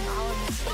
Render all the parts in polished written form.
all of these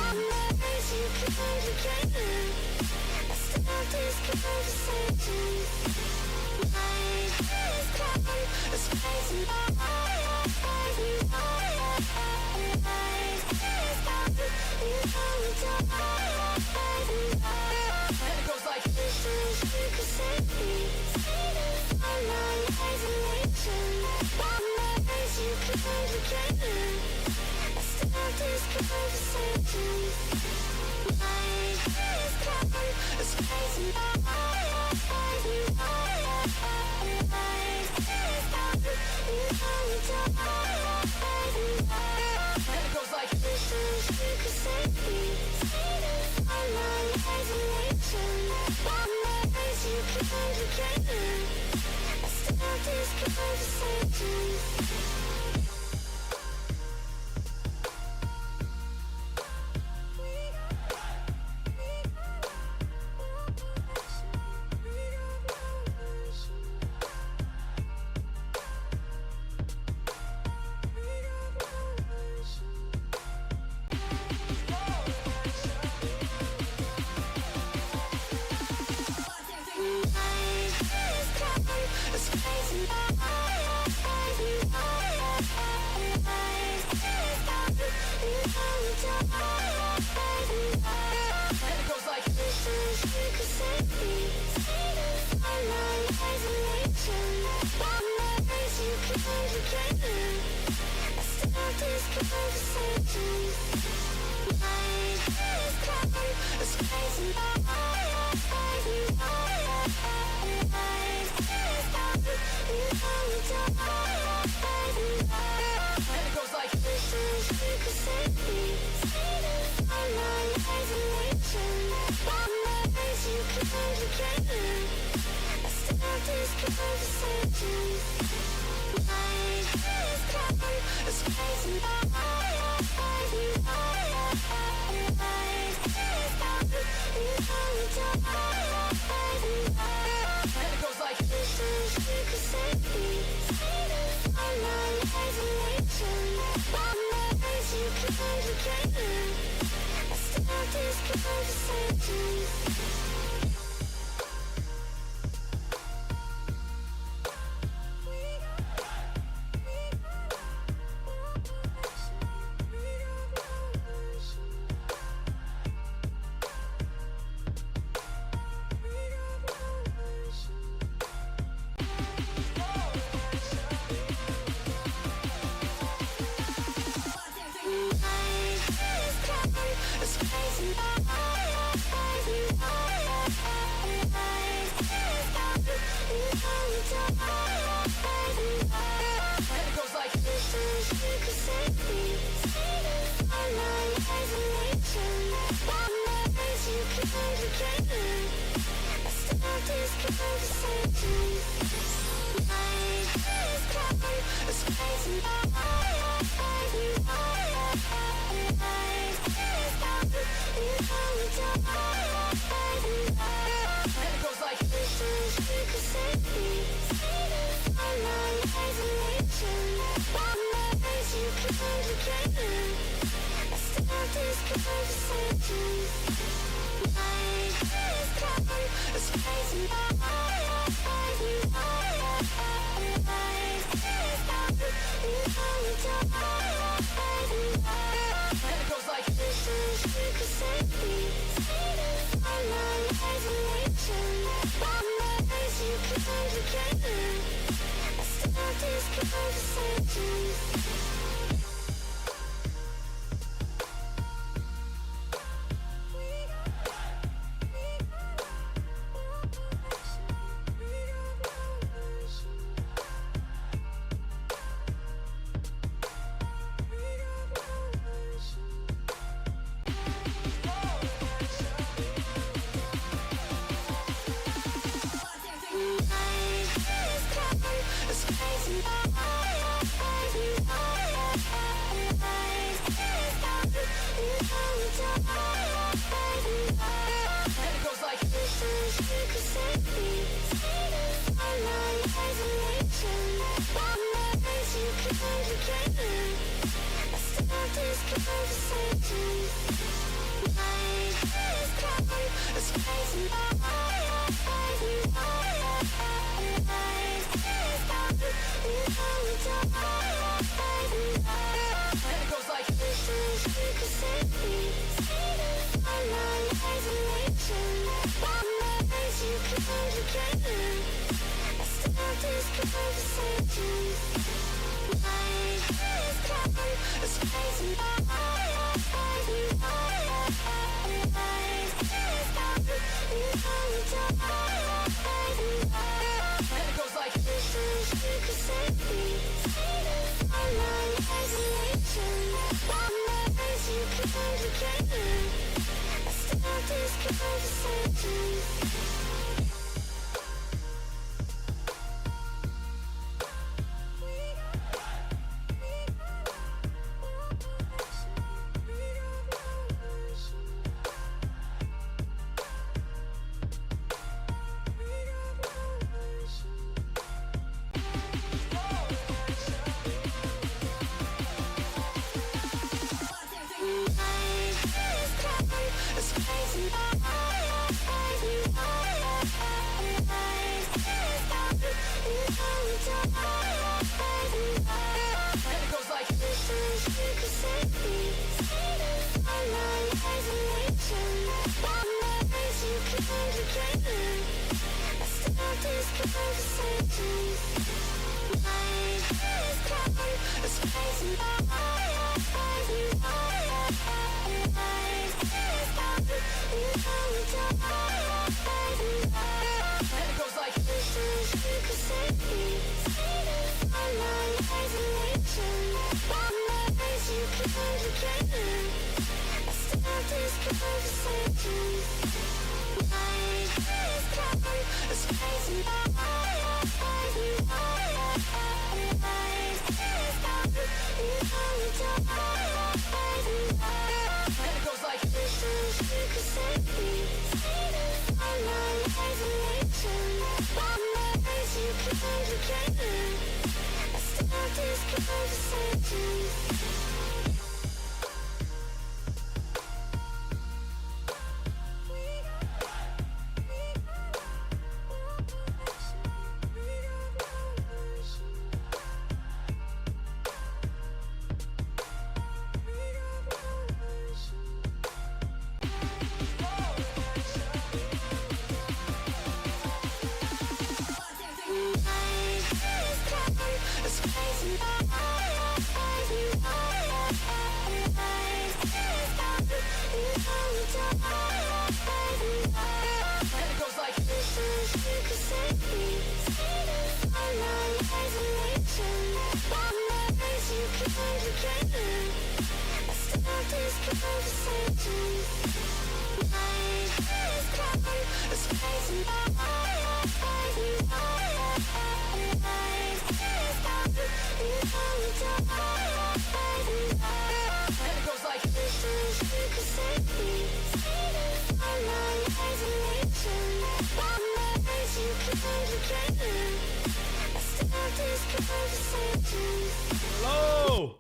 Hello.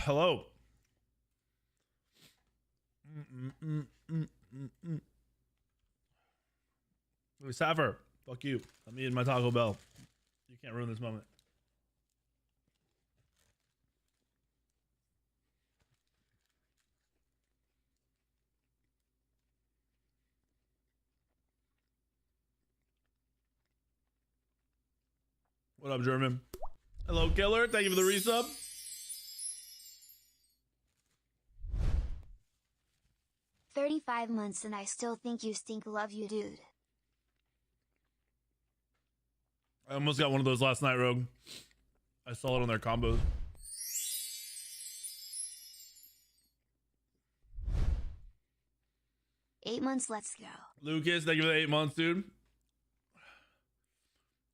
Hello. Sabre, fuck you. I'm eating my Taco Bell. You can't ruin this moment. What up, German? Hello, Killer. Thank you for the resub. $35 and I still think you stink. Love you, dude. I almost got one of those last night, Rogue. I saw it on their combos. $8 months, let's go. Lucas, thank you for the 8 months, dude.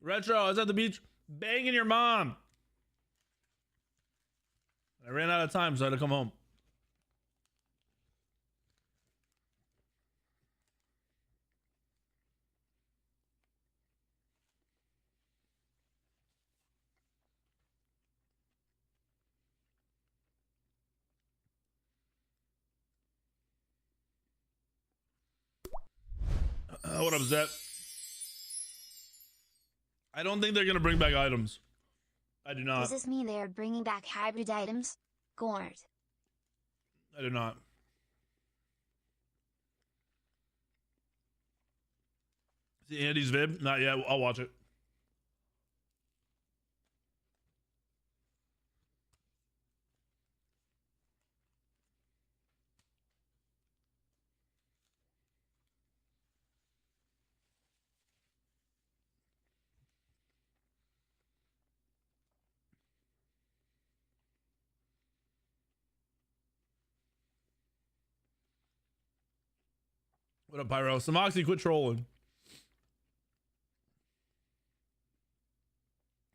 Retro, I was at the beach banging your mom. I ran out of time, so I had to come home. What up, Zet? I don't think they're gonna bring back items. I do not. Does this mean they are bringing back hybrid items? Gord. I do not. See Andy's vid? Not yet. I'll watch it. What up, Pyro? Samoxy, quit trolling.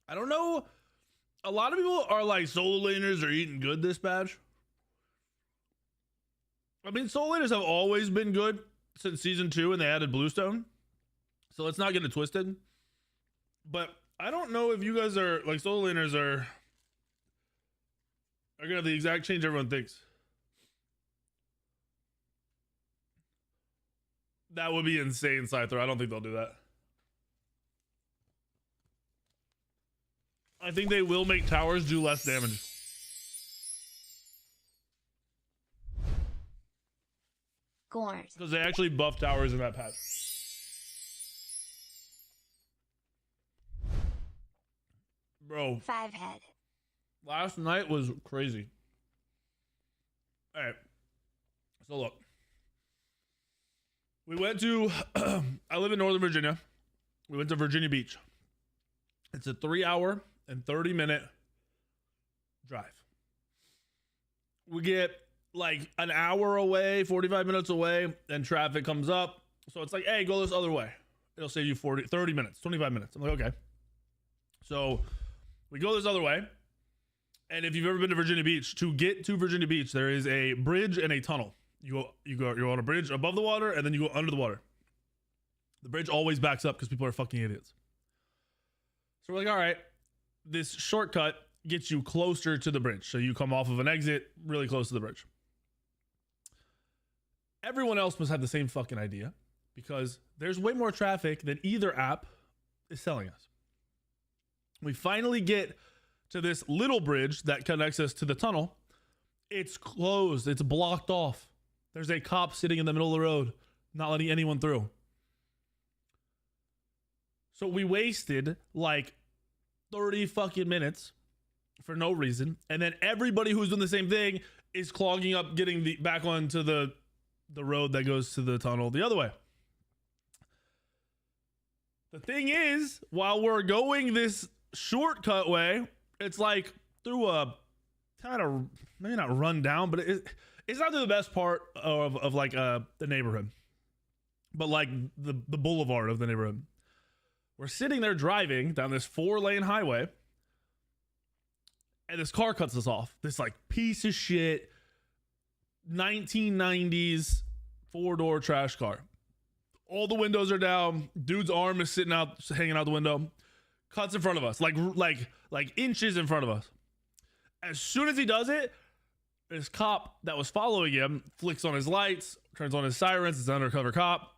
I don't know. A lot of people are like solo laners are eating good this patch. I mean, solo laners have always been good since season 2 and they added Bluestone. So let's not get it twisted. But I don't know if you guys are like solo laners are gonna have the exact change everyone thinks. That would be insane, Scyther. I don't think they'll do that. I think they will make towers do less damage. Gord. Because they actually buff towers in that patch. Bro. 5 head. Last night was crazy. All right. So look. We went to, I live in Northern Virginia. We went to Virginia Beach. It's a 3-hour and 30-minute drive. We get like an hour away, 45 minutes away, and traffic comes up. So it's like, hey, go this other way. It'll save you 30 minutes, 25 minutes. I'm like, okay. So we go this other way. And if you've ever been to Virginia Beach, to get to Virginia Beach, there is a bridge and a tunnel. You're on a bridge above the water, and then you go under the water. The bridge always backs up because people are fucking idiots. So we're like, all right, this shortcut gets you closer to the bridge. So you come off of an exit really close to the bridge. Everyone else must have the same fucking idea because there's way more traffic than either app is selling us. We finally get to this little bridge that connects us to the tunnel. It's closed. It's blocked off. There's a cop sitting in the middle of the road, not letting anyone through. So we wasted like 30 fucking minutes for no reason. And then everybody who's doing the same thing is clogging up, getting back onto the road that goes to the tunnel the other way. The thing is, while we're going this shortcut way, it's like through a kind of, maybe not run down, but it's not through the best part of like the neighborhood, but like the boulevard of the neighborhood. We're sitting there driving down this 4-lane highway, and this car cuts us off. This like piece of shit 1990s 4-door trash car. All the windows are down. Dude's arm is hanging out the window. Cuts in front of us, like inches in front of us. As soon as he does it, this cop that was following him flicks on his lights, turns on his sirens. It's an undercover cop.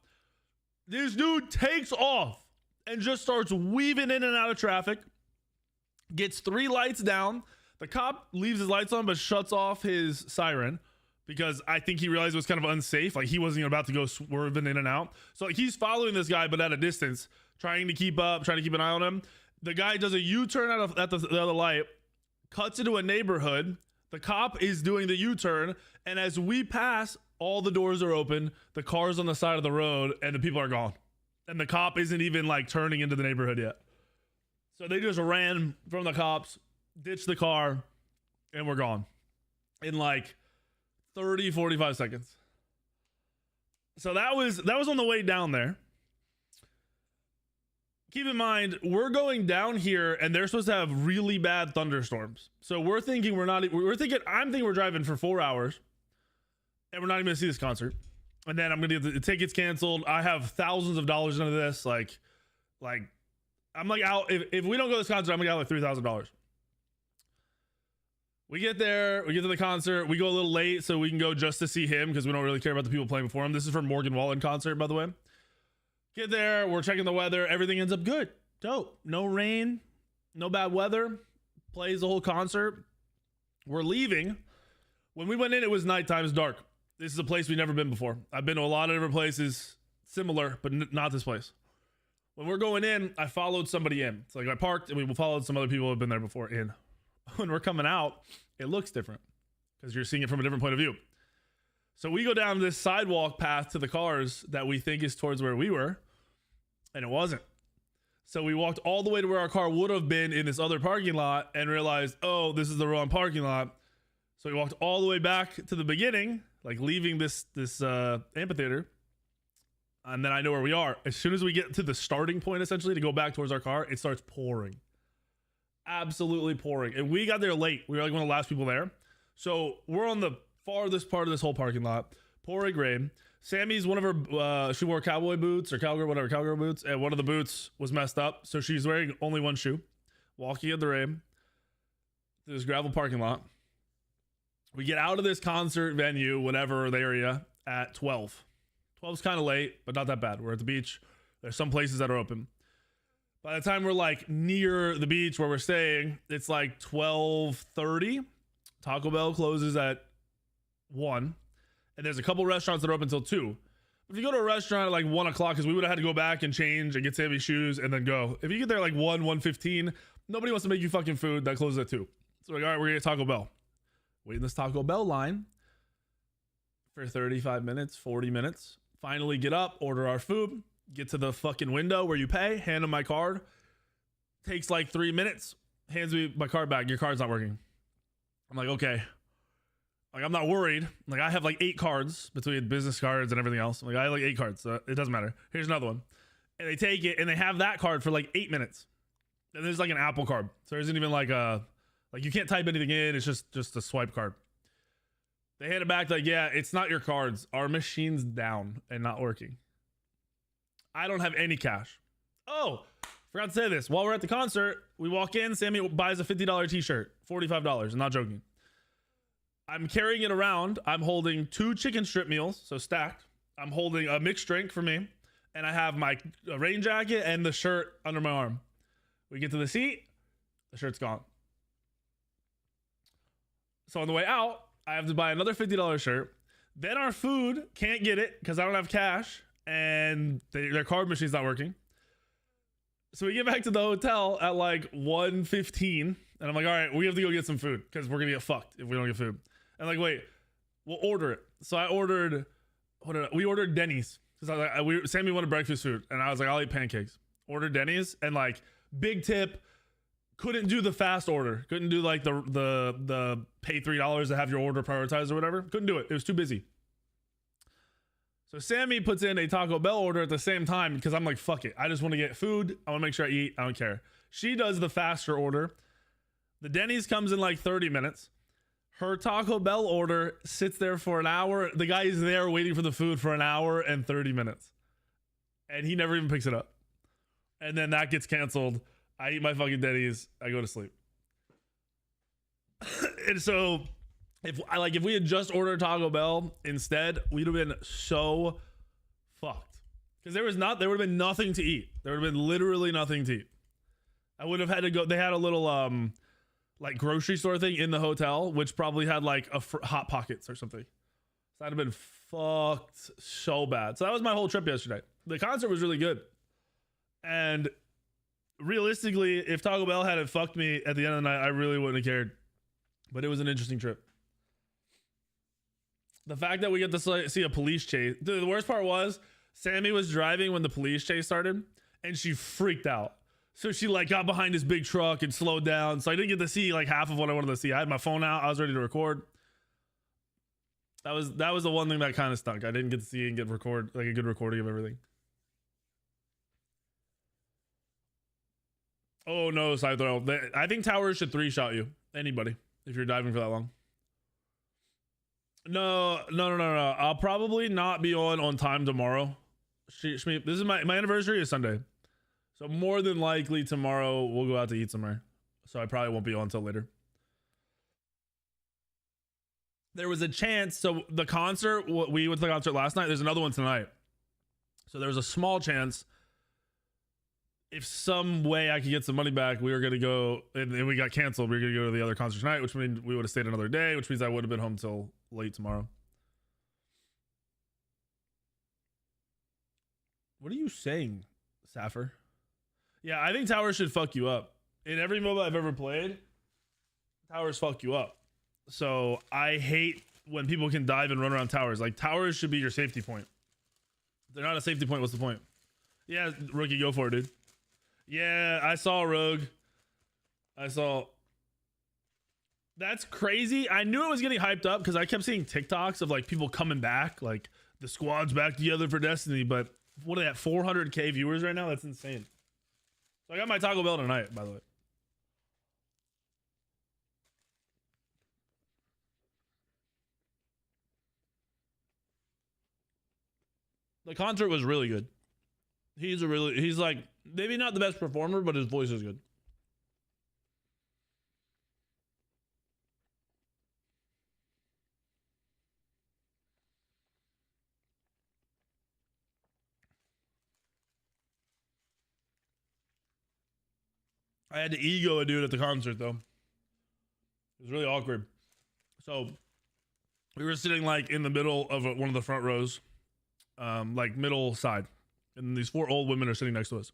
This dude takes off and just starts weaving in and out of traffic. Gets 3 lights down. The cop leaves his lights on but shuts off his siren because I think he realized it was kind of unsafe. Like he wasn't even about to go swerving in and out. So like, he's following this guy but at a distance, trying to keep up, trying to keep an eye on him. The guy does a U-turn at the other light, cuts into a neighborhood. The cop is doing the U-turn, and as we pass, all the doors are open, the car's on the side of the road, and the people are gone. And the cop isn't even like turning into the neighborhood yet. So they just ran from the cops, ditched the car, and we're gone in like 30, 45 seconds. So that was on the way down there. Keep in mind, we're going down here and they're supposed to have really bad thunderstorms. So I'm thinking we're driving for 4 hours and we're not even gonna see this concert. And then I'm gonna get the tickets canceled. I have thousands of dollars into this. Like I'm like out. If we don't go to this concert, I'm gonna get like $3,000. We get there, we get to the concert, we go a little late so we can go just to see him because we don't really care about the people playing before him. This is for Morgan Wallen concert, by the way. Get there, we're checking the weather, everything ends up good. Dope. No rain, no bad weather. Plays the whole concert. We're leaving. When we went in, it was nighttime, it's dark. This is a place we've never been before. I've been to a lot of different places similar, but not this place. When we're going in, I followed somebody in. It's like I parked and we followed some other people who have been there before in. When we're coming out, it looks different because you're seeing it from a different point of view. So we go down this sidewalk path to the cars that we think is towards where we were, and it wasn't. So we walked all the way to where our car would have been in this other parking lot and realized, oh, this is the wrong parking lot. So we walked all the way back to the beginning, like leaving this amphitheater. And then I know where we are. As soon as we get to the starting point, essentially, to go back towards our car, it starts pouring. Absolutely pouring. And we got there late. We were like one of the last people there. So we're on the farthest part of this whole parking lot. Pouring rain. Sammy's one of her, she wore cowboy boots or cowgirl boots. And one of the boots was messed up. So she's wearing only one shoe. Walking in the rain. To this gravel parking lot. We get out of this concert venue, whatever the area, at 12. 12's kind of late, but not that bad. We're at the beach. There's some places that are open. By the time we're like near the beach where we're staying, it's like 12:30. Taco Bell closes at 1. And there's a couple restaurants that are open until 2. If you go to a restaurant at like 1 o'clock, because we would have had to go back and change and get Sammy's shoes and then go. If you get there like 1:15, nobody wants to make you fucking food. That closes at 2. So like, all right, we're going to get Taco Bell. Wait in this Taco Bell line for 35 minutes, 40 minutes. Finally get up, order our food, get to the fucking window where you pay, hand them my card. Takes like 3 minutes. Hands me my card back. Your card's not working. I'm like, okay. Like, I'm not worried. Like, I have like 8 cards between business cards and everything else. Like, I have like 8 cards, so it doesn't matter. Here's another one. And they take it and they have that card for like 8 minutes. And there's like an Apple card. So there isn't even like a, like you can't type anything in. It's just a swipe card. They hand it back like, yeah, it's not your cards. Our machine's down and not working. I don't have any cash. Oh, forgot to say this. While we're at the concert, we walk in. Sammy buys a $50 t-shirt, $45. I'm not joking. I'm carrying it around. I'm holding 2 chicken strip meals, so stacked. I'm holding a mixed drink for me. And I have my rain jacket and the shirt under my arm. We get to the seat. The shirt's gone. So on the way out, I have to buy another $50 shirt. Then our food, can't get it because I don't have cash and their card machine's not working. So we get back to the hotel at like 1:15 and I'm like, all right, we have to go get some food because we're gonna get fucked if we don't get food. And like, wait, we'll order it. So I ordered, we ordered Denny's because Sammy wanted breakfast food and I was like, I'll eat pancakes. Ordered Denny's and like big tip. Couldn't do the fast order. Couldn't do like the pay $3 to have your order prioritized or whatever. Couldn't do it. It was too busy. So Sammy puts in a Taco Bell order at the same time because I'm like, fuck it. I just want to get food. I want to make sure I eat. I don't care. She does the faster order. The Denny's comes in like 30 minutes. Her Taco Bell order sits there for an hour. The guy is there waiting for the food for an hour and 30 minutes. And he never even picks it up. And then that gets canceled. I eat my fucking Denny's. I go to sleep. And so if we had just ordered Taco Bell instead, we'd have been so fucked. Because there would have been nothing to eat. There would have been literally nothing to eat. I would have had to go. They had a little like grocery store thing in the hotel, which probably had like a Hot Pockets or something. So I'd have been fucked so bad. So that was my whole trip yesterday. The concert was really good. And realistically, if Taco Bell hadn't fucked me at the end of the night, I really wouldn't have cared. But it was an interesting trip. The fact that we get to see a police chase. The worst part was Sammy was driving when the police chase started and she freaked out. So she like got behind this big truck and slowed down. So I didn't get to see like half of what I wanted to see. I had my phone out. I was ready to record. That was the one thing that kind of stunk. I didn't get to see and get a good recording of everything. Oh no, side throw. I think towers should 3-shot you. Anybody, if you're diving for that long. No. I'll probably not be on time tomorrow. This is my anniversary is Sunday. So more than likely tomorrow we'll go out to eat somewhere. So I probably won't be on until later. There was a chance. So the concert, we went to the concert last night. There's another one tonight. So there was a small chance if some way I could get some money back, we were going to go, and we got canceled. We were going to go to the other concert tonight, which means we would have stayed another day, which means I would have been home till late tomorrow. What are you saying, Saffir? Yeah, I think towers should fuck you up. In every MOBA I've ever played, towers fuck you up. So I hate when people can dive and run around towers. Like, towers should be your safety point. If they're not a safety point, what's the point? Yeah, Rookie, go for it, dude. Yeah, I saw Rogue. I saw. That's crazy. I knew it was getting hyped up because I kept seeing TikToks of like people coming back, like the squad's back together for Destiny. But what are that, 400K viewers right now? That's insane. So I got my Taco Bell tonight, by the way. The concert was really good. He's like, maybe not the best performer, but his voice is good. I had to ego a dude at the concert though. It was really awkward. So we were sitting like in the middle of one of the front rows, like middle side, and these 4 old women are sitting next to us.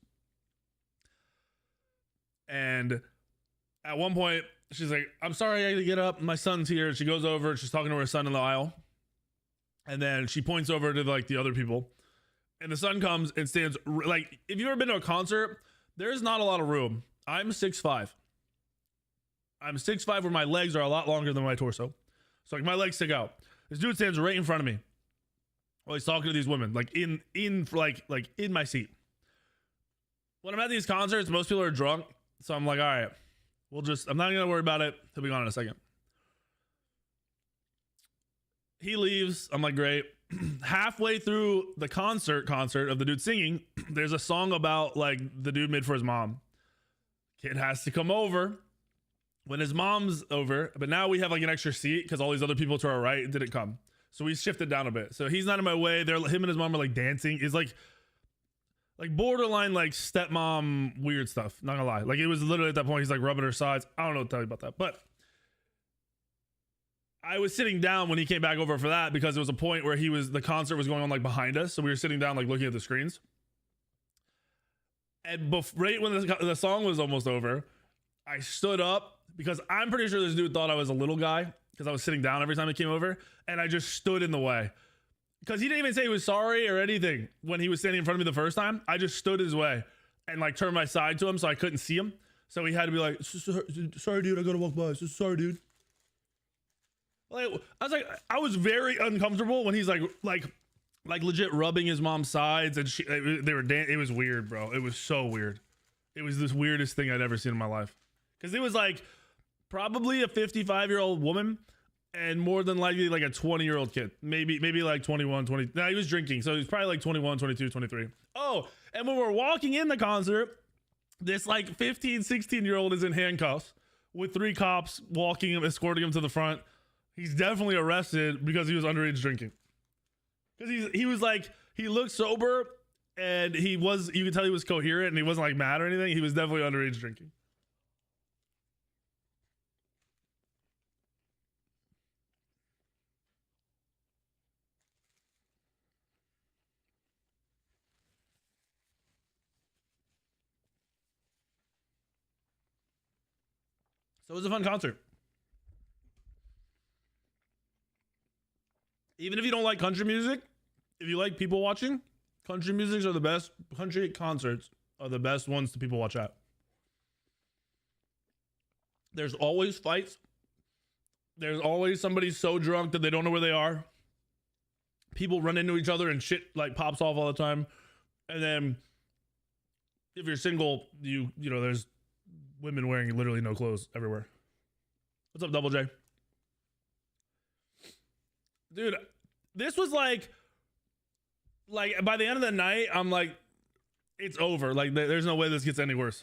And at one point, she's like, "I'm sorry, I got to get up. My son's here." And she goes over and she's talking to her son in the aisle. And then she points over to like the other people, and the son comes and stands like, if you've ever been to a concert, there's not a lot of room. I'm 6'5". I'm 6'5", where my legs are a lot longer than my torso. So like my legs stick out. This dude stands right in front of me while he's talking to these women, like in my seat. When I'm at these concerts, most people are drunk. So I'm like, all right, I'm not gonna worry about it. He'll be gone in a second. He leaves. I'm like, great. Halfway through the concert of the dude singing, there's a song about like the dude made for his mom. Kid has to come over when his mom's over, but now we have like an extra seat because all these other people to our right didn't come. So we shifted down a bit. So he's not in my way. Him and his mom are like dancing. It's like borderline like stepmom weird stuff. Not gonna lie. Like it was literally at that point he's like rubbing her sides. I don't know what to tell you about that, but I was sitting down when he came back over for that because it was a point where the concert was going on like behind us. So we were sitting down like looking at the screens. And right when the song was almost over, I stood up because I'm pretty sure this dude thought I was a little guy because I was sitting down every time he came over, and I just stood in the way because he didn't even say he was sorry or anything when he was standing in front of me the first time. I just stood his way and like turned my side to him so I couldn't see him. So he had to be like, "Sorry, dude, I gotta walk by. Sorry, dude." Like I was very uncomfortable when he's like legit rubbing his mom's sides, and they were it was weird, bro. It was so weird. It was this weirdest thing I'd ever seen in my life. Because it was like probably a 55-year-old woman and more than likely like a 20-year-old kid. Maybe like 21, 20. No, he was drinking. So he was probably like 21, 22, 23. Oh, and when we're walking in the concert, this like 15, 16-year-old is in handcuffs with 3 cops walking him, escorting him to the front. He's definitely arrested because he was underage drinking. Because he was like, he looked sober and you could tell he was coherent and he wasn't like mad or anything. He was definitely underage drinking. So it was a fun concert. Even if you don't like country music, if you like people watching, country concerts are the best ones to people watch at. There's always fights. There's always somebody so drunk that they don't know where they are. People run into each other and shit like pops off all the time. And then if you're single, you know, there's women wearing literally no clothes everywhere. What's up, Double J? Dude, this was like by the end of the night, I'm like, it's over. Like, there's no way this gets any worse.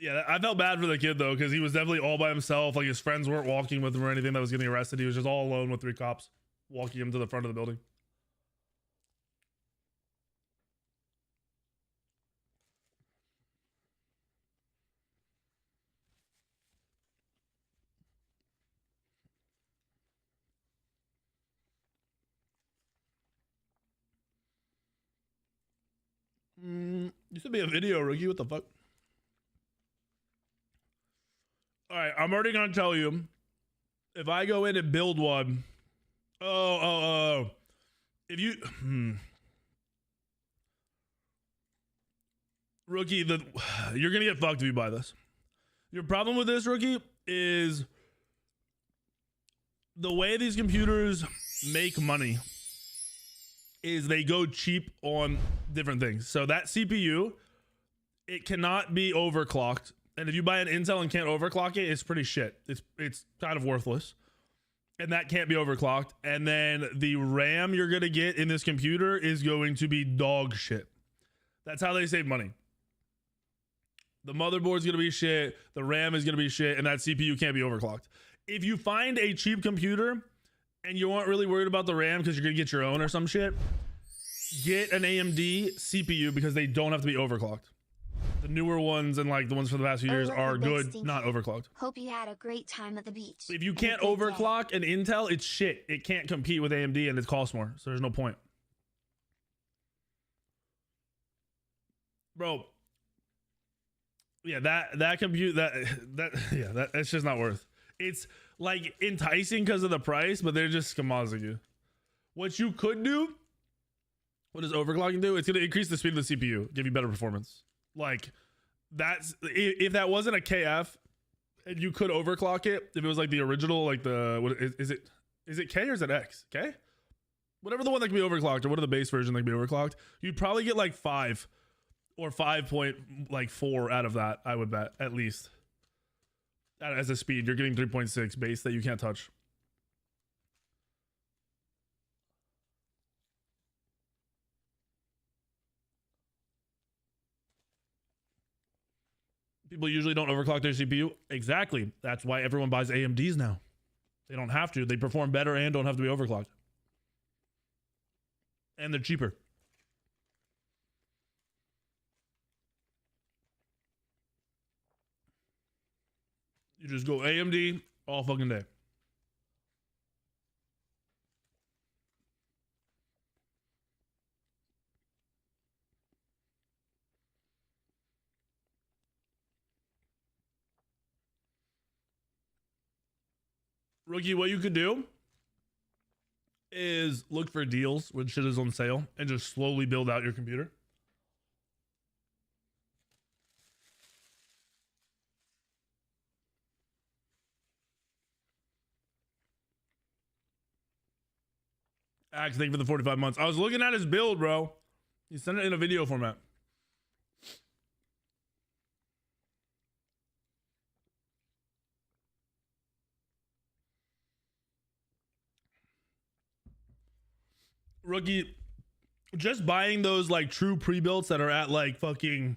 Yeah, I felt bad for the kid though, because he was definitely all by himself. Like his friends weren't walking with him or anything that was getting arrested. He was just all alone with 3 cops walking him to the front of the building. Used to be a video, Rookie. What the fuck? All right, I'm already gonna tell you. If I go in and build one, if you, Rookie, you're gonna get fucked if you buy this. Your problem with this, Rookie, is the way these computers make money is they go cheap on different things. So that CPU, it cannot be overclocked. And if you buy an Intel and can't overclock it, it's pretty shit. It's kind of worthless. And that can't be overclocked. And then the RAM you're going to get in this computer is going to be dog shit. That's how they save money. The motherboard's going to be shit. The RAM is going to be shit. And that CPU can't be overclocked. If you find a cheap computer and you aren't really worried about the RAM because you're going to get your own or some shit, get an AMD CPU because they don't have to be overclocked. The newer ones and like the ones for the past few years are good, not overclocked. Hope you had a great time at the beach. If you can't overclock an Intel, it's shit. It can't compete with AMD and it costs more. So there's no point. Bro. Yeah, that's just not worth. It's like enticing because of the price, but they're just schmozzing you. What you could do, what does overclocking do? It's going to increase the speed of the CPU, give you better performance. Like that's if that wasn't a KF and you could overclock it, if it was like the original, like the what is it K or is it X? K? Whatever the one that can be overclocked or what are the base version that can be overclocked, you'd probably get like 5 or 5.4 out of that, I would bet, at least. As a speed, you're getting 3.6 base that you can't touch. People usually don't overclock their CPU. Exactly. That's why everyone buys AMDs now. They don't have to. They perform better and don't have to be overclocked. And they're cheaper. You just go AMD all fucking day. Rookie, what you could do is look for deals when shit is on sale and just slowly build out your computer. Axe, thank you for the 45 months. I was looking at his build, bro. He sent it in a video format. Rookie, just buying those like true pre-builts that are at like fucking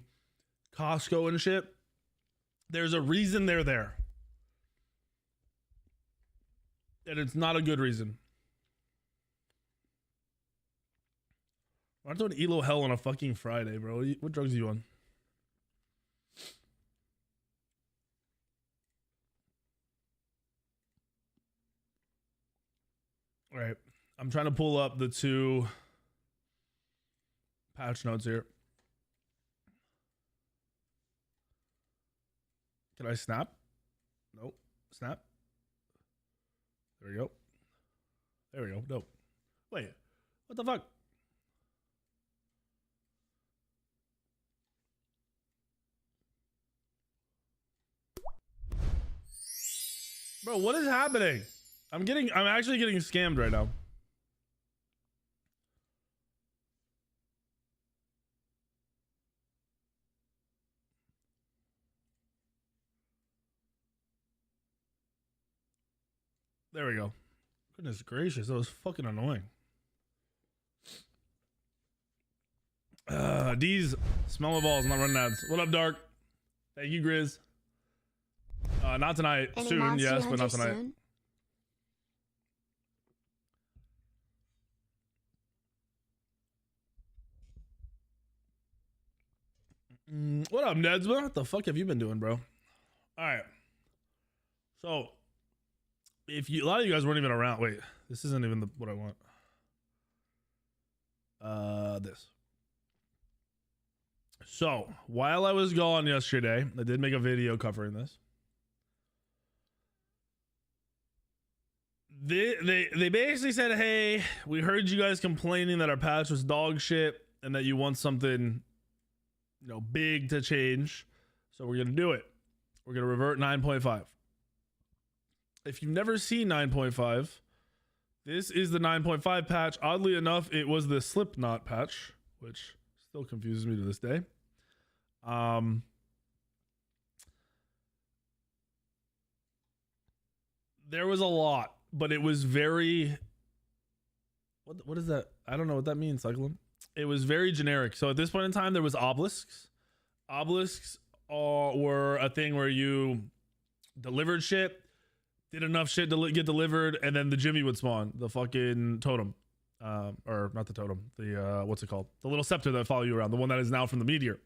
Costco and shit, there's a reason they're there. And it's not a good reason. I'm doing Elo Hell on a fucking Friday, bro. What drugs are you on? All right. I'm trying to pull up the 2 patch notes here. Can I snap? Nope. Snap. There we go. There we go. Nope. Wait. What the fuck? Bro, what is happening? I'm actually getting scammed right now. There we go. Goodness gracious, that was fucking annoying. D's smell of balls, not running ads. What up, Dark? Thank you, Grizz. Not tonight. Any Soon, Monster yes, but not Hunter tonight. soon? What up, Neds? What the fuck have you been doing, bro? All right. So, if you, a lot of you guys weren't even around. Wait, this isn't even what I want. This. So, while I was gone yesterday, I did make a video covering this. They basically said, hey, we heard you guys complaining that our patch was dog shit and that you want something, you know, big to change. So we're going to do it. We're going to revert 9.5. If you've never seen 9.5, this is the 9.5 patch. Oddly enough, it was the Slipknot patch, which still confuses me to this day. There was a lot, but it was very, what is that? I don't know what that means, Cyclone. It was very generic. So at this point in time, there was obelisks. Obelisks were a thing where you delivered shit, did enough shit to get delivered, and then the Jimmy would spawn, the fucking totem. Or not the totem, the what's it called? The little scepter that follow you around, the one that is now from the meteor.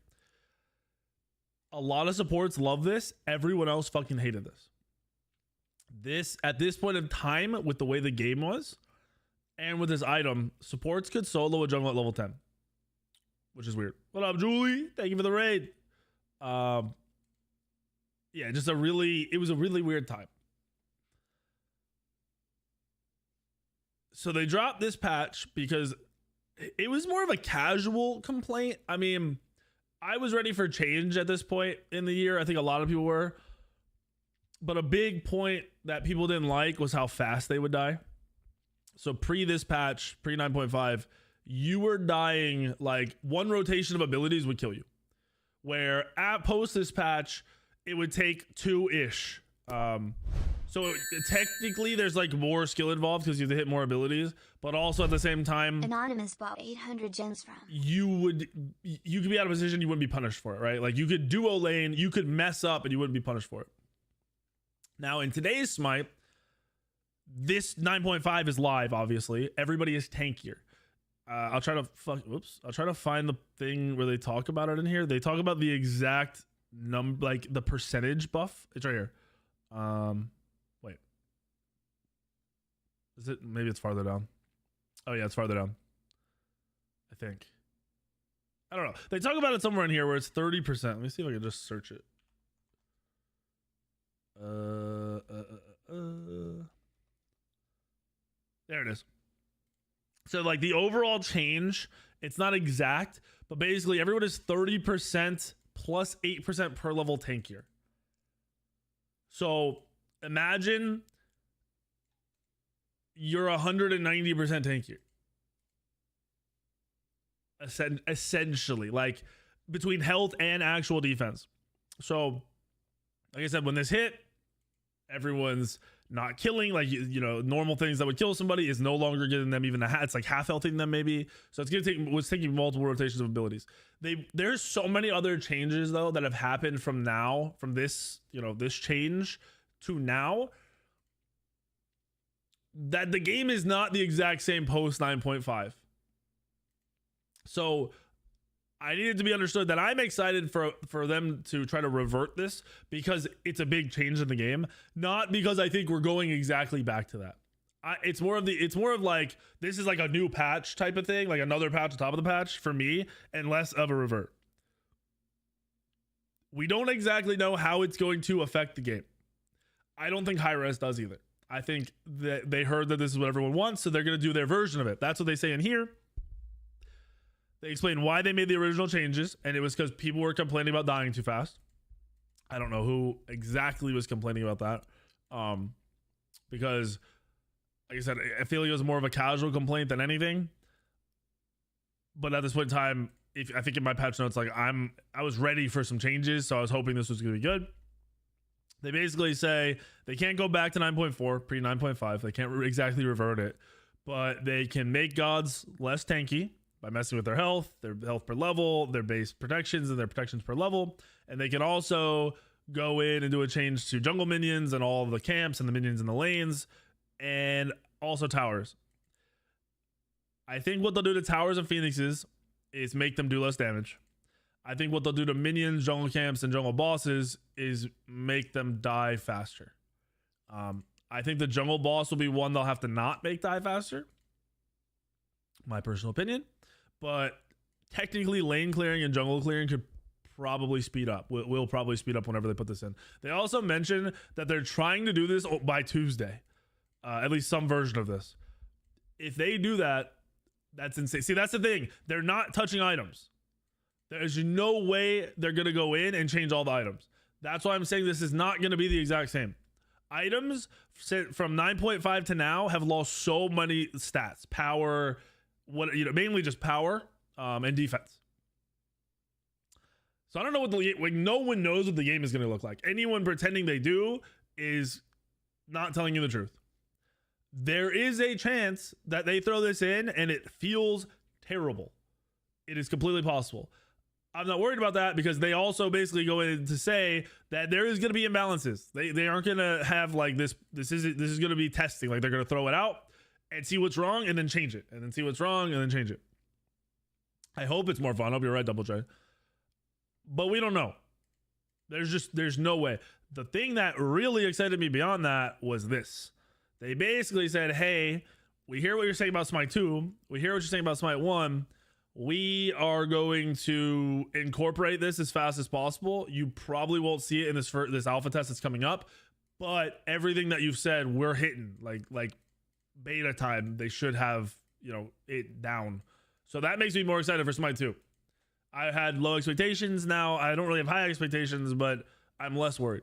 A lot of supports love this. Everyone else fucking hated this. At this point in time, with the way the game was, and with this item, supports could solo a jungle at level 10, which is weird. What up, Julie? Thank you for the raid. Yeah, it was a really weird time. So they dropped this patch because it was more of a casual complaint. I mean, I was ready for change at this point in the year. I think a lot of people were. But a big point that people didn't like was how fast they would die. So pre this patch, pre 9.5, you were dying like one rotation of abilities would kill you. Where at post this patch, it would take 2-ish. So technically there's like more skill involved because you have to hit more abilities, but also at the same time, Anonymous bought 800 gems from. you could be out of position, you wouldn't be punished for it, right? Like you could duo lane, you could mess up and you wouldn't be punished for it. Now in today's Smite, this 9.5 is live, obviously. Everybody is tankier. I'll try to find the thing where they talk about it in here. They talk about the exact number, like the percentage buff. It's right here. Wait. Is it? Maybe it's farther down. Oh yeah, it's farther down. I think. I don't know. They talk about it somewhere in here where it's 30%. Let me see if I can just search it. There it is. So like the overall change, it's not exact, but basically everyone is 30% plus 8% per level tankier. So imagine you're 190% tankier. Essentially, like between health and actual defense. So like I said, when this hit, everyone's not killing, like, you know, normal things that would kill somebody is no longer getting them even it's like half healthing them maybe. So it's taking multiple rotations of abilities. There's so many other changes though that have happened from this, you know, this change to now, that the game is not the exact same post 9.5. So I need it to be understood that I'm excited for them to try to revert this because it's a big change in the game, not because I think we're going exactly back to that. It's more of like this is like a new patch type of thing, like another patch on top of the patch for me, and less of a revert. We don't exactly know how it's going to affect the game. I don't think high res does either. I think that they heard that this is what everyone wants, so they're going to do their version of it. That's what they say in here. They explain why they made the original changes, and it was because people were complaining about dying too fast. I don't know who exactly was complaining about that. Because, like I said, I feel like it was more of a casual complaint than anything. But at this point in time, I think in my patch notes, like I was ready for some changes, so I was hoping this was going to be good. They basically say they can't go back to 9.4, pre 9.5. They can't exactly revert it, but they can make gods less tanky by messing with their health per level, their base protections, and their protections per level. And they can also go in and do a change to jungle minions and all of the camps and the minions in the lanes, and also towers. I think what they'll do to towers and phoenixes is make them do less damage. I think what they'll do to minions, jungle camps, and jungle bosses is make them die faster. I think the jungle boss will be one they'll have to not make die faster. My personal opinion. But technically lane clearing and jungle clearing could probably speed up. Will probably speed up whenever they put this in. They also mentioned that they're trying to do this by Tuesday. At least some version of this. If they do that, that's insane. See, that's the thing. They're not touching items. There's no way they're going to go in and change all the items. That's why I'm saying this is not going to be the exact same. Items from 9.5 to now have lost so many stats. Power, mainly just power and defense. So I don't know what no one knows what the game is going to look like. Anyone pretending they do is not telling you the truth. There is a chance that they throw this in and it feels terrible. It is completely possible. I'm not worried about that because they also basically go in to say that there is going to be imbalances. They aren't going to have like this. This is going to be testing. Like they're going to throw it out and see what's wrong and then change it, and then see what's wrong and then change it. I hope it's more fun. I hope you're right, Double J. But we don't know. There's no way. The thing that really excited me beyond that was this. They basically said, hey, we hear what you're saying about Smite 2. We hear what you're saying about Smite 1. We are going to incorporate this as fast as possible. You probably won't see it in this alpha test that's coming up, but everything that you've said, we're hitting like beta time. They should have, it down. So that makes me more excited for Smite 2. I had low expectations. Now I don't really have high expectations, but I'm less worried.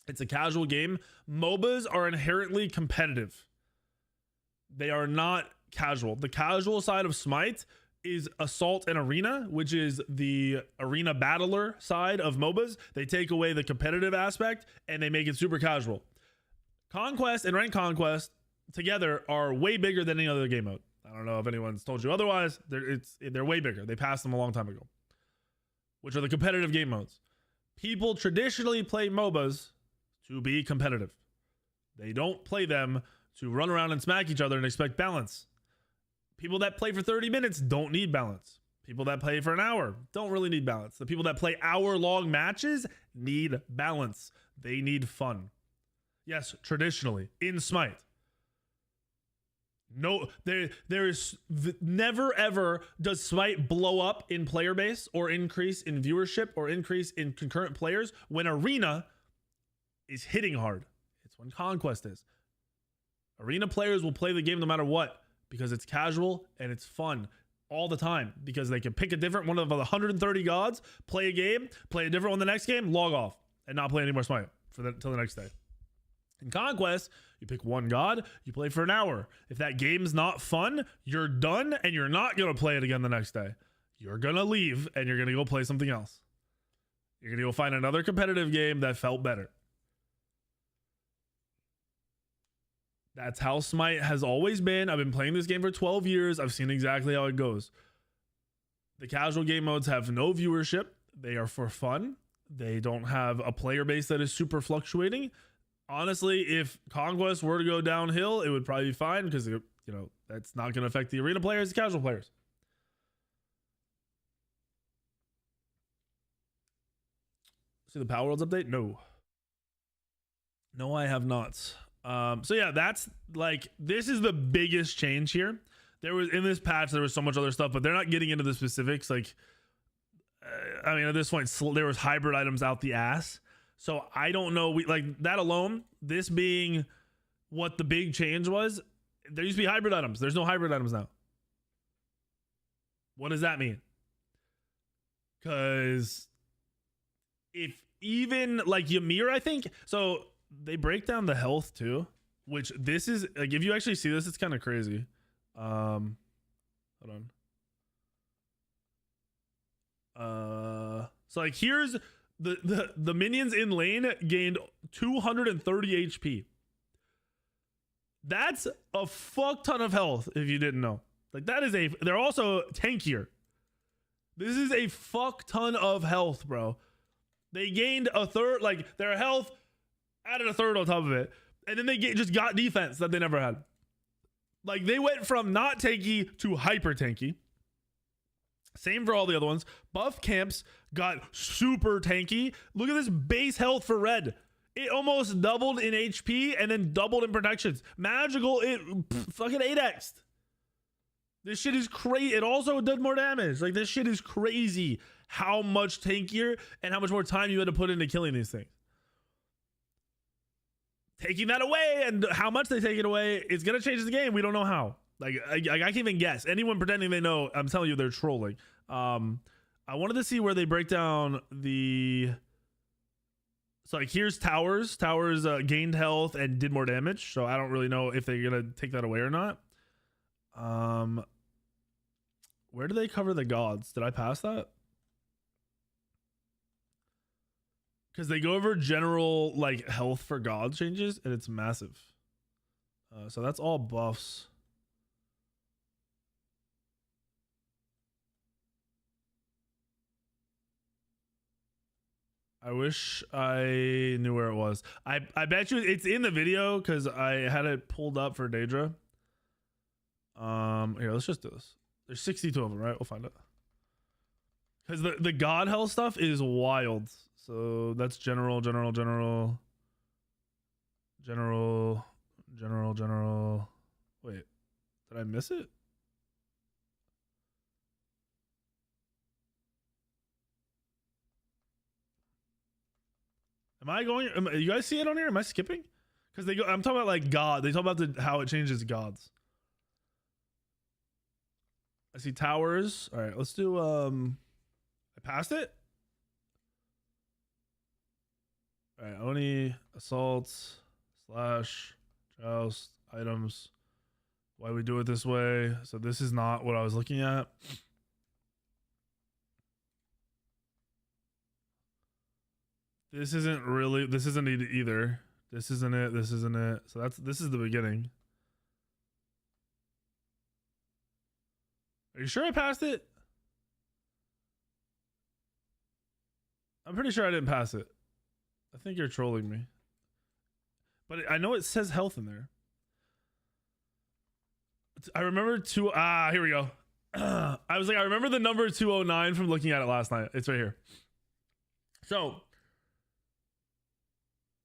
It's a casual game. MOBAs are inherently competitive. They are not casual. The casual side of Smite is Assault and Arena, which is the arena battler side of MOBAs. They take away the competitive aspect and they make it super casual. Conquest and Rank Conquest together are way bigger than any other game mode. I don't know if anyone's told you otherwise. They're way bigger. They passed them a long time ago, which are the competitive game modes. People traditionally play MOBAs to be competitive. They don't play them to run around and smack each other and expect balance. People that play for 30 minutes don't need balance. People that play for an hour don't really need balance. The people that play hour-long matches need balance. They need fun. Yes, traditionally, in Smite. No, there is never ever does Smite blow up in player base or increase in viewership or increase in concurrent players when Arena is hitting hard. It's when Conquest is. Arena players will play the game no matter what because it's casual and it's fun all the time because they can pick a different one of the 130 gods, play a game, play a different one the next game, log off, and not play any more Smite till the next day. In Conquest, you pick one god, you play for an hour. If that game's not fun, you're done and you're not going to play it again the next day. You're going to leave and you're going to go play something else. You're going to go find another competitive game that felt better. That's how Smite has always been. I've been playing this game for 12 years. I've seen exactly how it goes. The casual game modes have no viewership. They are for fun. They don't have a player base that is super fluctuating. Honestly, if Conquest were to go downhill, it would probably be fine because, that's not going to affect the arena players, the casual players. See the Power Worlds update? No, I have not. So yeah, that's this is the biggest change here. There was in this patch, there was so much other stuff, but they're not getting into the specifics. At this point, there was hybrid items out the ass. So I don't know. That alone, this being what the big change was, there used to be hybrid items. There's no hybrid items now. What does that mean? Because if even Ymir, I think, so they break down the health too, which this is if you actually see this, it's kind of crazy. Hold on. So here's the minions in lane gained 230 HP. That's a fuck ton of health if you didn't know. They're also tankier. This is a fuck ton of health, bro. They gained a third, like their health added a third on top of it. And then they just got defense that they never had. Like they went from not tanky to hyper tanky. Same for all the other ones. Buff camps got super tanky. Look at this base health for red. It almost doubled in HP and then doubled in protections. Magical, it fucking 8x'd. This shit is crazy. It also did more damage. Like this shit is crazy how much tankier and how much more time you had to put into killing these things. Taking that away and how much they take it away, it's going to change the game. We don't know how. Like I can't even guess. Anyone pretending they know, I'm telling you, they're trolling. I wanted to see where they break down the. So like here's towers. Towers gained health and did more damage. So I don't really know if they're gonna take that away or not. Where do they cover the gods? Did I pass that? Because they go over general like health for god changes and it's massive. So that's all buffs. I wish I knew where it was. I bet you it's in the video because I had it pulled up for Daedra. Here, let's just do this. There's 62 of them, right? We'll find it. Because the god health stuff is wild. So that's general. Wait, did I miss it? Am I going? You guys see it on here? Am I skipping? Because they go. I'm talking about like God. They talk about how it changes gods. I see towers. All right, let's do. I passed it. All right, Oni, assaults, slash, joust, items. Why we do it this way? So this is not what I was looking at. This isn't really, this isn't it either. This isn't it. This isn't it. So this is the beginning. Are you sure I passed it? I'm pretty sure I didn't pass it. I think you're trolling me. But I know it says health in there. I remember here we go. I was like, I remember the number 209 from looking at it last night. It's right here. So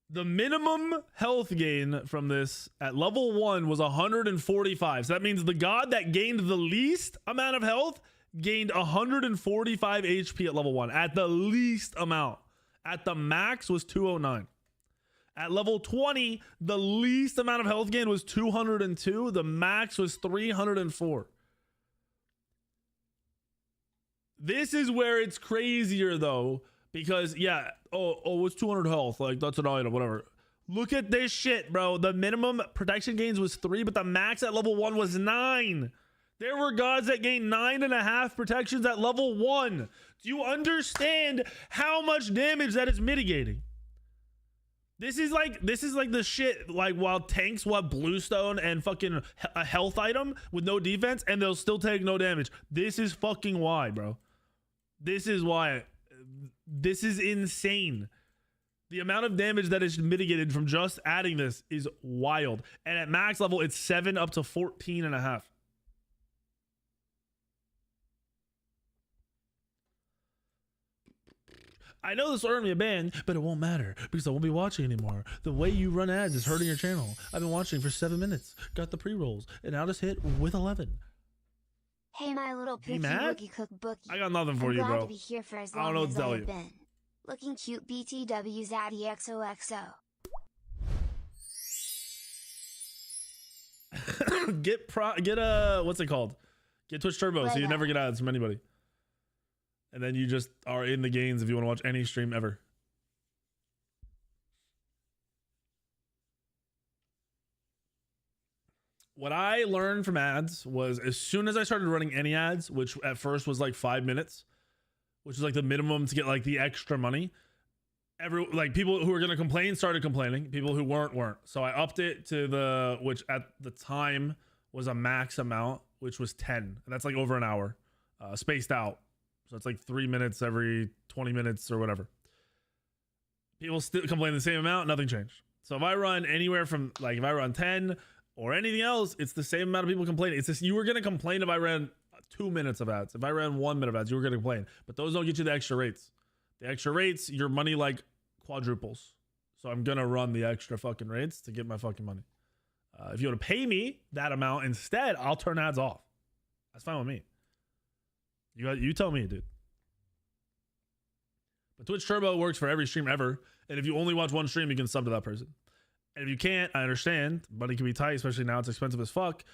the minimum health gain from this at level 1 was 145. So that means the god that gained the least amount of health gained 145 HP at level 1 at the least amount. At the max was 209. At level 20, the least amount of health gain was 202. The max was 304. This is where it's crazier though, because yeah, it's 200 health, like that's an item, whatever. Look at this shit, bro. The minimum protection gains was 3, but the max at level 1 was 9. There were gods that gained 9.5 protections at level 1. Do you understand how much damage that is mitigating? This is like the shit, like while tanks will have bluestone and fucking a health item with no defense and they'll still take no damage. This is fucking why, bro. This is why. This is insane. The amount of damage that is mitigated from just adding this is wild. And at max level, it's 7 up to 14.5. I know this will earn me a ban, but it won't matter because I won't be watching anymore. The way you run ads is hurting your channel. I've been watching for 7 minutes, got the pre-rolls, and now just hit with 11. Hey, my little pookie wookie cook bookie. I got nothing for you, bro. I'm glad to be here for as long as I've been. Looking cute, BTW Zaddy XOXO. Get what's it called? Get Twitch Turbo so you never get ads from anybody. And then you just are in the gains if you want to watch any stream ever. What I learned from ads was as soon as I started running any ads, which at first was like 5 minutes, which is like the minimum to get like the extra money. People who were going to complain started complaining. People who weren't. So I upped it to which at the time was a max amount, which was 10. And that's like over an hour, spaced out. So it's like 3 minutes every 20 minutes or whatever. People still complain the same amount, nothing changed. So if I run anywhere from, like, if I run 10 or anything else, it's the same amount of people complaining. It's just, you were going to complain if I ran 2 minutes of ads. If I ran 1 minute of ads, you were going to complain. But those don't get you the extra rates. The extra rates, your money like quadruples. So I'm going to run the extra fucking rates to get my fucking money. If you want to pay me that amount instead, I'll turn ads off. That's fine with me. You tell me, dude. But Twitch Turbo works for every stream ever. And if you only watch one stream, you can sub to that person. And if you can't, I understand. Money can be tight, especially now it's expensive as fuck.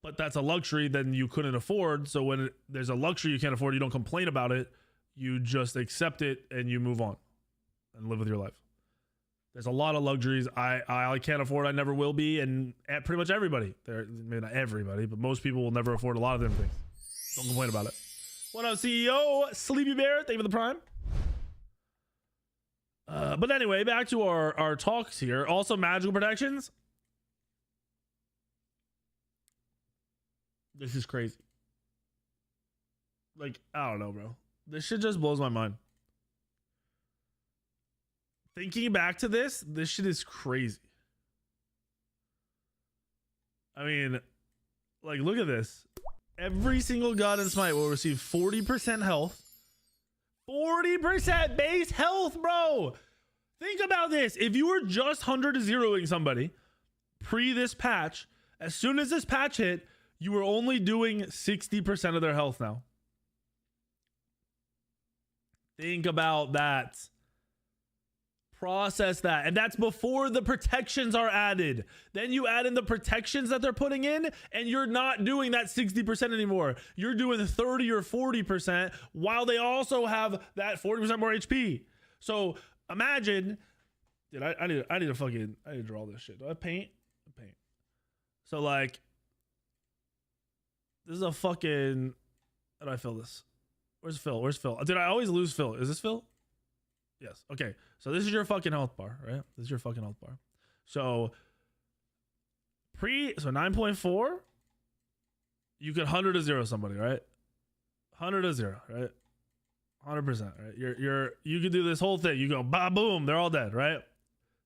But that's a luxury then you couldn't afford. So when there's a luxury you can't afford, you don't complain about it. You just accept it and you move on and live with your life. There's a lot of luxuries I can't afford. I never will be. And at pretty much everybody, maybe not everybody, but most people will never afford a lot of them things. Don't complain about it. What up, CEO? Sleepy Bear, thank you for the prime. But anyway, back to our talks here. Also, magical protections. This is crazy. Like, I don't know, bro. This shit just blows my mind. Thinking back to this shit is crazy. I mean, like, look at this. Every single god in Smite will receive 40% health. 40% base health, bro. Think about this. If you were just 100 to 0ing somebody pre this patch, as soon as this patch hit, you were only doing 60% of their health now. Think about that. Process that. And that's before the protections are added. Then you add in the protections that they're putting in, and you're not doing that 60% anymore. You're doing 30 or 40% while they also have that 40% more HP. So imagine, dude, I need to draw this shit. Do I paint? I paint. So like, this is a fucking, how do I fill this? Where's Phil? Where's Phil? Did I always lose Phil? Is this Phil? Yes. Okay. So this is your fucking health bar, right? This is your fucking health bar. So 9.4, you could 100 to 0 somebody, right? 100 to 0, right? 100%, right? You could do this whole thing. You go, ba boom, they're all dead, right?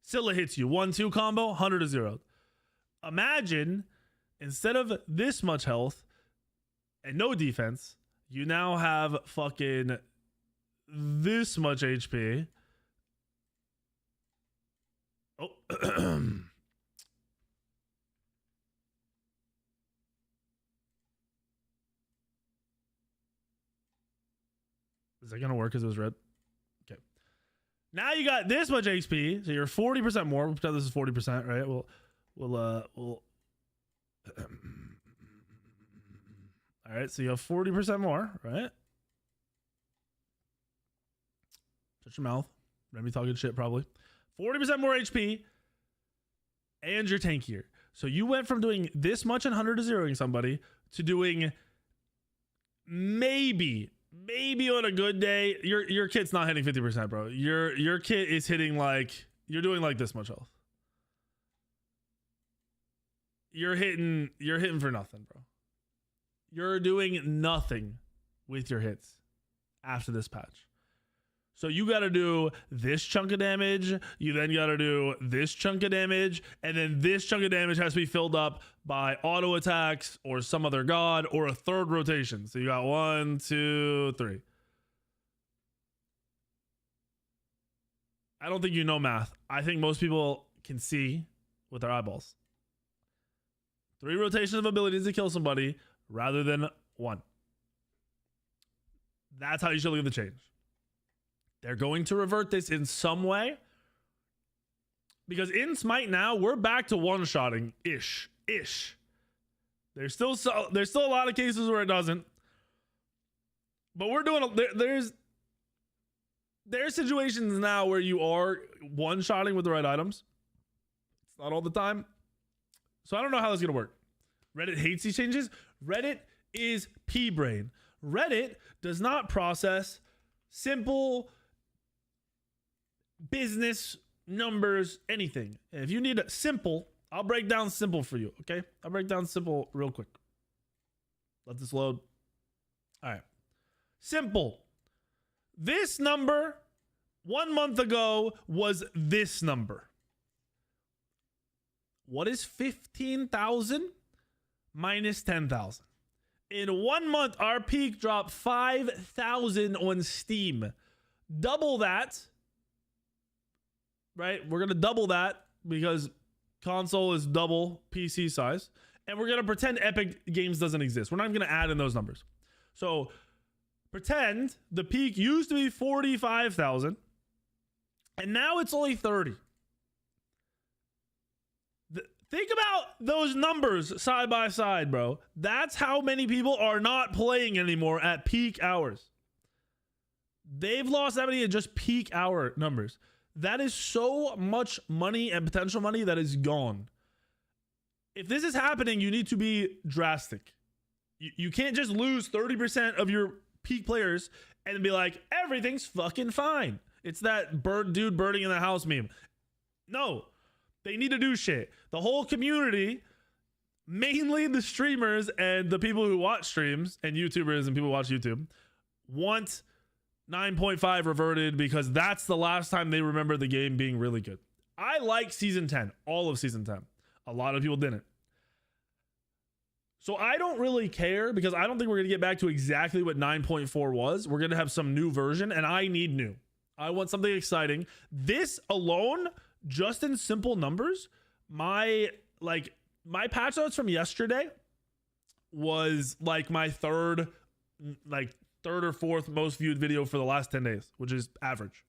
Scylla hits you, 1-2 combo, 100 to 0. Imagine instead of this much health and no defense, you now have fucking this much HP. Oh. Is that gonna work because it was red? Okay. Now you got this much HP, so you're 40% more. We'll pretend this is 40%, right? We'll all right, so you have 40% more, right? Shut your mouth. Remy talking shit, probably. 40% more HP, and you're tankier. So you went from doing this much and 100 to 0ing somebody to doing maybe on a good day, your kit's not hitting 50%, bro. Your kit is hitting like, you're doing like this much health. You're hitting for nothing, bro. You're doing nothing with your hits after this patch. So you got to do this chunk of damage. You then got to do this chunk of damage. And then this chunk of damage has to be filled up by auto attacks or some other god or a third rotation. So you got 1, 2, 3. I don't think you know math. I think most people can see with their eyeballs. 3 rotations of abilities to kill somebody rather than 1. That's how you should look at the change. They're going to revert this in some way. Because in Smite now, we're back to one-shotting ish. There's still a lot of cases where it doesn't. But we're doing there's situations now where you are one-shotting with the right items. It's not all the time. So I don't know how this is going to work. Reddit hates these changes. Reddit is pea-brain. Reddit does not process simple business numbers, anything. And if you need a simple, I'll break down simple for you, okay? I'll break down simple real quick. Let this load. All right. Simple. This number 1 month ago was this number. What is 15,000 minus 10,000? In 1 month, our peak dropped 5,000 on Steam. Double that, right? We're going to double that because console is double PC size. And we're going to pretend Epic Games doesn't exist. We're not even going to add in those numbers. So pretend the peak used to be 45,000 and now it's only 30. Think about those numbers side by side, bro. That's how many people are not playing anymore at peak hours. They've lost that many in just peak hour numbers. That is so much money and potential money that is gone. If this is happening, you need to be drastic. You can't just lose 30% of your peak players and be like, everything's fucking fine. It's that dude burning in the house meme. No. They need to do shit. The whole community, mainly the streamers and the people who watch streams and YouTubers and people who watch YouTube, want 9.5 reverted because that's the last time they remember the game being really good. I like season 10, all of season 10. A lot of people didn't. So I don't really care because I don't think we're going to get back to exactly what 9.4 was. We're going to have some new version and I need new. I want something exciting. This alone, just in simple numbers, my patch notes from yesterday was like my third or fourth most viewed video for the last 10 days, which is average.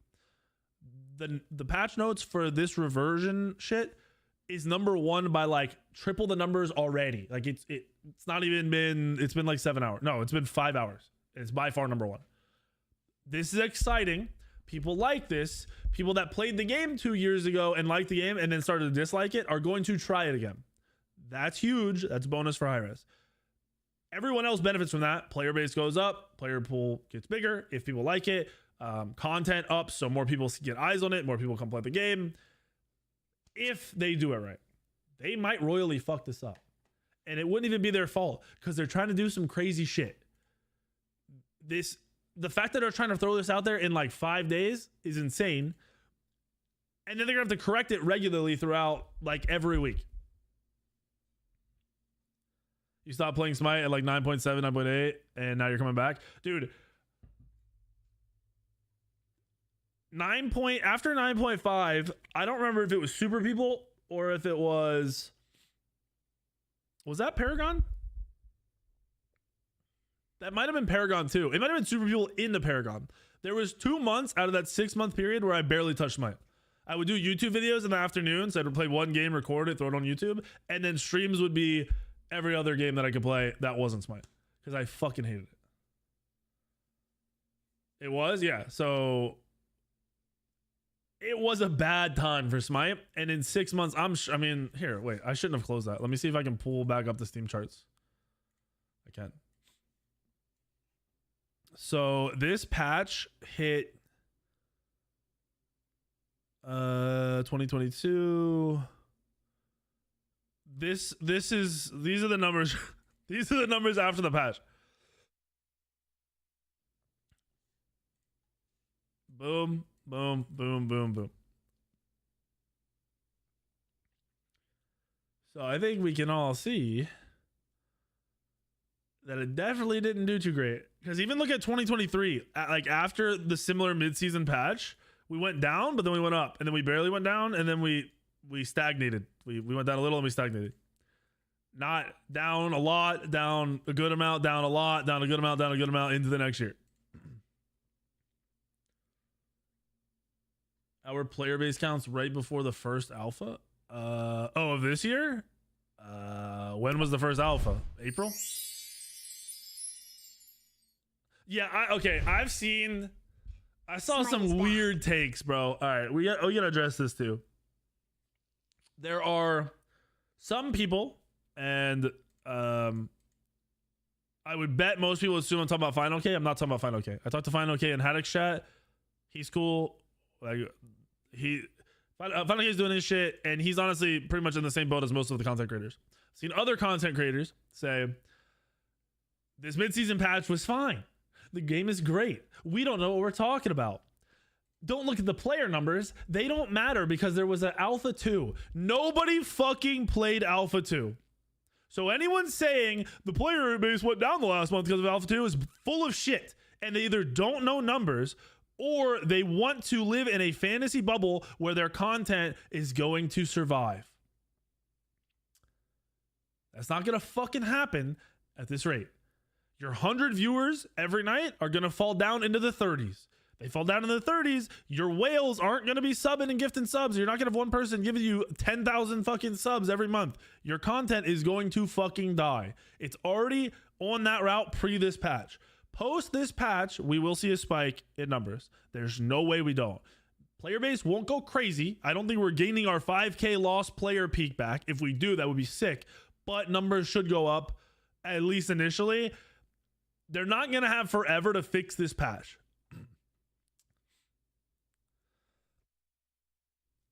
The patch notes for this reversion shit is number one by like triple the numbers already. Like it's not even been, it's been like 7 hours. No, it's been 5 hours. It's by far number one. This is exciting. People like this. People that played the game 2 years ago and liked the game and then started to dislike it are going to try it again. That's huge. That's bonus for high-res. Everyone else benefits from that. Player base goes up. Player pool gets bigger if people like it. Content up, so more people get eyes on it. More people come play the game. If they do it right. They might royally fuck this up. And it wouldn't even be their fault because they're trying to do some crazy shit. The fact that they're trying to throw this out there in like 5 days is insane. And then they're going to have to correct it regularly throughout like every week. You stopped playing Smite at like 9.7, 9.8, and now you're coming back. Dude, after 9.5, I don't remember if it was Super People or if it was that Paragon? That might have been Paragon too. It might have been Super People in the Paragon. There was 2 months out of that 6 month period where I barely touched Smite. I would do YouTube videos in the afternoon, so I'd play one game, record it, throw it on YouTube, and then streams would be every other game that I could play that wasn't Smite because I fucking hated it. It was, yeah. So it was a bad time for Smite, and in 6 months, I mean, here, wait, I shouldn't have closed that. Let me see if I can pull back up the Steam charts. I can. So this patch hit 2022. These are the numbers. These are the numbers after the patch. Boom, boom, boom, boom, boom. So I think we can all see that it definitely didn't do too great. Because even look at 2023, like after the similar mid-season patch, we went down, but then we went up, and then we barely went down, and then we stagnated. We went down a little and we stagnated. Not down a lot, down a good amount, down a lot, down a good amount, down a good amount into the next year. Our player base counts right before the first alpha. Of this year? When was the first alpha? April? Yeah, I saw some weird takes, bro. All right, we gotta address this too. There are some people, and I would bet most people assume I'm talking about Final K. I'm not talking about Final K. I talked to Final K in Haddock's chat. He's cool. Like Final K is doing his shit, and he's honestly pretty much in the same boat as most of the content creators. I've seen other content creators say This midseason patch was fine. The game is great. We don't know what we're talking about. Don't look at the player numbers. They don't matter because there was an Alpha 2. Nobody fucking played Alpha 2. So anyone saying the player base went down the last month because of Alpha 2 is full of shit. And they either don't know numbers or they want to live in a fantasy bubble where their content is going to survive. That's not going to fucking happen at this rate. Your 100 viewers every night are going to fall down into the 30s. They fall down in the 30s. Your whales aren't going to be subbing and gifting subs. You're not going to have one person giving you 10,000 fucking subs every month. Your content is going to fucking die. It's already on that route pre this patch. Post this patch, we will see a spike in numbers. There's no way we don't. Player base won't go crazy. I don't think we're gaining our 5K lost player peak back. If we do, that would be sick. But numbers should go up, at least initially. They're not going to have forever to fix this patch.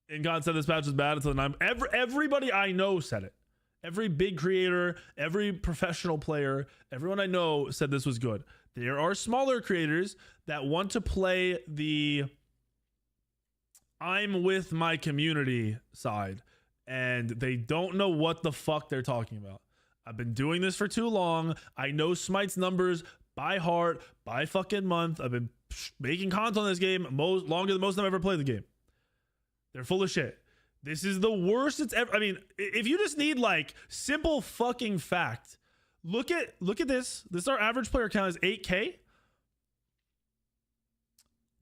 And God said this patch was bad until 9. Everybody I know said it. Every big creator, every professional player, everyone I know said this was good. There are smaller creators that want to play the I'm with my community side, and they don't know what the fuck they're talking about. I've been doing this for too long. I know Smite's numbers by heart, by fucking month. I've been making content on this game longer than most of them ever played the game. They're full of shit. This is the worst it's ever. I mean, if you just need like simple fucking fact, look at this. This our average player count is 8K.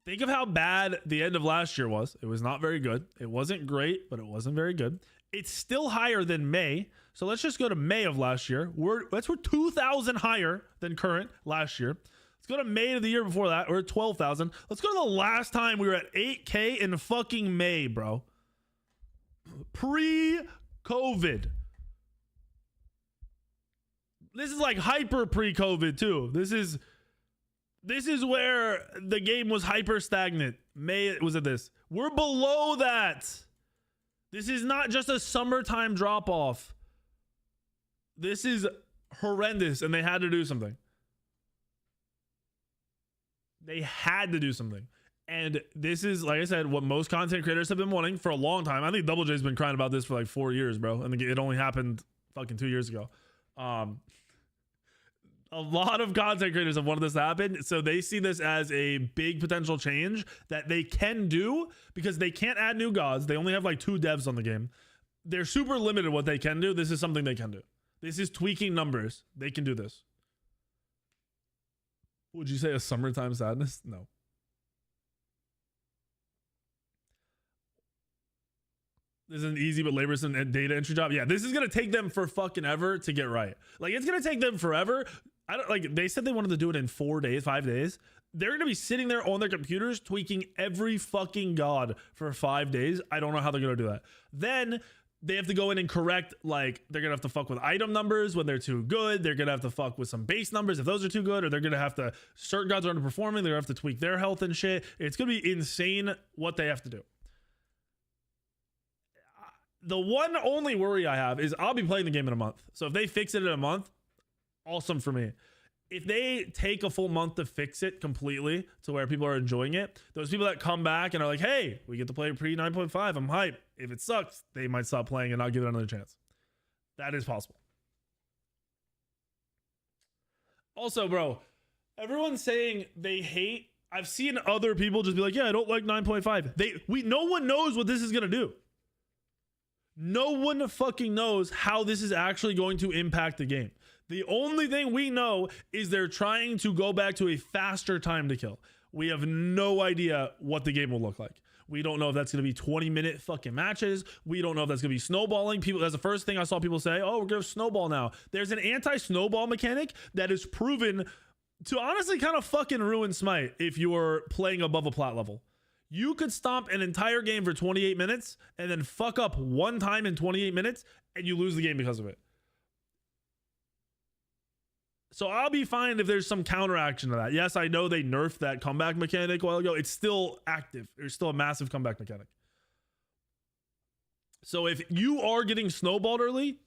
Think of how bad the end of last year was. It was not very good. It wasn't great, but it wasn't very good. It's still higher than May. So let's just go to May of last year. We're 2,000 higher than current last year. Let's go to May of the year before that. We're at 12,000. Let's go to the last time we were at 8K in fucking May, bro. Pre-COVID. This is like hyper pre-COVID too. This is where the game was hyper stagnant. May was at this. We're below that. This is not just a summertime drop off. This is horrendous, and they had to do something. They had to do something. And this is, like I said, what most content creators have been wanting for a long time. I think Double J's been crying about this for like 4 years, bro. And it only happened fucking 2 years ago. A lot of content creators have wanted this to happen. So they see this as a big potential change that they can do because they can't add new gods. They only have like 2 devs on the game. They're super limited what they can do. This is something they can do. This is tweaking numbers. They can do this. Would you say a summertime sadness? No. This is an easy but laborsome data entry job. Yeah, this is gonna take them for fucking ever to get right. Like, it's gonna take them forever. I don't like. They said they wanted to do it in 4 days, 5 days. They're gonna be sitting there on their computers tweaking every fucking god for 5 days. I don't know how they're gonna do that. Then they have to go in and correct, like, they're gonna have to fuck with item numbers when they're too good. They're gonna have to fuck with some base numbers if those are too good, or they're gonna have to, certain gods are underperforming, they're gonna have to tweak their health and shit. It's gonna be insane what they have to do. The one only worry I have is I'll be playing the game in a month. So if they fix it in a month, awesome for me. If they take a full month to fix it completely to where people are enjoying it, those people that come back and are like, hey, we get to play pre 9.5, I'm hyped. If it sucks, they might stop playing and not give it another chance. That is possible. Also, bro, everyone's saying they hate. I've seen other people just be like, yeah, I don't like 9.5. No one knows what this is going to do. No one fucking knows how this is actually going to impact the game. The only thing we know is they're trying to go back to a faster time to kill. We have no idea what the game will look like. We don't know if that's going to be 20-minute fucking matches. We don't know if that's going to be snowballing. That's the first thing I saw people say, oh, we're going to snowball now. There's an anti-snowball mechanic that is proven to honestly kind of fucking ruin Smite if you're playing above a plat level. You could stomp an entire game for 28 minutes and then fuck up one time in 28 minutes and you lose the game because of it. So I'll be fine if there's some counteraction to that. Yes, I know they nerfed that comeback mechanic a while ago. It's still active. There's still a massive comeback mechanic. So if you are getting snowballed early,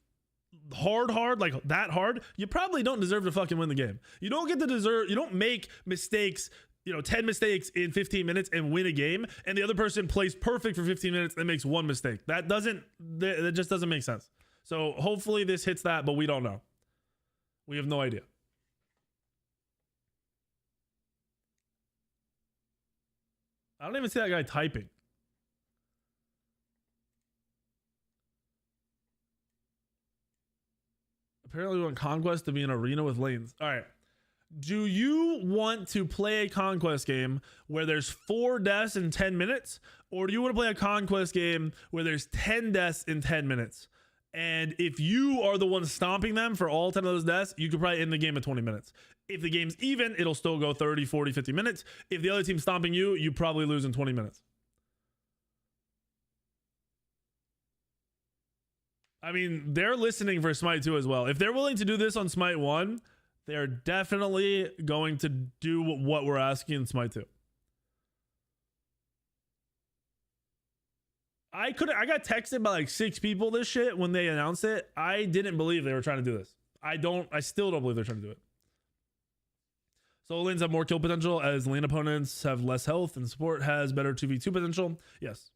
hard, like that hard, you probably don't deserve to fucking win the game. You don't get to deserve, you don't make mistakes, 10 mistakes in 15 minutes and win a game, and the other person plays perfect for 15 minutes and makes one mistake. That just doesn't make sense. So hopefully this hits that, but we don't know. We have no idea. I don't even see that guy typing. Apparently we want Conquest to be an arena with lanes. All right. Do you want to play a Conquest game where there's 4 deaths in 10 minutes? Or do you want to play a Conquest game where there's 10 deaths in 10 minutes? And if you are the one stomping them for all 10 of those deaths, you could probably end the game in 20 minutes. If the game's even, it'll still go 30, 40, 50 minutes. If the other team's stomping you, you probably lose in 20 minutes. I mean, they're listening for Smite 2 as well. If they're willing to do this on Smite 1, they're definitely going to do what we're asking in Smite 2. I got texted by like 6 people this shit when they announced it. I didn't believe they were trying to do this. I still don't believe they're trying to do it. Solo lanes have more kill potential as lane opponents have less health, and support has better 2v2 potential. Yes.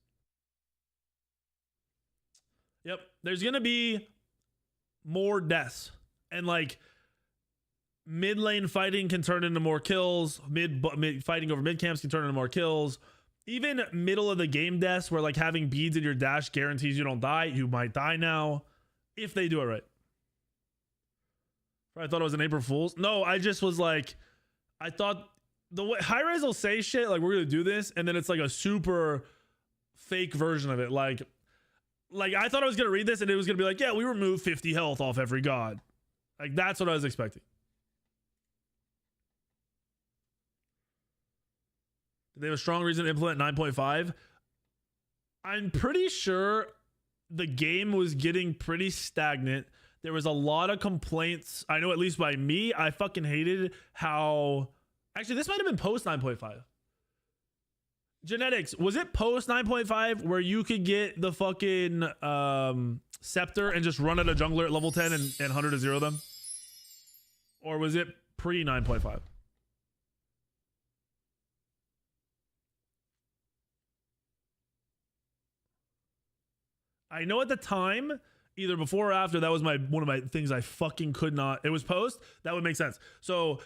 Yep. There's going to be more deaths, and like mid lane fighting can turn into more kills. Mid fighting over mid camps can turn into more kills. Even middle of the game deaths where like having beads in your dash guarantees you don't die. You might die now if they do it right. I thought it was an April Fool's. No, I just was like, I thought the way high-res will say shit like we're gonna do this, and then it's like a super fake version of it. Like I thought I was gonna read this and it was gonna be like, yeah, we remove 50 health off every god. Like that's what I was expecting. Did they have a strong reason to implement 9.5? I'm pretty sure the game was getting pretty stagnant. There was a lot of complaints. I know at least by me, I fucking hated how... Actually, this might have been post 9.5. Genetics, was it post 9.5 where you could get the fucking scepter and just run at a jungler at level 10 and 100 to 0 them? Or was it pre 9.5? I know at the time, either before or after, that was one of my things I fucking could not. It was post. That would make sense. So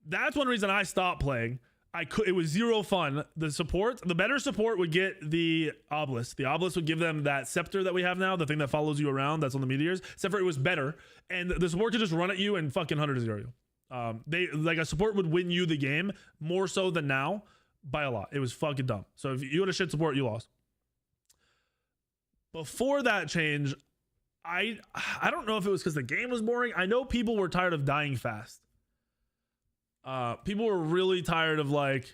that's one reason I stopped playing. It was zero fun. The better support would get the obelisk. The obelisk would give them that scepter that we have now, the thing that follows you around. That's on the meteors. Except for it was better, and the support could just run at you and fucking 100 to 0 you. They like a support would win you the game more so than now by a lot. It was fucking dumb. So if you had a shit support, you lost. Before that change, I don't know if it was because the game was boring. I know people were tired of dying fast. People were really tired of like,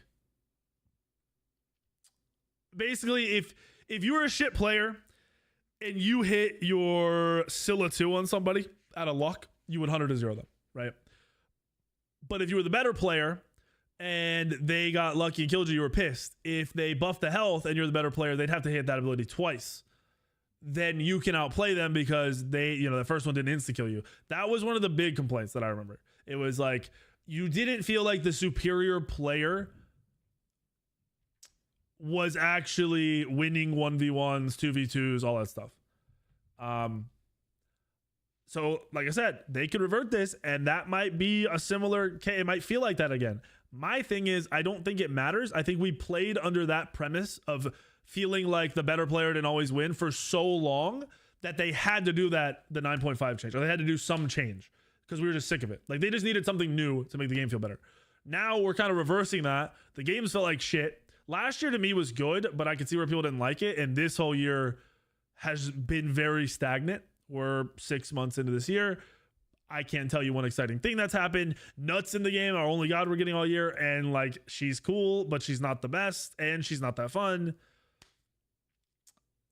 basically if you were a shit player and you hit your Scylla 2 on somebody out of luck, you would 100 to 0 them, right? But if you were the better player and they got lucky and killed you, you were pissed. If they buffed the health and you're the better player, they'd have to hit that ability twice. Then you can outplay them because they, the first one didn't insta-kill you. That was one of the big complaints that I remember. It was like, you didn't feel like the superior player was actually winning 1v1s, 2v2s, all that stuff. So like I said, they could revert this, and that might be a similar, it might feel like that again. My thing is, I don't think it matters. I think we played under that premise of feeling like the better player didn't always win for so long that they had to do the 9.5 change, or they had to do some change because we were just sick of it. Like they just needed something new to make the game feel better. Now we're kind of reversing that. The games felt like shit. Last year to me was good, but I could see where people didn't like it. And this whole year has been very stagnant. We're 6 months into this year. I can't tell you one exciting thing that's happened. Nuts in the game, our only god we're getting all year. And like, she's cool, but she's not the best. And she's not that fun.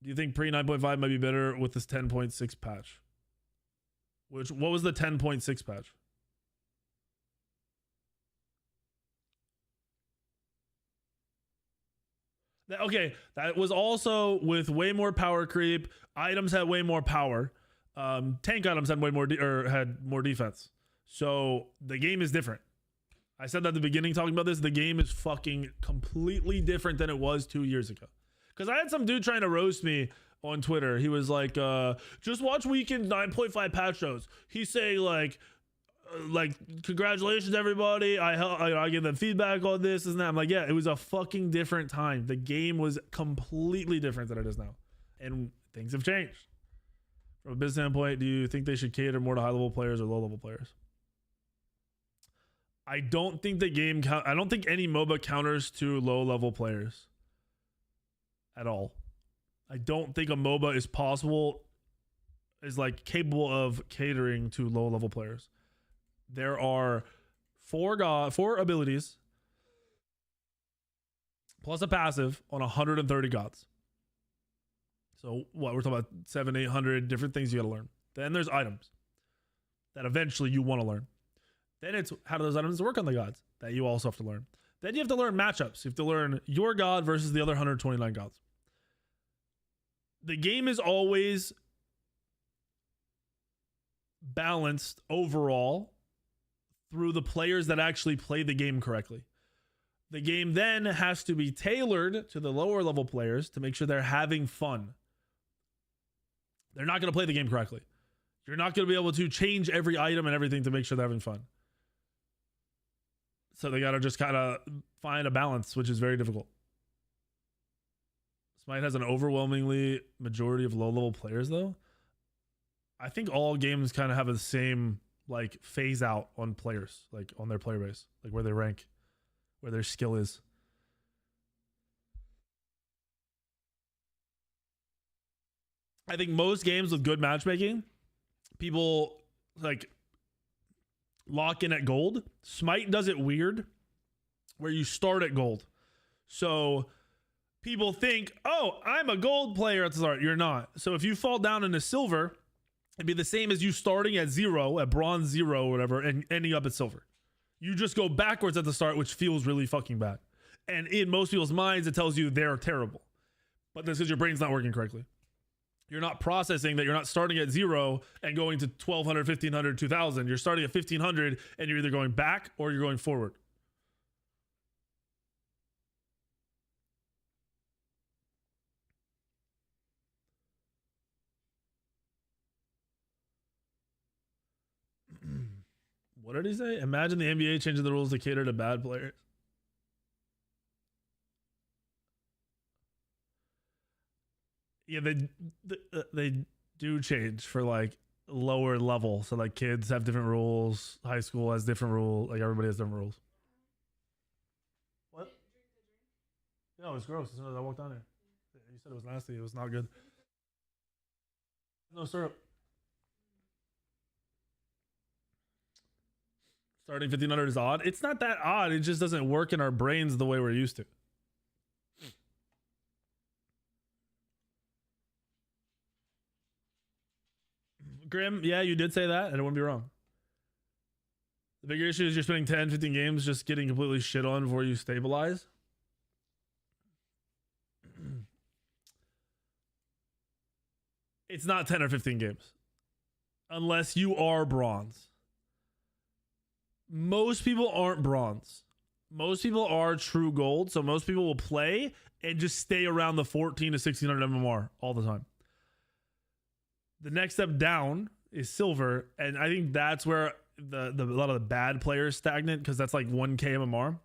Do you think pre 9.5 might be better with this 10.6 patch? What was the 10.6 patch? Okay, that was also with way more power creep. Items had way more power. tank items had way more had more defense. So the game is different. I said that at the beginning talking about this. The game is fucking completely different than it was 2 years ago. Because I had some dude trying to roast me on Twitter. He was like, just watch weekend 9.5 patch notes. He's saying like congratulations everybody. I give them feedback on this and that. I'm like, yeah, it was a fucking different time. The game was completely different than it is now, and things have changed. From a business standpoint, do you think they should cater more to high level players or low level players? I don't think the game I don't think any MOBA counters to low level players at all. I don't think a MOBA is like capable of catering to low level players. There are four abilities plus a passive on 130 gods. So what we're talking about 700-800 different things you got to learn. Then there's items that eventually you want to learn. Then it's how do those items work on the gods that you also have to learn. Then you have to learn matchups. You have to learn your god versus the other 129 gods. The game is always balanced overall through the players that actually play the game correctly. The game then has to be tailored to the lower level players to make sure they're having fun. They're not going to play the game correctly. You're not going to be able to change every item and everything to make sure they're having fun. So they got to just kind of find a balance, which is very difficult. Smite has an overwhelmingly majority of low level players though. I think all games kind of have the same like phase out on players, like on their player base, like where they rank, where their skill is. I think most games with good matchmaking, people like lock in at gold. Smite does it weird where you start at gold. So people think, oh, I'm a gold player at the start. You're not. So if you fall down into silver, it'd be the same as you starting at zero, at bronze 0 or whatever, and ending up at silver. You just go backwards at the start, which feels really fucking bad. And in most people's minds, it tells you they're terrible. But that's because your brain's not working correctly. You're not processing that you're not starting at 0 and going to 1200, 1500, 2000. You're starting at 1500 and you're either going back or you're going forward. What did he say? Imagine the NBA changing the rules to cater to bad players. Yeah, they do change for like lower level. So like kids have different rules. High school has different rules. Like everybody has different rules. What? No, it was gross as soon as I walked down here. You said it was nasty. It was not good. No syrup. Starting 1500 is odd. It's not that odd. It just doesn't work in our brains the way we're used to. Grim, yeah, you did say that, and it wouldn't be wrong. The bigger issue is you're spending 10, 15 games just getting completely shit on before you stabilize. It's not 10 or 15 games. Unless you are bronze. Most people aren't bronze. Most people are true gold. So most people will play and just stay around the 14 to 1600 MMR all the time. The next step down is silver. And I think that's where a lot of the bad players stagnant, because that's like 1K MMR.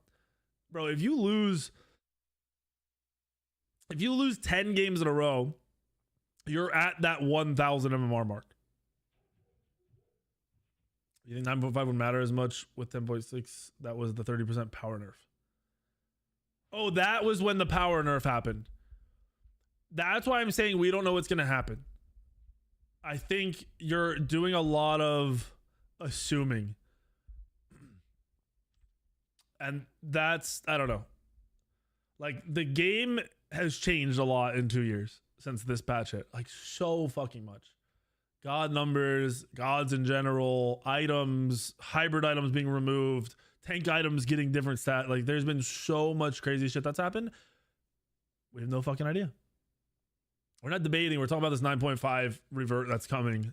Bro, if you lose 10 games in a row, you're at that 1000 MMR mark. You think 9.5 would matter as much with 10.6? That was the 30% power nerf. Oh, that was when the power nerf happened. That's why I'm saying we don't know what's going to happen. I think you're doing a lot of assuming. And that's, I don't know. Like, the game has changed a lot in 2 years since this patch hit. Like, so fucking much. God numbers, gods in general, items, hybrid items being removed, tank items getting different stats. Like, there's been so much crazy shit that's happened. We have no fucking idea. We're not debating. We're talking about this 9.5 revert that's coming.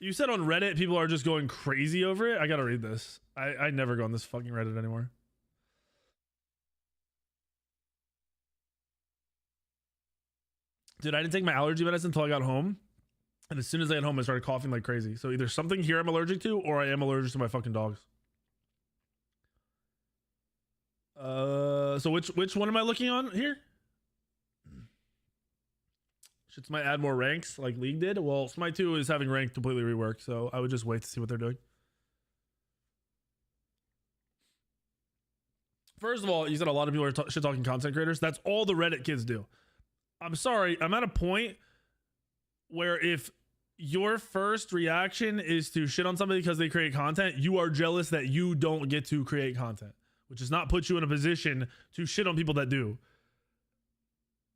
You said on Reddit people are just going crazy over it. I gotta read this. I never go on this fucking Reddit anymore. Dude, I didn't take my allergy medicine until I got home. And as soon as I got home, I started coughing like crazy. So either something here I'm allergic to, or I am allergic to my fucking dogs. So which one am I looking on here? Should Smite add more ranks like League did? Well, Smite 2 is having rank completely reworked, so I would just wait to see what they're doing. First of all, you said a lot of people are shit-talking content creators. That's all the Reddit kids do. I'm sorry, I'm at a point where if your first reaction is to shit on somebody because they create content, you are jealous that you don't get to create content, which does not put you in a position to shit on people that do.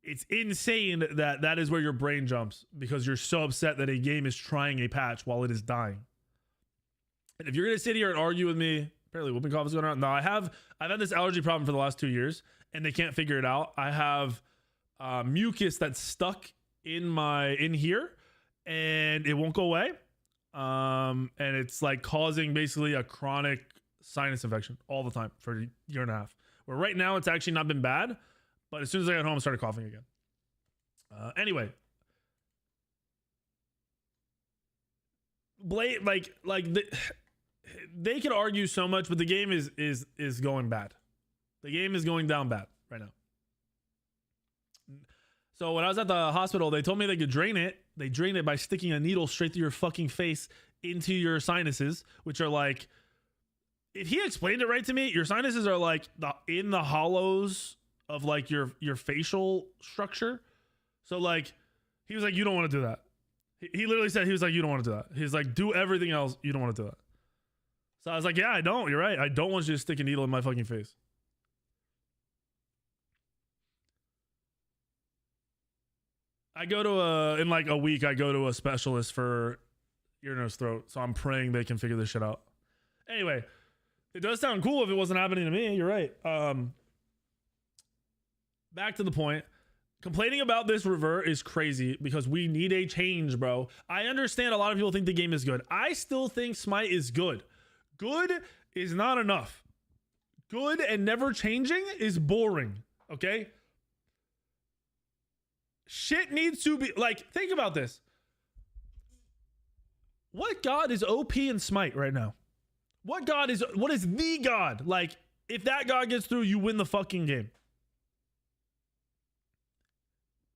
It's insane that that is where your brain jumps because you're so upset that a game is trying a patch while it is dying. And if you're gonna sit here and argue with me, apparently whooping cough is going around. No, I've had this allergy problem for the last 2 years and they can't figure it out. I have mucus that's stuck in here and it won't go away. And it's like causing basically a chronic sinus infection all the time for a year and a half. Where right now it's actually not been bad. But as soon as I got home, I started coughing again. Anyway, they could argue so much, but the game is going bad. The game is going down bad right now. So when I was at the hospital, they told me they could drain it. They drain it by sticking a needle straight through your fucking face into your sinuses, which are like, if he explained it right to me, your sinuses are like in the hollows of like your facial structure. So like he was like, you don't want to do that. He literally said, he was like, you don't want to do that. He's like, do everything else, you don't want to do that. So I was like, yeah, I don't. You're right. I don't want you to stick a needle in my fucking face. I go to in like a week, I go to a specialist for ear, nose, throat. So I'm praying they can figure this shit out. Anyway, it does sound cool if it wasn't happening to me. You're right. Back to the point. Complaining about this revert is crazy because we need a change, bro. I understand a lot of people think the game is good. I still think Smite is good. Good is not enough. Good and never changing is boring, okay? Shit needs to be, like, think about this. What god is OP in Smite right now? What is the god? Like, if that god gets through, you win the fucking game.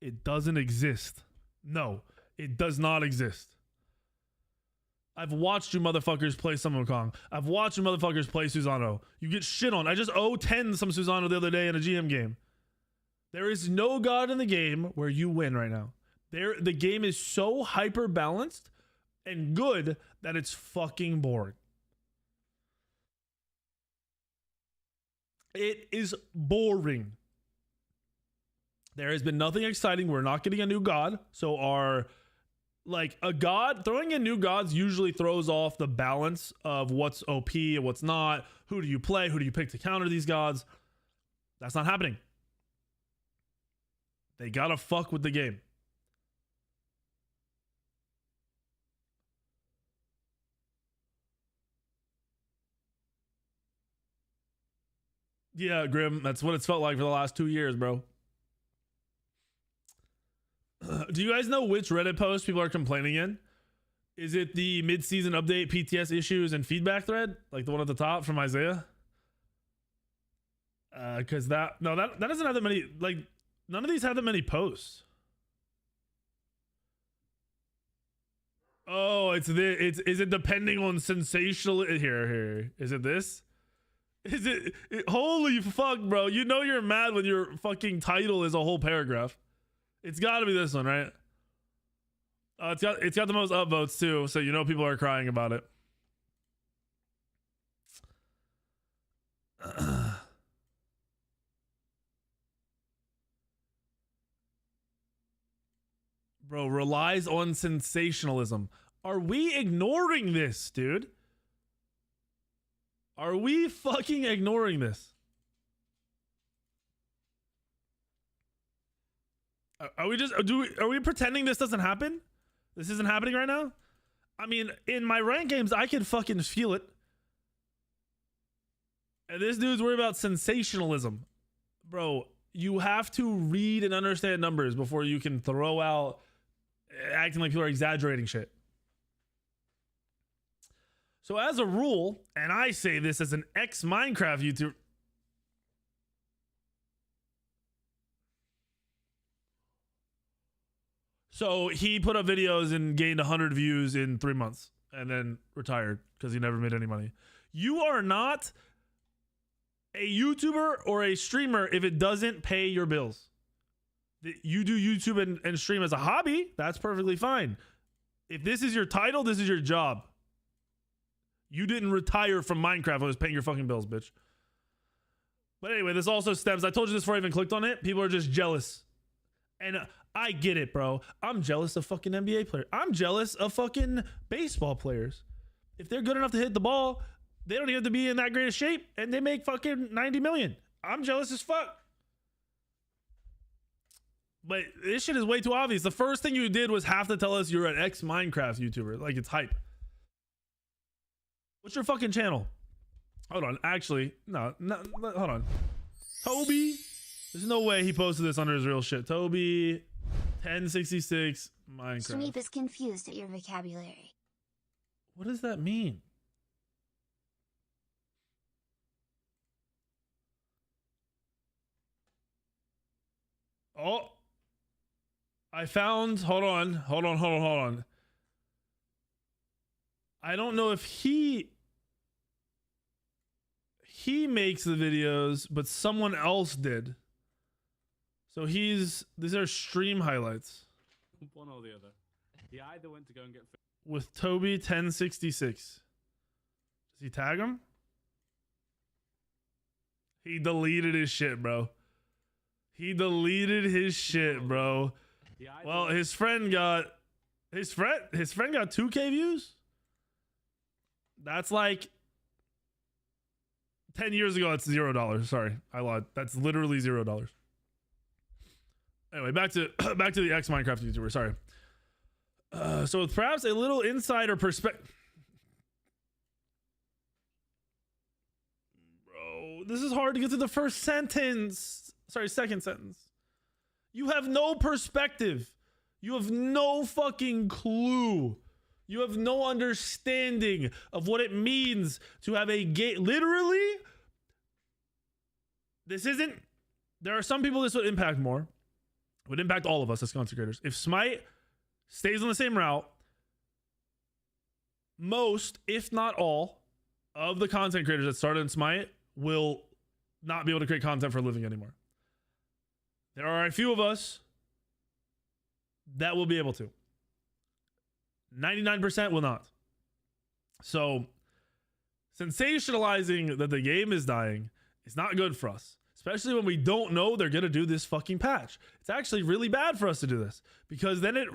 It doesn't exist. No, it does not exist. I've watched you motherfuckers play Sun Wukong. I've watched you motherfuckers play Susano. You get shit on. I just 0-10 some Susano the other day in a GM game. There is no god in the game where you win right now. The game is so hyper balanced and good that it's fucking boring. It is boring. There has been nothing exciting. We're not getting a new god. So throwing in new gods usually throws off the balance of what's OP and what's not. Who do you play? Who do you pick to counter these gods? That's not happening. They gotta fuck with the game. Yeah, Grim, that's what it's felt like for the last 2 years, bro. Do you guys know which Reddit post people are complaining in? Is it the mid-season update PTS issues and feedback thread? Like the one at the top from Isaiah? Because that doesn't have that many, like, none of these have that many posts. Oh, is it depending on sensational? Here. Is it this? Is it holy fuck, bro. You know you're mad when your fucking title is a whole paragraph. It's got to be this one, right? It's got the most upvotes too, so you know people are crying about it. Bro, relies on sensationalism. Are we ignoring this, dude? Are we fucking ignoring this? Are we pretending this doesn't happen? This isn't happening right now? I mean, in my rank games, I can fucking feel it. And this dude's worried about sensationalism. Bro, you have to read and understand numbers before you can throw out acting like people are exaggerating shit. So as a rule, and I say this as an ex-Minecraft YouTuber, so he put up videos and gained 100 views in 3 months and then retired because he never made any money. You are not a YouTuber or a streamer if it doesn't pay your bills. You do YouTube and stream as a hobby, that's perfectly fine. If this is your title, this is your job. You didn't retire from Minecraft. I was paying your fucking bills, bitch. But anyway, this also stems, I told you this before I even clicked on it. People are just jealous. And I get it, bro. I'm jealous of fucking NBA players. I'm jealous of fucking baseball players. If they're good enough to hit the ball, they don't even have to be in that great of shape and they make fucking 90 million. I'm jealous as fuck. But this shit is way too obvious. The first thing you did was have to tell us you're an ex-Minecraft YouTuber. Like, it's hype. What's your fucking channel? Hold on. Actually, no, hold on. Toby. There's no way he posted this under his real shit. Toby 1066 Minecraft. Sweep is confused at your vocabulary. What does that mean? Oh, I found, hold on. I don't know if he makes the videos, but someone else did. So these are stream highlights. One or the other. He either went to go and get with Toby 1066. Does he tag him? He deleted his shit, bro. He deleted his shit, bro. Well, his friend got 2K views. That's like 10 years ago. That's $0. Sorry, I lied. That's literally $0. Anyway, back to the ex-Minecraft YouTuber. Sorry. So with perhaps a little insider perspective, bro, this is hard to get to the first sentence. Sorry, second sentence. You have no perspective. You have no fucking clue. You have no understanding of what it means to have a game. Literally, this isn't. There are some people this would impact more. It would impact all of us as content creators. If Smite stays on the same route, most, if not all, of the content creators that started in Smite will not be able to create content for a living anymore. There are a few of us that will be able to. 99% will not. So, sensationalizing that the game is dying is not good for us. Especially when we don't know they're going to do this fucking patch. It's actually really bad for us to do this. Because then it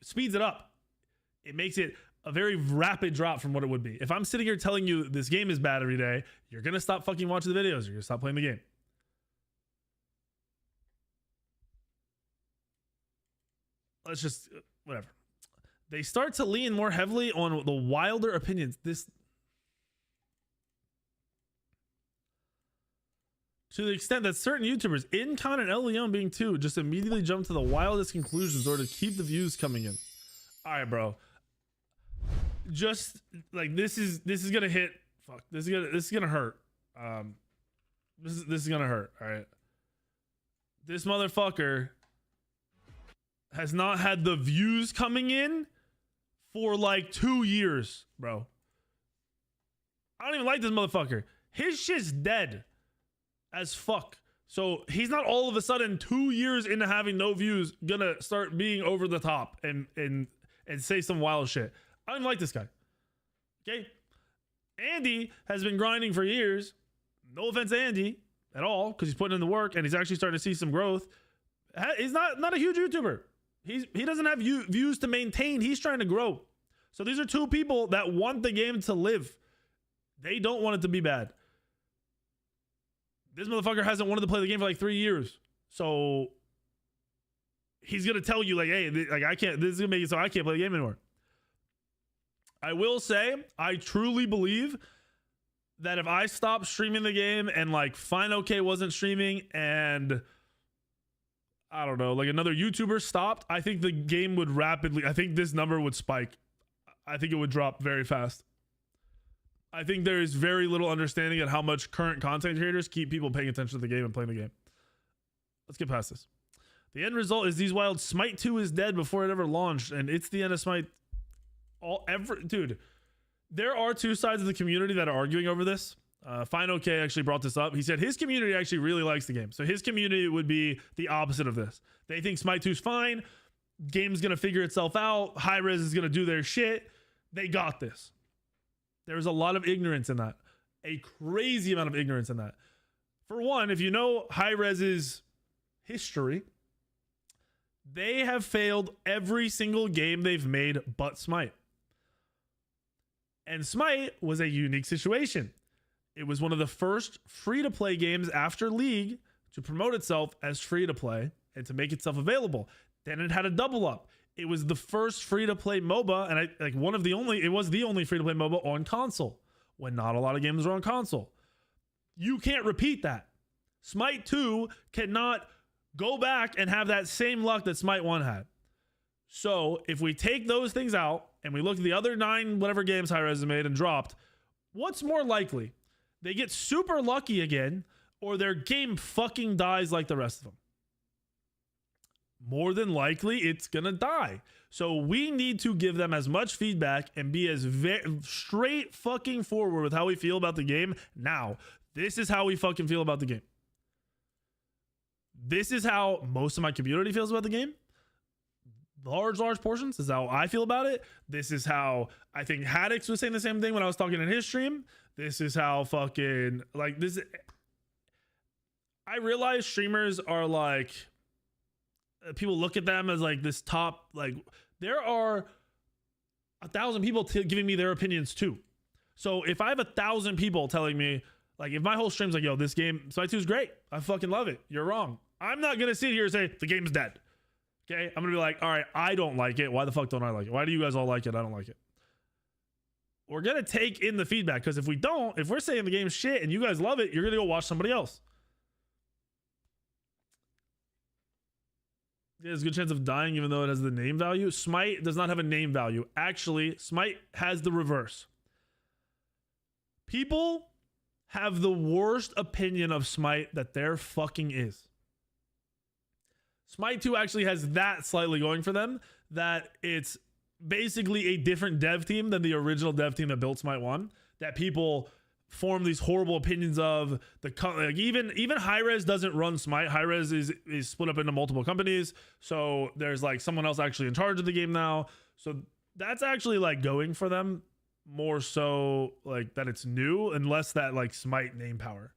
speeds it up. It makes it a very rapid drop from what it would be. If I'm sitting here telling you this game is bad every day, you're going to stop fucking watching the videos. You're going to stop playing the game. Let's just, whatever. They start to lean more heavily on the wilder opinions. To the extent that certain YouTubers, Incon and El Leon being two, just immediately jump to the wildest conclusions in order to keep the views coming in. All right, bro. Just like this is gonna hit. Fuck. This is gonna hurt. This is gonna hurt. All right. This motherfucker has not had the views coming in for like 2 years, bro. I don't even like this motherfucker. His shit's dead as fuck. So he's not all of a sudden 2 years into having no views gonna start being over the top and say some wild shit. I don't even like this guy. Okay? Andy has been grinding for years. No offense to Andy at all, because he's putting in the work and he's actually starting to see some growth. He's not a huge YouTuber. He doesn't have views to maintain. He's trying to grow. So these are two people that want the game to live. They don't want it to be bad. This motherfucker hasn't wanted to play the game for like 3 years. So he's going to tell you like, hey, like I can't, this is going to make it so I can't play the game anymore. I will say, I truly believe that if I stopped streaming the game and like Fine OK wasn't streaming and I don't know, like another YouTuber stopped, I think the game would rapidly, I think this number would spike. I think it would drop very fast. I think there is very little understanding at how much current content creators keep people paying attention to the game and playing the game. Let's get past this. The end result is these wild Smite 2 is dead before it ever launched, and it's the end of Smite. Dude, there are two sides of the community that are arguing over this. Fine OK actually brought this up. He said his community actually really likes the game. So his community would be the opposite of this. They think Smite 2 is fine. Game's going to figure itself out. High Res is going to do their shit. They got this. There's a lot of ignorance in that. A crazy amount of ignorance in that. For one, if you know High Res's history, they have failed every single game they've made but Smite. And Smite was a unique situation. It was one of the first free-to-play games after League to promote itself as free-to-play and to make itself available. Then it had a double up. It was the first free-to-play MOBA, and it was the only free-to-play MOBA on console, when not a lot of games were on console. You can't repeat that. Smite 2 cannot go back and have that same luck that Smite 1 had. So if we take those things out and we look at the other 9 whatever games Hi-Rez has made and dropped, what's more likely? They get super lucky again, or their game fucking dies like the rest of them? More than likely, it's gonna die. So we need to give them as much feedback and be as straight fucking forward with how we feel about the game now. This is how we fucking feel about the game. This is how most of my community feels about the game. Large portions. This is how I feel about it. This is how I think Haddix was saying the same thing when I was talking in his stream. This is how fucking like this. I realize streamers are like, people look at them as like this top, like there are 1,000 people giving me their opinions too. So if I have 1,000 people telling me, like if my whole stream's like, yo, this game, Smite 2 is great. I fucking love it. You're wrong. I'm not going to sit here and say the game's dead. Okay. I'm going to be like, all right, I don't like it. Why the fuck don't I like it? Why do you guys all like it? I don't like it. We're going to take in the feedback, because if we're saying the game's shit and you guys love it, you're going to go watch somebody else. There's a good chance of dying even though it has the name value. Smite does not have a name value. Actually, Smite has the reverse. People have the worst opinion of Smite that there fucking is. Smite 2 actually has that slightly going for them, that it's basically a different dev team than the original dev team that built Smite 1, that people form these horrible opinions of. Like even Hi-Rez doesn't run Smite. Hi-Rez is split up into multiple companies, so there's like someone else actually in charge of the game now. So that's actually like going for them more so, like that it's new, and less that like Smite name power.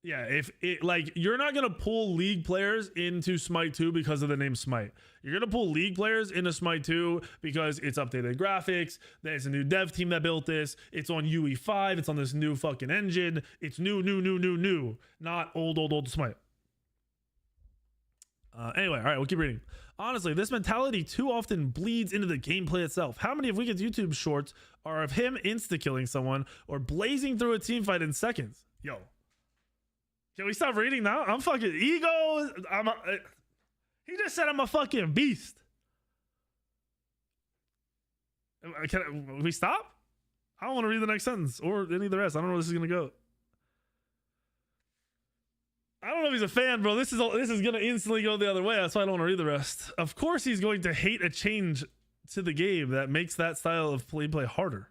Yeah, if it like, you're not gonna pull League players into Smite 2 because of the name Smite. You're gonna pull League players into Smite 2 because it's updated graphics. There's a new dev team that built this. It's on UE5. It's on this new fucking engine. It's new. Not old Smite. Anyway, all right, we'll keep reading. Honestly, this mentality too often bleeds into the gameplay itself. How many of Wicked's YouTube shorts are of him insta-killing someone or blazing through a team fight in seconds? Yo. Can we stop reading now? I'm fucking ego. He just said I'm a fucking beast. Can we stop? I don't want to read the next sentence or any of the rest. I don't know where this is gonna go. I don't know if he's a fan, bro. This is gonna instantly go the other way. That's why I don't want to read the rest. Of course, he's going to hate a change to the game that makes that style of play harder.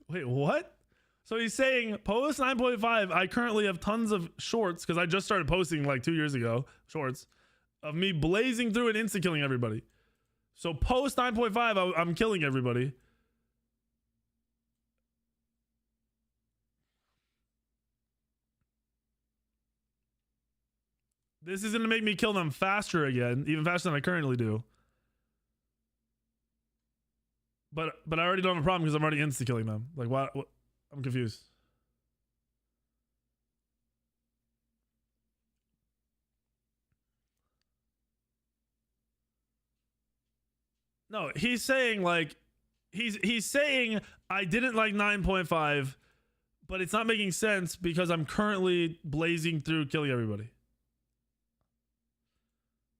Wait, what? So he's saying post 9.5, I currently have tons of shorts, because I just started posting like 2 years ago, shorts of me blazing through and insta killing everybody. So post 9.5, I'm killing everybody. This is going to make me kill them faster again, even faster than I currently do. But I already don't have a problem because I'm already insta-killing them. Like, what? I'm confused. No, he's saying like, he's saying I didn't like 9.5, but it's not making sense because I'm currently blazing through killing everybody.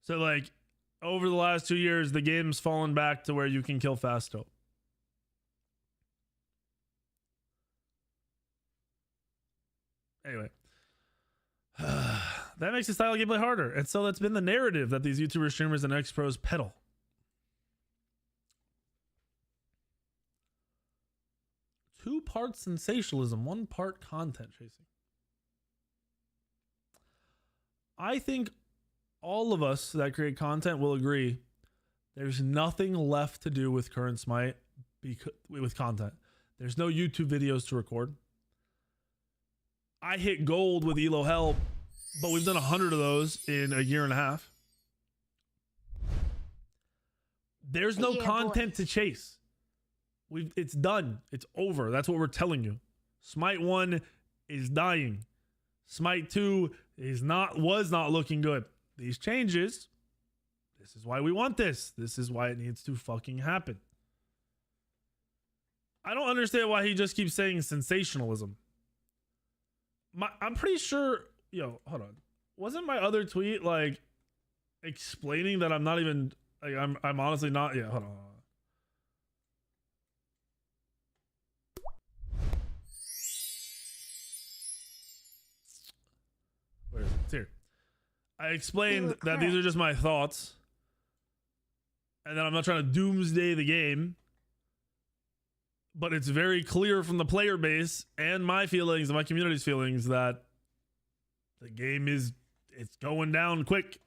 So like, over the last 2 years, the game's fallen back to where you can kill fast still. Anyway, that makes the style of gameplay harder. And so that's been the narrative that these YouTuber streamers and X-Pros peddle. Two parts sensationalism, one part content chasing. I think all of us that create content will agree there's nothing left to do with current Smite with content. There's no YouTube videos to record. I hit gold with ELO Help, but we've done 100 of those in a year and a half. There's no content to chase. It's done. It's over. That's what we're telling you. Smite 1 is dying. Smite 2 was not looking good. These changes, this is why we want this. This is why it needs to fucking happen. I don't understand why he just keeps saying sensationalism. I'm pretty sure, yo, hold on. Wasn't my other tweet like explaining that I'm not even like I'm honestly not, yeah, hold on. Where is it? It's here. I explained that these are just my thoughts and that I'm not trying to doomsday the game, but it's very clear from the player base and my feelings and my community's feelings that the game it's going down quick.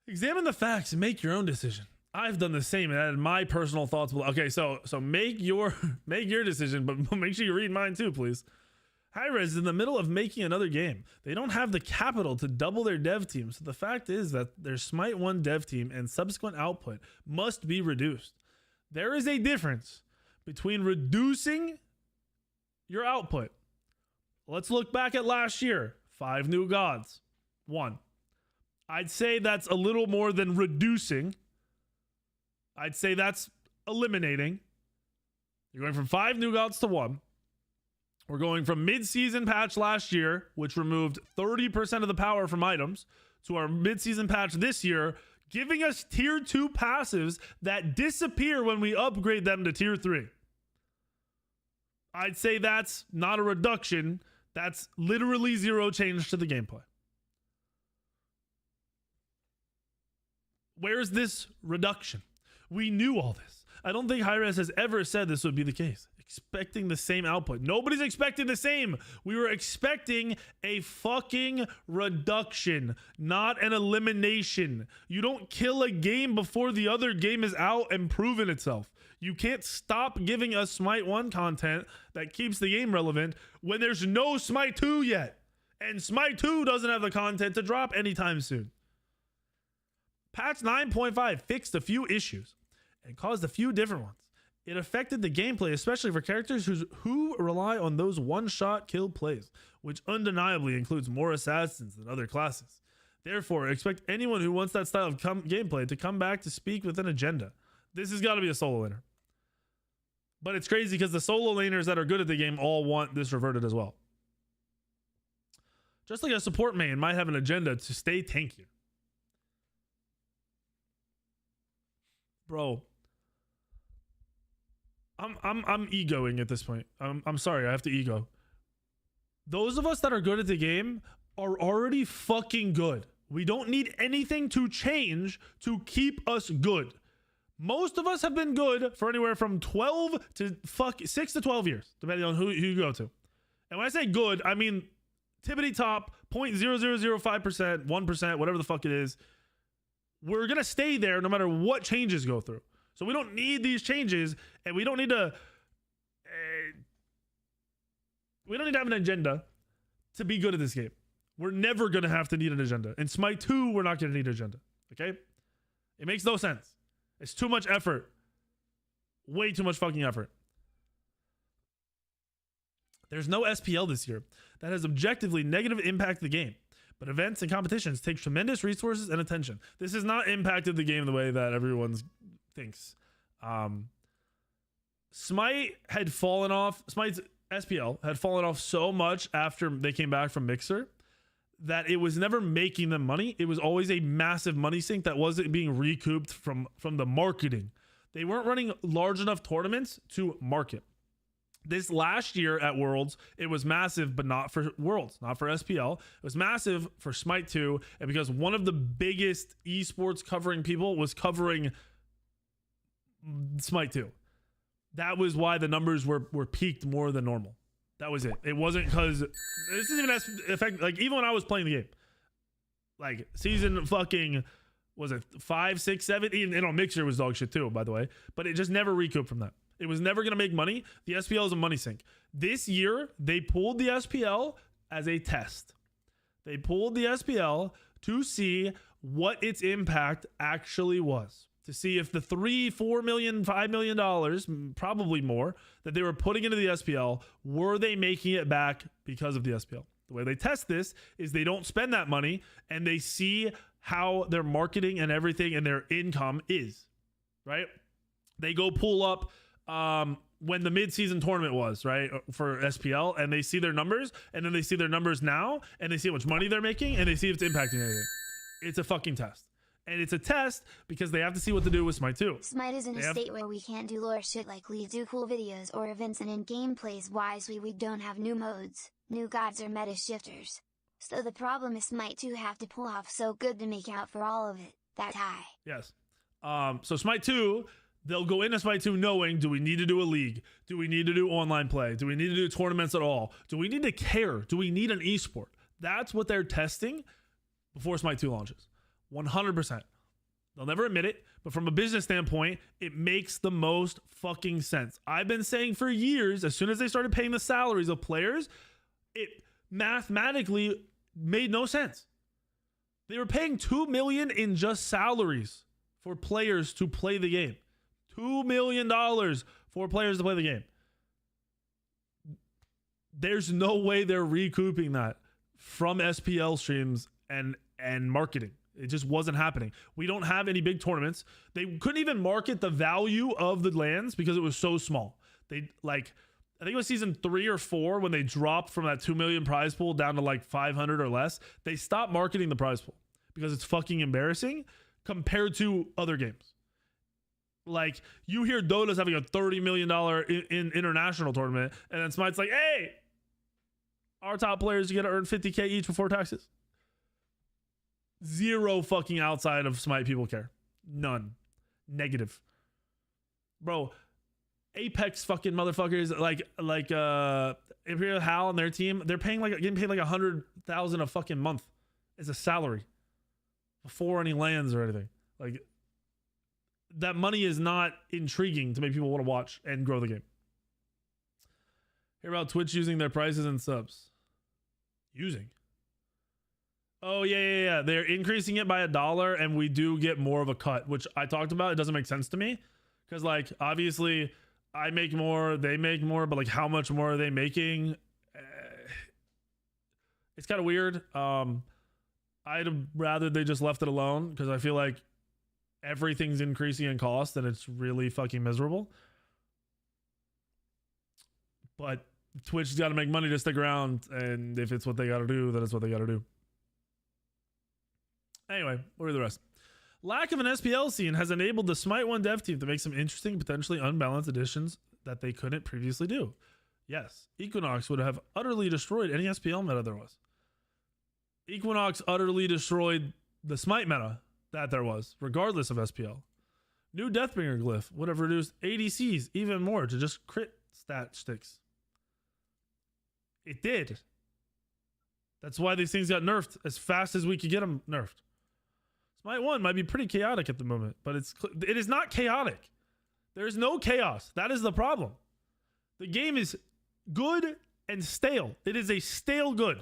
Examine the facts and make your own decision. I've done the same and added my personal thoughts. Okay, so make your decision, but make sure you read mine too, please. Hi-Rez is in the middle of making another game. They don't have the capital to double their dev team, so the fact is that their Smite 1 dev team and subsequent output must be reduced. There is a difference between reducing your output. Let's look back at last year. 5 new gods. 1. I'd say that's a little more than reducing. I'd say that's eliminating. You're going from 5 new gods to 1. We're going from mid-season patch last year, which removed 30% of the power from items, to our mid-season patch this year, giving us tier 2 passives that disappear when we upgrade them to tier 3. I'd say that's not a reduction. That's literally zero change to the gameplay. Where's this reduction? We knew all this. I don't think Hi-Rez has ever said this would be the case. Expecting the same output. Nobody's expecting the same. We were expecting a fucking reduction, not an elimination. You don't kill a game before the other game is out and proven itself. You can't stop giving us Smite 1 content that keeps the game relevant when there's no Smite 2 yet. And Smite 2 doesn't have the content to drop anytime soon. Patch 9.5 fixed a few issues and caused a few different ones. It affected the gameplay, especially for characters who rely on those one-shot kill plays, which undeniably includes more assassins than other classes. Therefore, expect anyone who wants that style of gameplay to come back to speak with an agenda. This has got to be a solo laner. But it's crazy because the solo laners that are good at the game all want this reverted as well. Just like a support main might have an agenda to stay tankier. Bro, I'm egoing at this point. I'm sorry, I have to ego. Those of us that are good at the game are already fucking good. We don't need anything to change to keep us good. Most of us have been good for anywhere from 12 to 6 to 12 years, depending on who you go to. And when I say good, I mean tippity top, 0.0005%, 1%, whatever the fuck it is. We're going to stay there no matter what changes go through. So we don't need these changes, and we don't need to have an agenda to be good at this game. We're never going to have to need an agenda. In Smite 2, we're not going to need an agenda. Okay? It makes no sense. It's too much effort. Way too much fucking effort. There's no SPL this year. That has objectively negative impact the game. But events and competitions take tremendous resources and attention. This has not impacted the game the way that everyone thinks. Smite had fallen off. Smite's SPL had fallen off so much after they came back from Mixer that it was never making them money. It was always a massive money sink that wasn't being recouped from the marketing. They weren't running large enough tournaments to market. This last year at Worlds, it was massive, but not for Worlds, not for SPL. It was massive for Smite 2, and because one of the biggest esports covering people was covering Smite 2. That was why the numbers were peaked more than normal. That was it. It wasn't because this isn't even as effective. Like, even when I was playing the game, like season fucking, was it 5, 6, 7? Even on Mixer was dog shit too, by the way. But it just never recouped from that. It was never going to make money. The SPL is a money sink. This year, they pulled the SPL as a test. They pulled the SPL to see what its impact actually was. To see if the $3, $4 million, $5 million, probably more, that they were putting into the SPL, were they making it back because of the SPL? The way they test this is they don't spend that money and they see how their marketing and everything and their income is, right? They go pull up when the mid-season tournament was, right, for SPL, and they see their numbers, and then they see their numbers now, and they see how much money they're making, and they see if it's impacting anything. It's a fucking test. And it's a test because they have to see what to do with Smite 2. Smite is in a state where we can't do lore shit like we do cool videos or events, and in gameplays wise we don't have new modes, new gods or meta shifters. So the problem is Smite 2 have to pull off so good to make out for all of it. That high. Yes. So Smite 2, they'll go into Smite 2 knowing, do we need to do a league? Do we need to do online play? Do we need to do tournaments at all? Do we need to care? Do we need an esport? That's what they're testing before Smite 2 launches. 100%. They'll never admit it, but from a business standpoint, it makes the most fucking sense. I've been saying for years, as soon as they started paying the salaries of players, it mathematically made no sense. They were paying $2 million in just salaries for players to play the game. $2 million for players to play the game. There's no way they're recouping that from SPL streams and marketing. It just wasn't happening. We don't have any big tournaments. They couldn't even market the value of the lands because it was so small. They like, I think it was season 3 or 4 when they dropped from that 2 million prize pool down to like 500 or less. They stopped marketing the prize pool because it's fucking embarrassing compared to other games. Like, you hear Dota's having a $30 million in international tournament, and then Smite's like, hey, our top players get to earn 50K each before taxes. Zero fucking outside of Smite people care. None. Negative. Bro, Apex fucking motherfuckers like Imperial Hal and their team, they're getting paid like $100,000 a fucking month as a salary before any lands or anything. Like, that money is not intriguing to make people want to watch and grow the game. Hear about Twitch using their prices and subs. Using. Oh, yeah. They're increasing it by $1 and we do get more of a cut, which I talked about. It doesn't make sense to me because, like, obviously I make more, they make more, but like, how much more are they making? It's kind of weird. I'd rather they just left it alone because I feel like everything's increasing in cost and it's really fucking miserable. But Twitch's got to make money to stick around, and if it's what they got to do, then it's what they got to do. Anyway, what are the rest? Lack of an SPL scene has enabled the Smite 1 dev team to make some interesting, potentially unbalanced additions that they couldn't previously do. Yes, Equinox would have utterly destroyed any SPL meta there was. Equinox utterly destroyed the Smite meta that there was, regardless of SPL. New Deathbringer glyph would have reduced ADCs even more to just crit stat sticks. It did. That's why these things got nerfed as fast as we could get them nerfed. Smite 1 might be pretty chaotic at the moment, but it is not chaotic. There is no chaos. That is the problem. The game is good and stale. It is a stale good.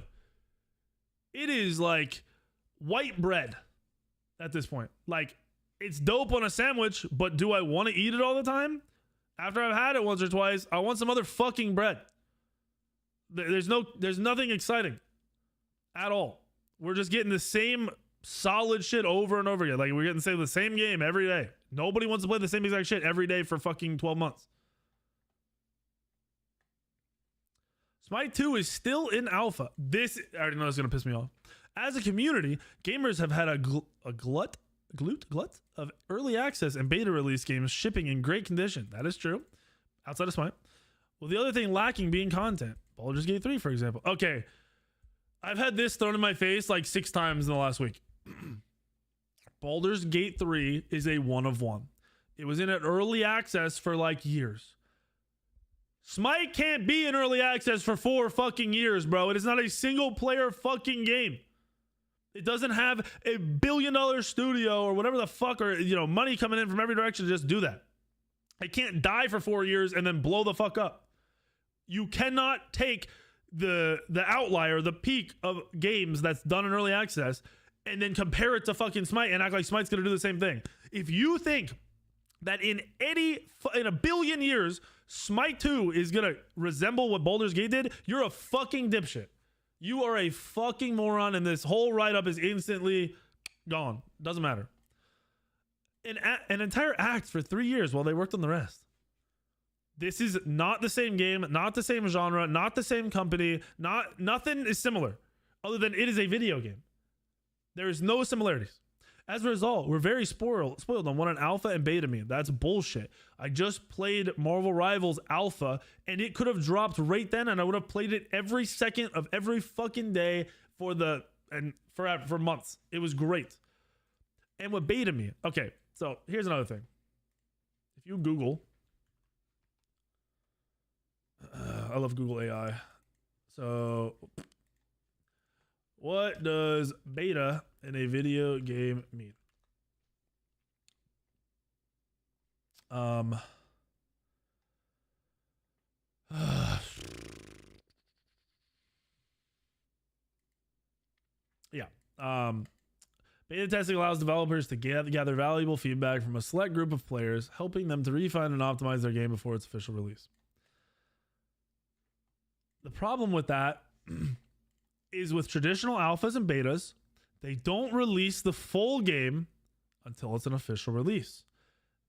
It is like white bread at this point. Like, it's dope on a sandwich, but do I want to eat it all the time? After I've had it once or twice, I want some other fucking bread. There's nothing exciting at all. We're just getting the same solid shit over and over again. Like, we're getting the same game every day. Nobody wants to play the same exact shit every day for fucking 12 months. Smite 2 is still in alpha. I already know it's going to piss me off. As a community, gamers have had a glut of early access and beta release games shipping in great condition. That is true. Outside of Smite. Well, the other thing lacking being content. Baldur's Gate 3, for example. Okay. I've had this thrown in my face like 6 times in the last week. Baldur's Gate 3 is a one of one. It was in an early access for like years. Smite can't be in early access for 4 fucking years, bro. It is not a single player fucking game. It doesn't have a $1 billion studio or whatever the fuck, or, you know, money coming in from every direction to just do that. It can't die for 4 years and then blow the fuck up. You cannot take the outlier, the peak of games that's done in early access, and then compare it to fucking Smite and act like Smite's gonna do the same thing. If you think that in a billion years, Smite 2 is gonna resemble what Baldur's Gate did, you're a fucking dipshit. You are a fucking moron, and this whole write-up is instantly gone. Doesn't matter. An entire act for 3 years while they worked on the rest. This is not the same game, not the same genre, not the same company, nothing is similar, other than it is a video game. There is no similarities. As a result, we're very spoiled on what an alpha and beta mean. That's bullshit. I just played Marvel Rivals alpha, and it could have dropped right then, and I would have played it every second of every fucking day for months. It was great. And what beta mean? Okay, so here's another thing. If you Google, I love Google AI. So, what does beta in a video game mean? Beta testing allows developers to gather valuable feedback from a select group of players, helping them to refine and optimize their game before its official release. The problem with that is with traditional alphas and betas, they don't release the full game until it's an official release.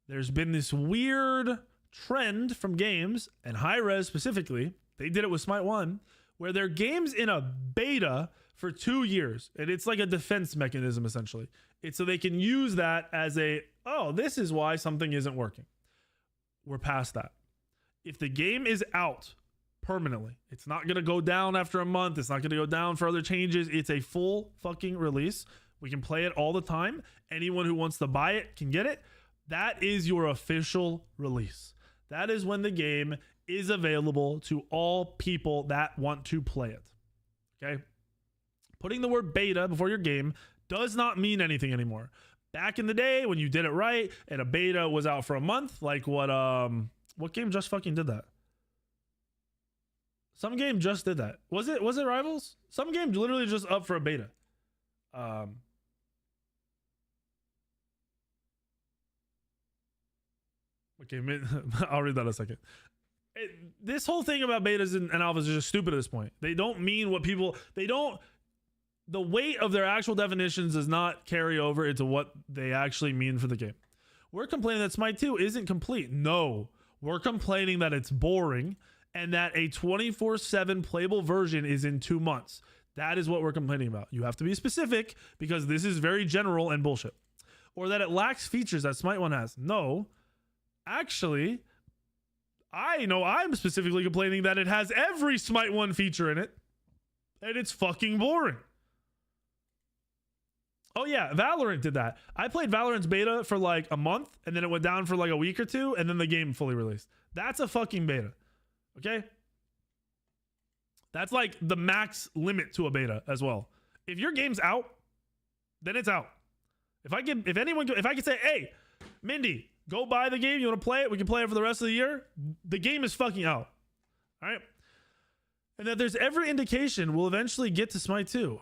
There's been this weird trend from games, and Hi-Rez specifically, they did it with Smite 1, where their game's in a beta for 2 years, and it's like a defense mechanism, essentially. It's so they can use that as this is why something isn't working. We're past that. If the game is out permanently, it's not going to go down after a month. It's not going to go down for other changes. It's a full fucking release. We can play it all the time. Anyone who wants to buy it can get it. That is your official release. That is when the game is available to all people that want to play it. Okay? Putting the word beta before your game does not mean anything anymore. Back in the day when you did it right and a beta was out for a month, like what game just fucking did that? Some game just did that. Was it Rivals? Some game literally just up for a beta. Okay, I'll read that in a second. This whole thing about betas and alphas is just stupid at this point. They don't mean what people... The weight of their actual definitions does not carry over into what they actually mean for the game. We're complaining that Smite 2 isn't complete. No. We're complaining that it's boring and that a 24/7 playable version is in 2 months. That is what we're complaining about. You have to be specific because this is very general and bullshit. Or that it lacks features that Smite 1 has. No. Actually, I know I'm specifically complaining that it has every Smite 1 feature in it. And it's fucking boring. Oh yeah, Valorant did that. I played Valorant's beta for like a month, and then it went down for like a week or two, and then the game fully released. That's a fucking beta. Okay? That's like the max limit to a beta as well. If your game's out, then it's out. If I can say, hey, Mindy, go buy the game, you want to play it, we can play it for the rest of the year, the game is fucking out. All right? And that there's every indication we'll eventually get to Smite 2.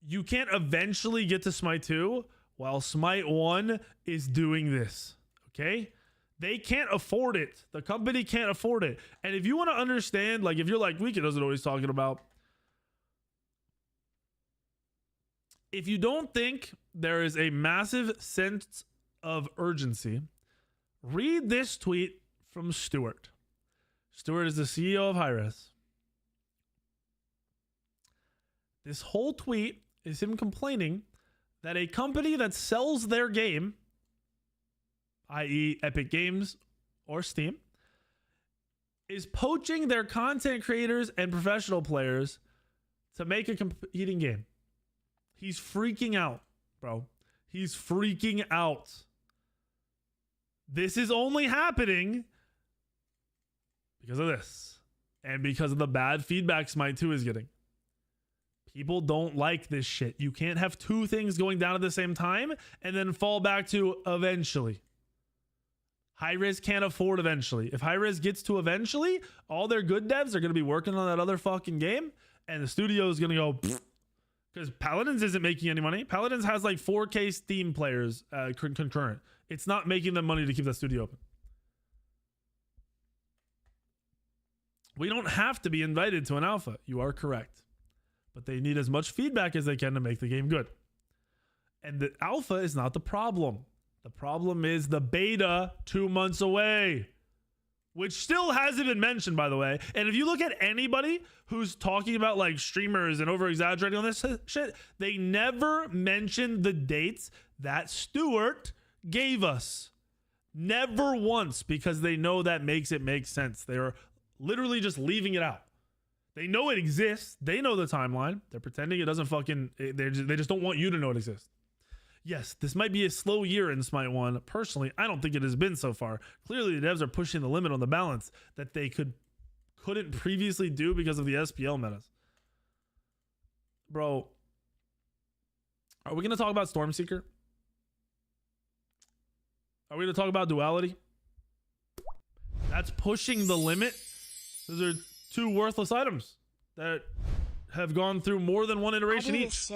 You can't eventually get to Smite 2 while Smite 1 is doing this. Okay? They can't afford it. The company can't afford it. And if you want to understand, like if you're like, Weekend doesn't know what he's talking about. If you don't think there is a massive sense of urgency, read this tweet from Stuart. Stuart is the CEO of Hi-Rez. This whole tweet is him complaining that a company that sells their game, i.e. Epic Games or Steam, is poaching their content creators and professional players to make a competing game. He's freaking out, bro. He's freaking out. This is only happening because of this and because of the bad feedback Smite 2 is getting. People don't like this shit. You can't have two things going down at the same time and then fall back to eventually. Hi-Rez can't afford eventually. If Hi-Rez gets to eventually, all their good devs are going to be working on that other fucking game and the studio is going to go because Paladins isn't making any money. Paladins has like 4K Steam players concurrent. It's not making them money to keep that studio open. We don't have to be invited to an alpha. You are correct. But they need as much feedback as they can to make the game good. And the alpha is not the problem. The problem is the beta 2 months away, which still hasn't been mentioned, by the way. And if you look at anybody who's talking about like streamers and over exaggerating on this shit, they never mention the dates that Stuart gave us. Never once, because they know that makes it make sense. They're literally just leaving it out. They know it exists. They know the timeline. They're pretending it doesn't fucking, they just don't want you to know it exists. Yes, this might be a slow year in Smite 1. Personally, I don't think it has been so far. Clearly, the devs are pushing the limit on the balance that they couldn't previously do because of the SPL metas. Bro, are we going to talk about Stormseeker? Are we going to talk about Duality? That's pushing the limit. Those are two worthless items that have gone through more than one iteration each.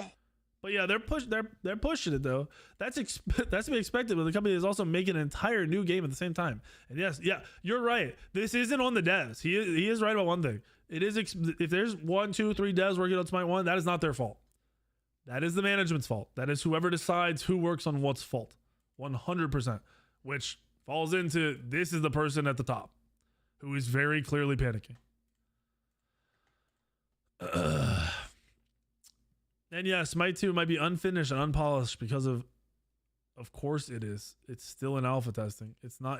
But yeah, they're pushing it though. That's to be expected. But the company is also making an entire new game at the same time. And yes, yeah, you're right. This isn't on the devs. He is right about one thing. It is if there's 1, 2, 3 devs working on Smite 1, that is not their fault. That is the management's fault. That is whoever decides who works on what's fault. 100%. Which falls into this is the person at the top who is very clearly panicking. And yeah, Smite 2 might be unfinished and unpolished because of course it is. It's still in alpha testing. It's not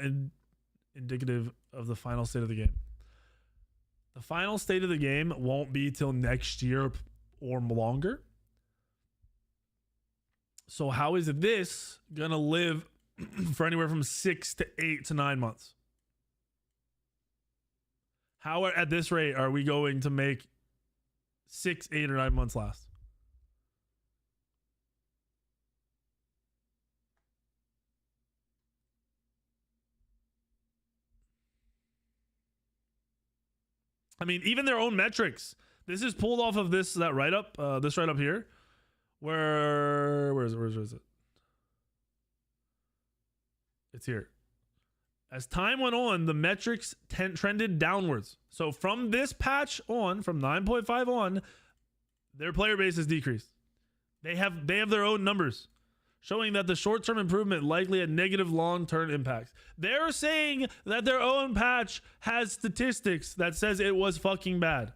indicative of the final state of the game. The final state of the game won't be till next year or longer. So how is this gonna live for anywhere from 6 to 8 to 9 months? How at this rate are we going to make 6, 8, or 9 months last? I mean, even their own metrics. This is pulled off of this write up here. Where is it? It's here. As time went on, the metrics trended downwards. So from this patch on, from 9.5 on, their player base has decreased. They have their own numbers showing that the short-term improvement likely had negative long-term impacts. They're saying that their own patch has statistics that says it was fucking bad.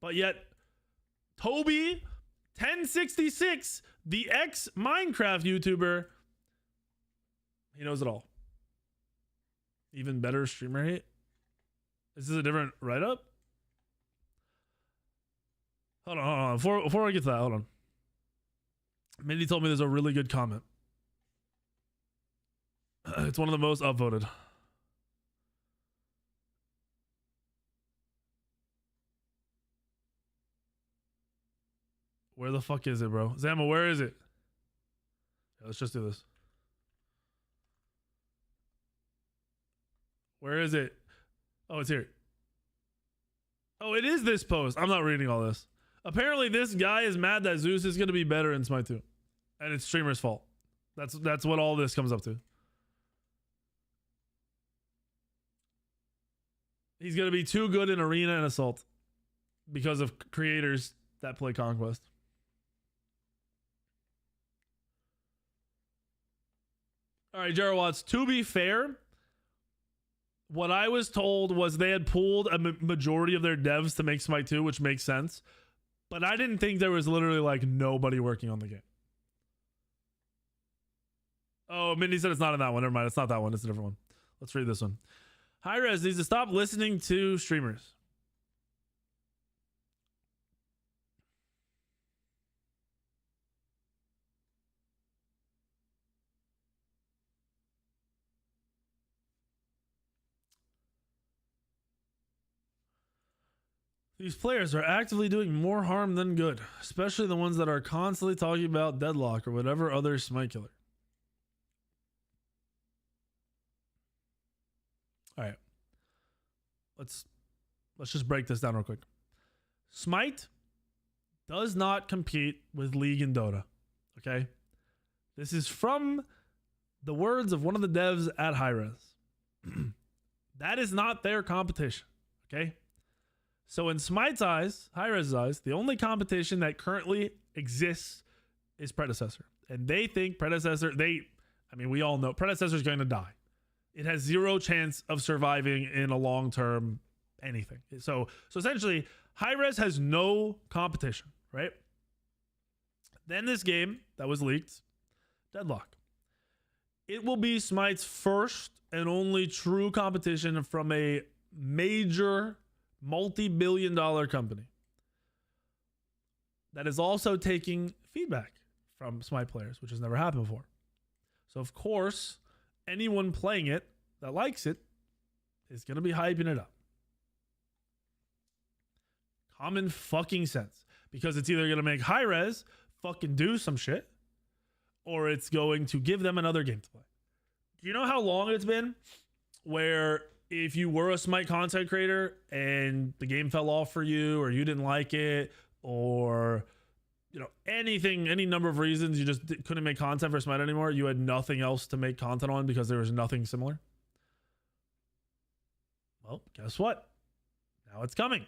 But yet, Toby 1066, the ex-Minecraft YouTuber, he knows it all. Even better streamer hate. Is this a different write-up? Hold on. Before I get to that, hold on. Mindy told me there's a really good comment. It's one of the most upvoted. Where the fuck is it, bro? Zama, where is it? Yeah, let's just do this. Where is it? Oh, it's here. Oh, it is this post. I'm not reading all this. Apparently, this guy is mad that Zeus is going to be better in Smite 2. And it's streamer's fault. That's what all this comes up to. He's going to be too good in Arena and Assault because of creators that play Conquest. All right, Jared Watts, to be fair, what I was told was they had pulled a majority of their devs to make Smite 2, which makes sense. But I didn't think there was literally like nobody working on the game. Oh, Mindy said it's not in that one. Never mind. It's not that one. It's a different one. Let's read this one. Hi-Rez needs to stop listening to streamers. These players are actively doing more harm than good, especially the ones that are constantly talking about Deadlock or whatever other Smite killer. All right. Let's just break this down real quick. Smite does not compete with League and Dota. Okay? This is from the words of one of the devs at Hi-Rez. That is not their competition. Okay? So in Smite's eyes, Hi-Rez's eyes, the only competition that currently exists is Predecessor. And they think Predecessor, we all know Predecessor is going to die. It has zero chance of surviving in a long-term anything. So essentially, Hi-Rez has no competition, right? Then this game that was leaked, Deadlock. It will be Smite's first and only true competition from a major multi-billion-dollar company that is also taking feedback from Smite players, which has never happened before. So of course, anyone playing it that likes it is going to be hyping it up. Common fucking sense. Because it's either going to make Hi-Rez fucking do some shit, or it's going to give them another game to play. Do you know how long it's been where if you were a Smite content creator and the game fell off for you, or you didn't like it, or anything, any number of reasons, you just couldn't make content for Smite anymore, you had nothing else to make content on because there was nothing similar? Well, guess what? Now it's coming.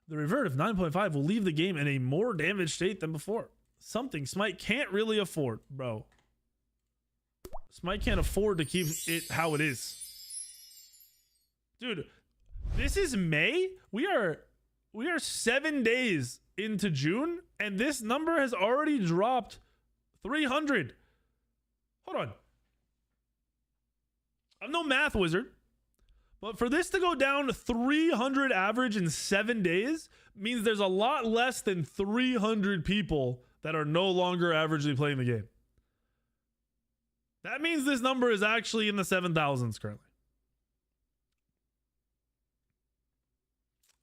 The revert of 9.5 will leave the game in a more damaged state than before. Something Smite can't really afford, bro. Smite can't afford to keep it how it is. Dude, this is May. We are 7 days into June, and this number has already dropped 300. Hold on. I'm no math wizard, but for this to go down 300 average in 7 days means there's a lot less than 300 people that are no longer averagely playing the game. That means this number is actually in the 7,000s currently.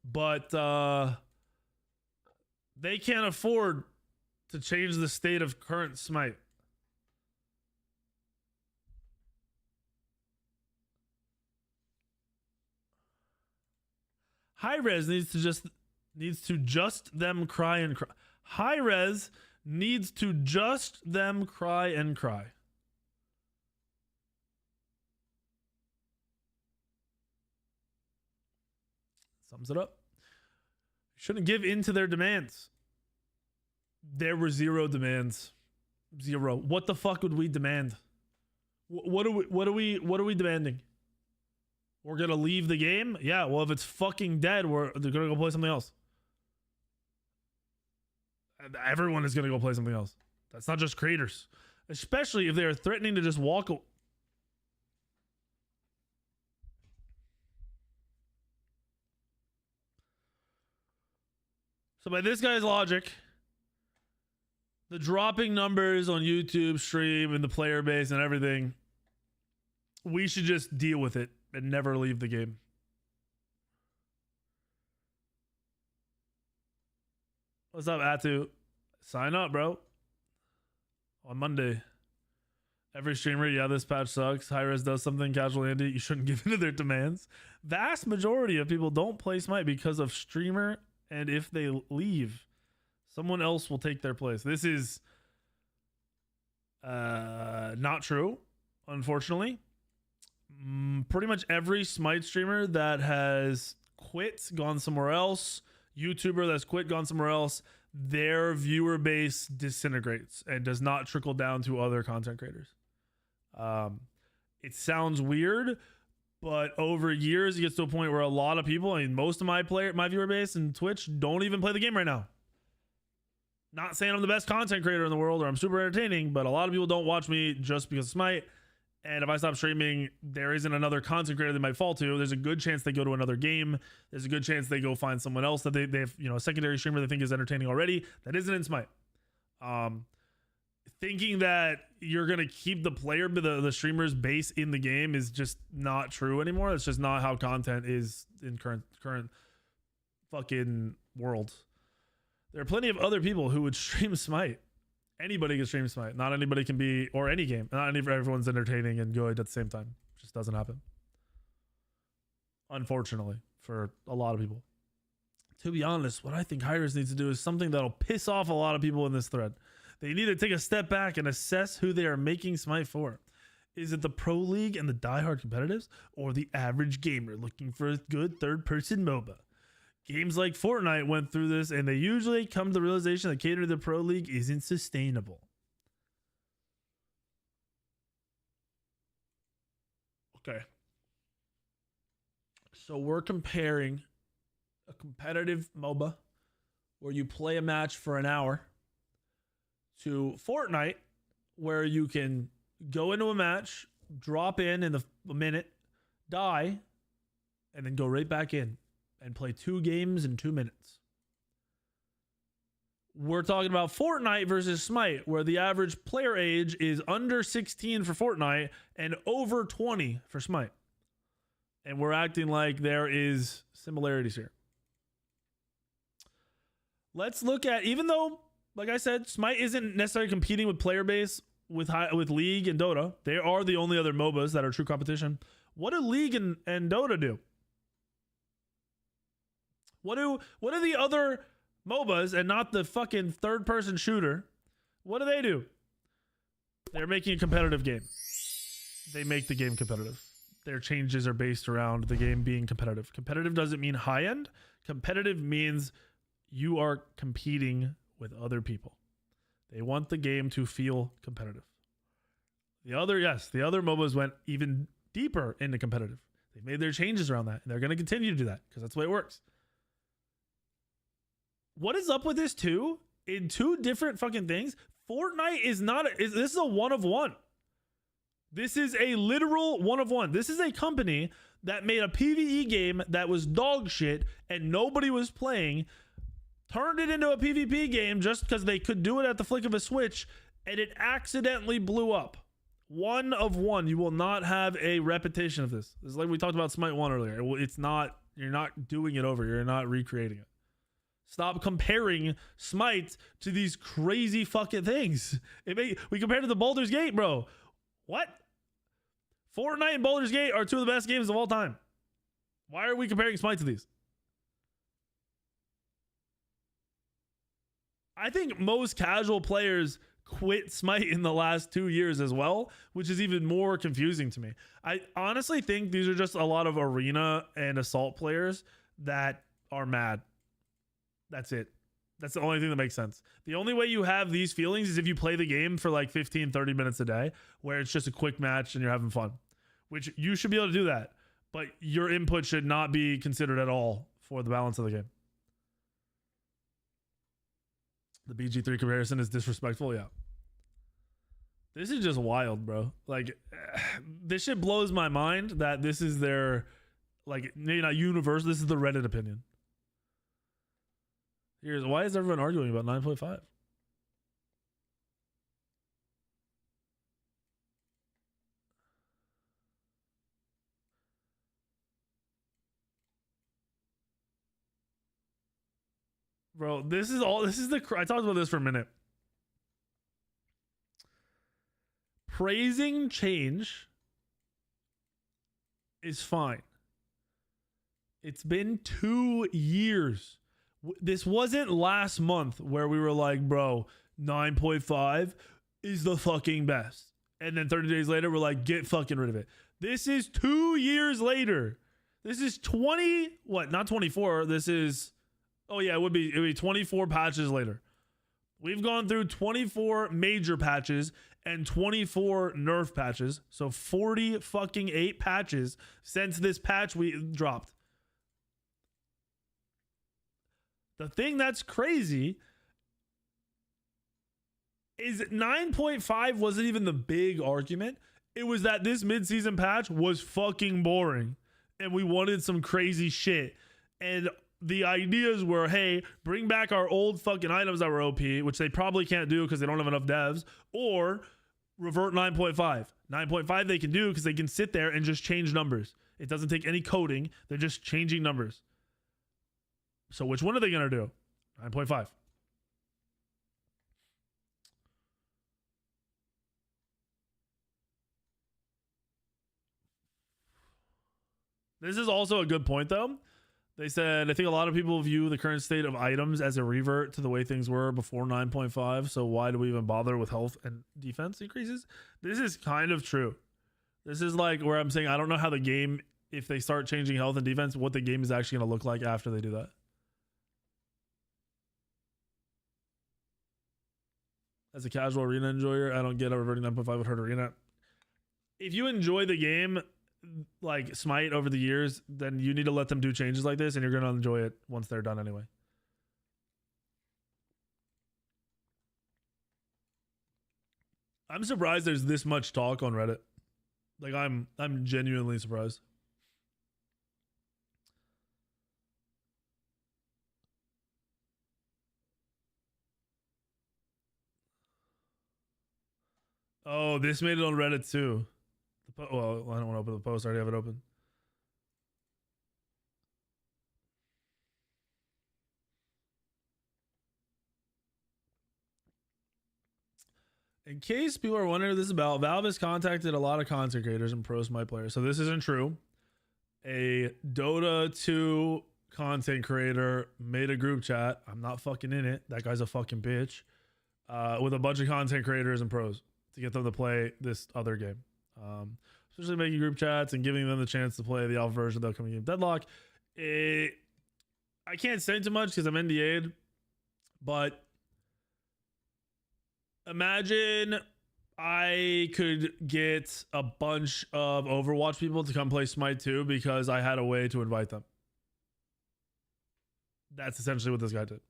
But they can't afford to change the state of current Smite. Hi-Rez needs to just them cry and cry. Hi-Rez needs to just them cry and cry. Sums it up. Shouldn't give in to their demands. There were zero demands. Zero. What the fuck would we demand? What are we demanding? We're gonna leave the game? Yeah, well, if it's fucking dead, they're gonna go play something else. Everyone is gonna go play something else. That's not just creators. Especially if they are threatening to just walk away. So by this guy's logic, the dropping numbers on YouTube stream and the player base and everything, we should just deal with it and never leave the game. What's up, Atu? Sign up, bro. On Monday. Every streamer, yeah, this patch sucks. Hi-Rez does something, casual Andy, you shouldn't give in to their demands. Vast majority of people don't play Smite because of streamer And if they leave, someone else will take their place. This is not true, unfortunately. Pretty much every Smite streamer that has quit, gone somewhere else, YouTuber that's quit, gone somewhere else, their viewer base disintegrates and does not trickle down to other content creators. It sounds weird, but over years it gets to a point where a lot of people, I mean, most of my viewer base and Twitch don't even play the game right now. Not saying I'm the best content creator in the world or I'm super entertaining, but a lot of people don't watch me just because of Smite. And if I stop streaming, there isn't another content creator they might fall to. There's a good chance they go to another game. There's a good chance they go find someone else that they have, you know, a secondary streamer they think is entertaining already that isn't in Smite. Thinking that you're gonna keep the streamer's base in the game is just not true anymore. That's just not how content is in current fucking world. There are plenty of other people who would stream Smite. Anybody can stream Smite. Not anybody can be, or any game. Not everyone's entertaining and good at the same time. It just doesn't happen. Unfortunately, for a lot of people. To be honest, what I think Hi-Rez needs to do is something that'll piss off a lot of people in this thread. They need to take a step back and assess who they are making Smite for. Is it the Pro League and the diehard competitives, or the average gamer looking for a good third-person MOBA? Games like Fortnite went through this, and they usually come to the realization that catering to the Pro League isn't sustainable. Okay. So we're comparing a competitive MOBA where you play a match for an hour to Fortnite, where you can go into a match, drop in a minute, die, and then go right back in and play 2 games in 2 minutes. We're talking about Fortnite versus Smite, where the average player age is under 16 for Fortnite and over 20 for Smite. And we're acting like there is similarities here. Let's look at, even though, like I said, Smite isn't necessarily competing with player base with League and Dota. They are the only other MOBAs that are true competition. What do League and Dota do? What do the other MOBAs, and not the fucking third-person shooter, what do? They're making a competitive game. They make the game competitive. Their changes are based around the game being competitive. Competitive doesn't mean high-end. Competitive means you are competing with other people. They want the game to feel competitive. The other MOBAs went even deeper into competitive. They made their changes around that, and they're going to continue to do that because that's the way it works. What is up with this too? In 2 different fucking things, Fortnite is not. This is a 1 of 1. This is a literal 1 of 1. This is a company that made a PvE game that was dog shit and nobody was playing, turned it into a PvP game just because they could do it at the flick of a switch, and it accidentally blew up. 1 of 1. You will not have a repetition of this. This is like we talked about Smite 1 earlier. It's not. You're not doing it over. You're not recreating it. Stop comparing Smite to these crazy fucking things. We compared it to Baldur's Gate, bro. What? Fortnite and Baldur's Gate are 2 of the best games of all time. Why are we comparing Smite to these? I think most casual players quit Smite in the last 2 years as well, which is even more confusing to me. I honestly think these are just a lot of arena and assault players that are mad. That's it. That's the only thing that makes sense. The only way you have these feelings is if you play the game for like 15, 30 minutes a day, where it's just a quick match and you're having fun, which you should be able to do that. But your input should not be considered at all for the balance of the game. The BG3 comparison is disrespectful. Yeah. This is just wild, bro. Like, this shit blows my mind that this is their, like, maybe not universal. This is the Reddit opinion. Why is everyone arguing about 9.5? Bro, I talked about this for a minute. Praising change is fine. It's been 2 years. This wasn't last month where we were like, bro, 9.5 is the fucking best. And then 30 days later, we're like, get fucking rid of it. This is 2 years later. This is 20, what? Not 24. This is, oh yeah, it would be 24 patches later. We've gone through 24 major patches and 24 nerf patches. So 40 fucking 8 patches since this patch we dropped. The thing that's crazy is 9.5 wasn't even the big argument. It was that this mid-season patch was fucking boring and we wanted some crazy shit. And the ideas were, hey, bring back our old fucking items that were OP, which they probably can't do because they don't have enough devs, or revert 9.5. 9.5 they can do because they can sit there and just change numbers. It doesn't take any coding. They're just changing numbers. So which one are they going to do? 9.5. This is also a good point, though. They said, I think a lot of people view the current state of items as a revert to the way things were before 9.5. So why do we even bother with health and defense increases? This is kind of true. This is like where I'm saying, I don't know how the game, if they start changing health and defense, what the game is actually going to look like after they do that. As a casual arena enjoyer, I don't get how reverting 9.5 would hurt arena. If you enjoy the game, like Smite over the years, then you need to let them do changes like this and you're going to enjoy it once they're done anyway. I'm surprised there's this much talk on Reddit. Like I'm genuinely surprised. Oh, this made it on Reddit too. Well, I don't want to open the post. I already have it open. In case people are wondering what this is about, Valve has contacted a lot of content creators and pro Smite players. So this isn't true. A Dota 2 content creator made a group chat. I'm not fucking in it. That guy's a fucking bitch. With a bunch of content creators and pros to get them to play this other game. Especially making group chats and giving them the chance to play the alpha version of the upcoming game Deadlock. I can't say too much because I'm NDA'd, but imagine I could get a bunch of Overwatch people to come play Smite 2 because I had a way to invite them. That's essentially what this guy did.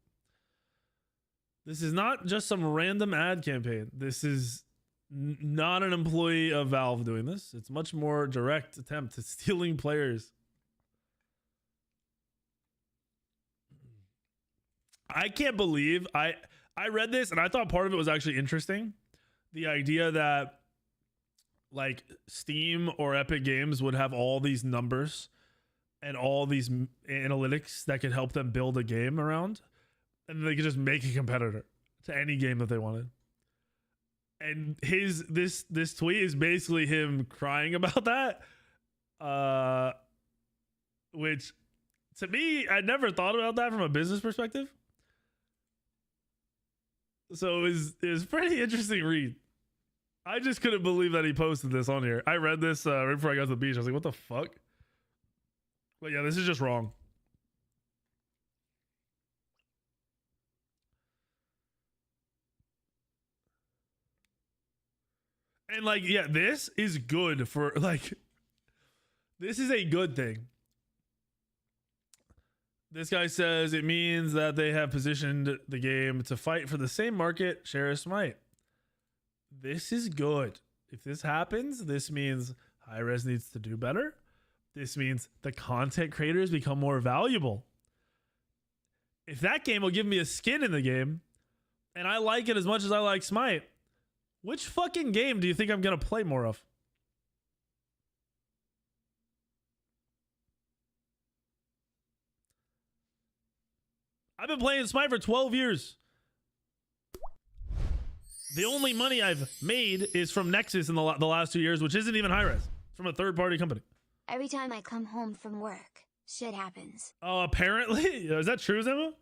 This is not just some random ad campaign. This is not an employee of Valve doing this. It's much more direct attempt at stealing players. I can't believe I read this and I thought part of it was actually interesting. The idea that like Steam or Epic Games would have all these numbers and all these analytics that could help them build a game around, and they could just make a competitor to any game that they wanted. And this tweet is basically him crying about that, which to me, I never thought about that from a business perspective. So it was pretty interesting read. I just couldn't believe that he posted this on here. I read this right before I got to the beach. I was like, what the fuck? But yeah, this is just wrong. And like, yeah, this is good for like, this is a good thing. This guy says it means that they have positioned the game to fight for the same market share as Smite. This is good. If this happens, this means Hi-Rez needs to do better. This means the content creators become more valuable. If that game will give me a skin in the game, and I like it as much as I like Smite, which fucking game do you think I'm going to play more of? I've been playing Smite for 12 years. The only money I've made is from Nexus in the last 2 years, which isn't even Hi-Rez. It's from a third-party company. Every time I come home from work, shit happens. Oh, apparently? Is that true, Zemo?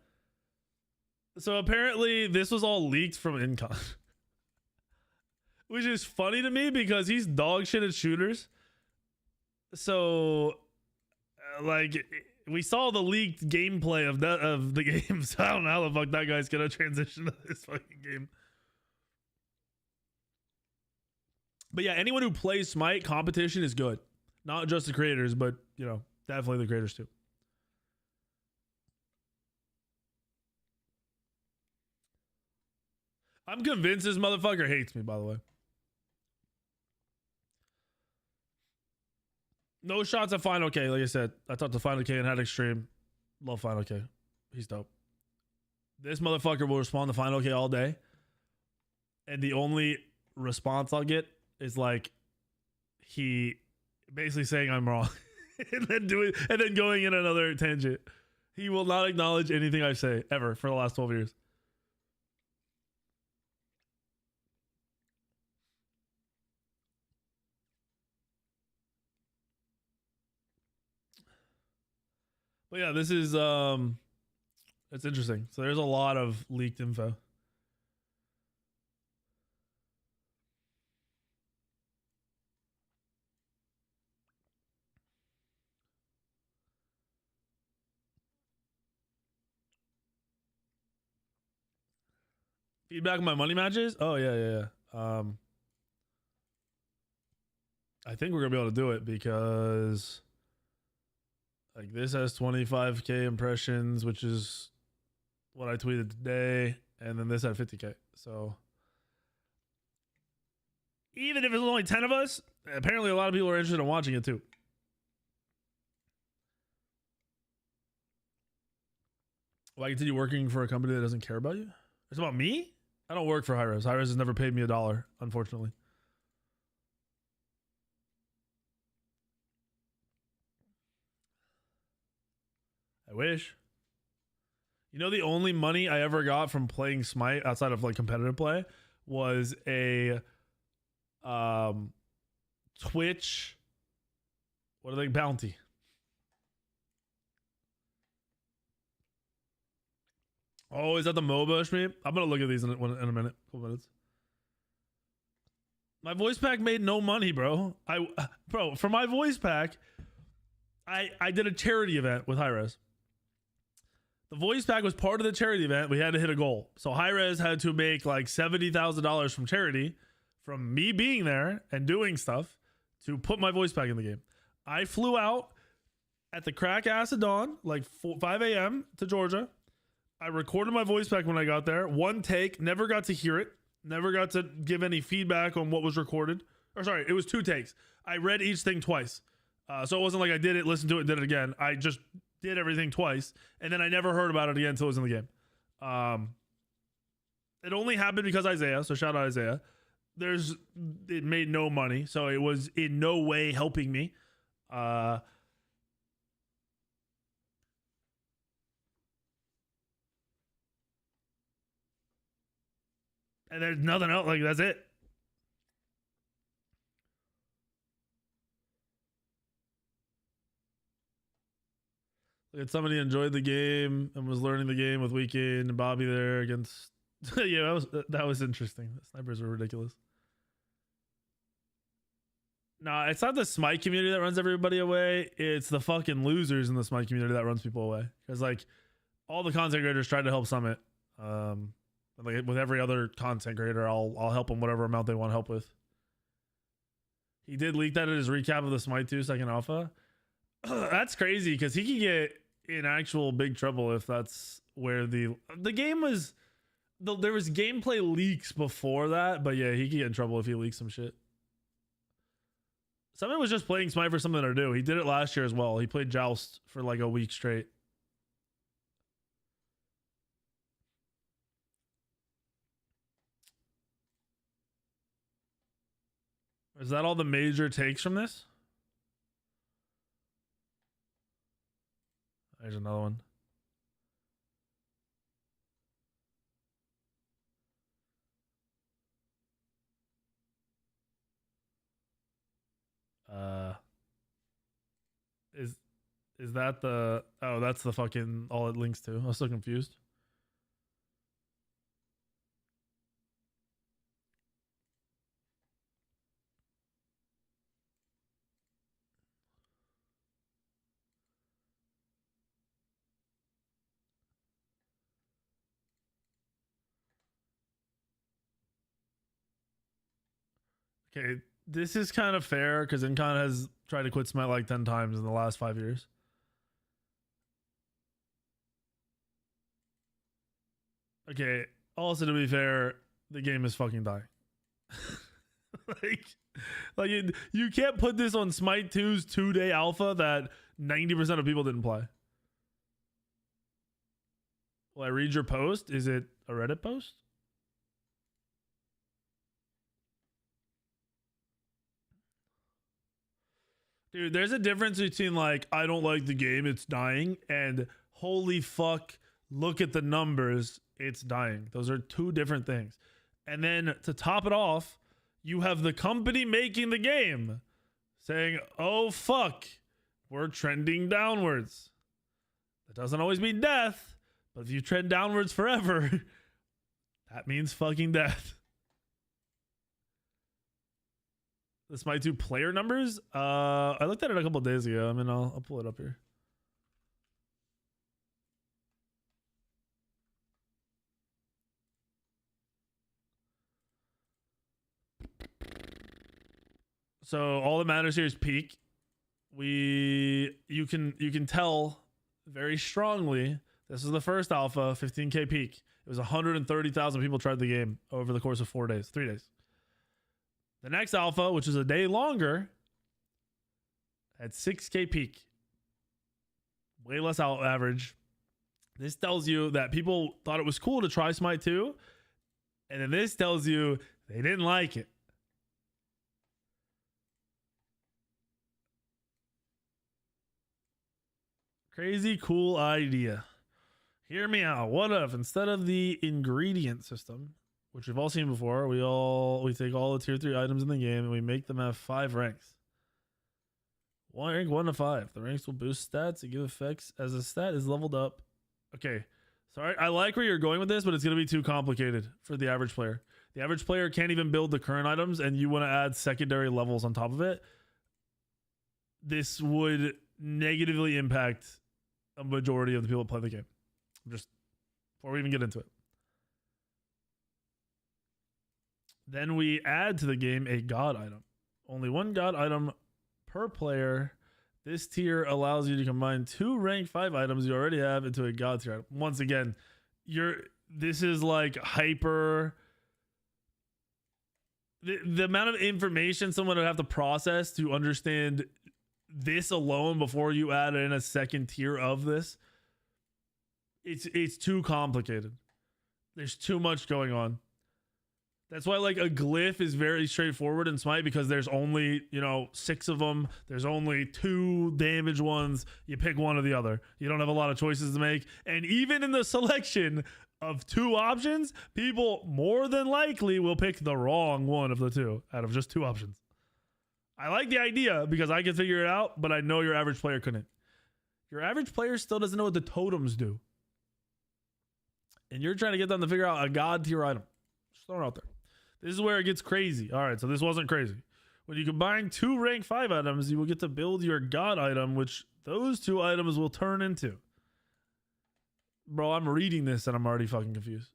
So apparently this was all leaked from Incon. Which is funny to me because he's dog shit at shooters. So like we saw the leaked gameplay of the game. So I don't know how the fuck that guy's gonna transition to this fucking game. But yeah, anyone who plays Smite competition is good. Not just the creators, but you know, definitely the creators too. I'm convinced this motherfucker hates me, by the way. No shots at Final K. Like I said, I talked to Final K and had Extreme. Love Final K. He's dope. This motherfucker will respond to Final K all day. And the only response I'll get is like he basically saying I'm wrong. and then going in another tangent. He will not acknowledge anything I say ever for the last 12 years. But yeah, this is it's interesting. So there's a lot of leaked info. Feedback on my money matches? Oh yeah. I think we're gonna be able to do it because like this has 25k impressions, which is what I tweeted today, and then this had 50k. So even if it's only 10 of us, apparently a lot of people are interested in watching it too. Will I continue working for a company that doesn't care about you? It's about me? I don't work for Hi-Rez. Hi-Rez has never paid me $1, unfortunately. I wish. You know, the only money I ever got from playing Smite outside of like competitive play was a Twitch, what are they, bounty. Oh, is that the MOBA stream? I'm gonna look at these in a minute, couple minutes. My voice pack made no money, bro. Bro, for my voice pack, I did a charity event with Hi-Rez. The voice pack was part of the charity event. We had to hit a goal. So Hi-Rez had to make like $70,000 from charity from me being there and doing stuff to put my voice pack in the game. I flew out at the crack ass of dawn, like 5 a.m. to Georgia. I recorded my voice pack when I got there. One take, never got to hear it. Never got to give any feedback on what was recorded. Or sorry, it was 2 takes. I read each thing twice. So it wasn't like I did it, listened to it, and did it again. I just did everything twice, and then I never heard about it again until it was in the game. It only happened because Isaiah, so shout out Isaiah. It made no money, so it was in no way helping me. And there's nothing else, like that's it. If somebody enjoyed the game and was learning the game with Weekend and Bobby there against yeah, that was interesting. The snipers were ridiculous. Nah, it's not the Smite community that runs everybody away. It's the fucking losers in the Smite community that runs people away. Because like all the content creators tried to help Summit. Like with every other content creator, I'll help them whatever amount they want help with. He did leak that in his recap of the Smite 2 second alpha. That's crazy because he could get in actual big trouble if that's where the game was. There was gameplay leaks before that, but yeah, he could get in trouble if he leaks some shit. Someone was just playing Smite for something to do. He did it last year as well. He played Joust for like a week straight. Is that all the major takes from this? There's another one. Is that the, oh, that's the fucking all it links to. I was so confused. Okay, this is kind of fair because Incon has tried to quit Smite like 10 times in the last 5 years. Okay, also to be fair, the game is fucking dying. like you can't put this on Smite 2's 2-day alpha that 90% of people didn't play. Will I read your post? Is it a Reddit post? Dude, there's a difference between like, I don't like the game, it's dying, and holy fuck, look at the numbers, it's dying. Those are two different things. And then to top it off, you have the company making the game saying, oh fuck, we're trending downwards. That doesn't always mean death, but if you trend downwards forever, that means fucking death. This might do player numbers. I looked at it a couple days ago. I mean, I'll pull it up here. So all that matters here is peak. You can tell very strongly. This is the first alpha, 15K peak. It was 130,000 people tried the game over the course of 3 days. The next alpha, which is a day longer, had 6K peak. Way less average. This tells you that people thought it was cool to try Smite 2. And then this tells you they didn't like it. Crazy cool idea. Hear me out. What if instead of the ingredient system, which we've all seen before, we take all the tier 3 items in the game and we make them have 5 ranks. Rank 1 to 5. The ranks will boost stats and give effects as a stat is leveled up. Okay. Sorry, I like where you're going with this, but it's going to be too complicated for the average player. The average player can't even build the current items, and you want to add secondary levels on top of it. This would negatively impact a majority of the people that play the game. Just before we even get into it. Then we add to the game a god item. Only 1 god item per player. This tier allows you to combine 2 rank 5 items you already have into a god tier item. Once again, this is like hyper. The amount of information someone would have to process to understand this alone before you add in a second tier of this, it's too complicated. There's too much going on. That's why like a glyph is very straightforward in Smite, because there's only 6 of them. There's only 2 damage ones. You pick one or the other. You don't have a lot of choices to make. And even in the selection of 2 options, people more than likely will pick the wrong one of the 2 out of just 2 options. I like the idea because I can figure it out, but I know your average player couldn't. Your average player still doesn't know what the totems do. And you're trying to get them to figure out a god tier item. Just throwing it out there. This is where it gets crazy. All right, so this wasn't crazy. When you combine 2 rank 5 items, you will get to build your god item, which those 2 items will turn into. Bro, I'm reading this and I'm already fucking confused.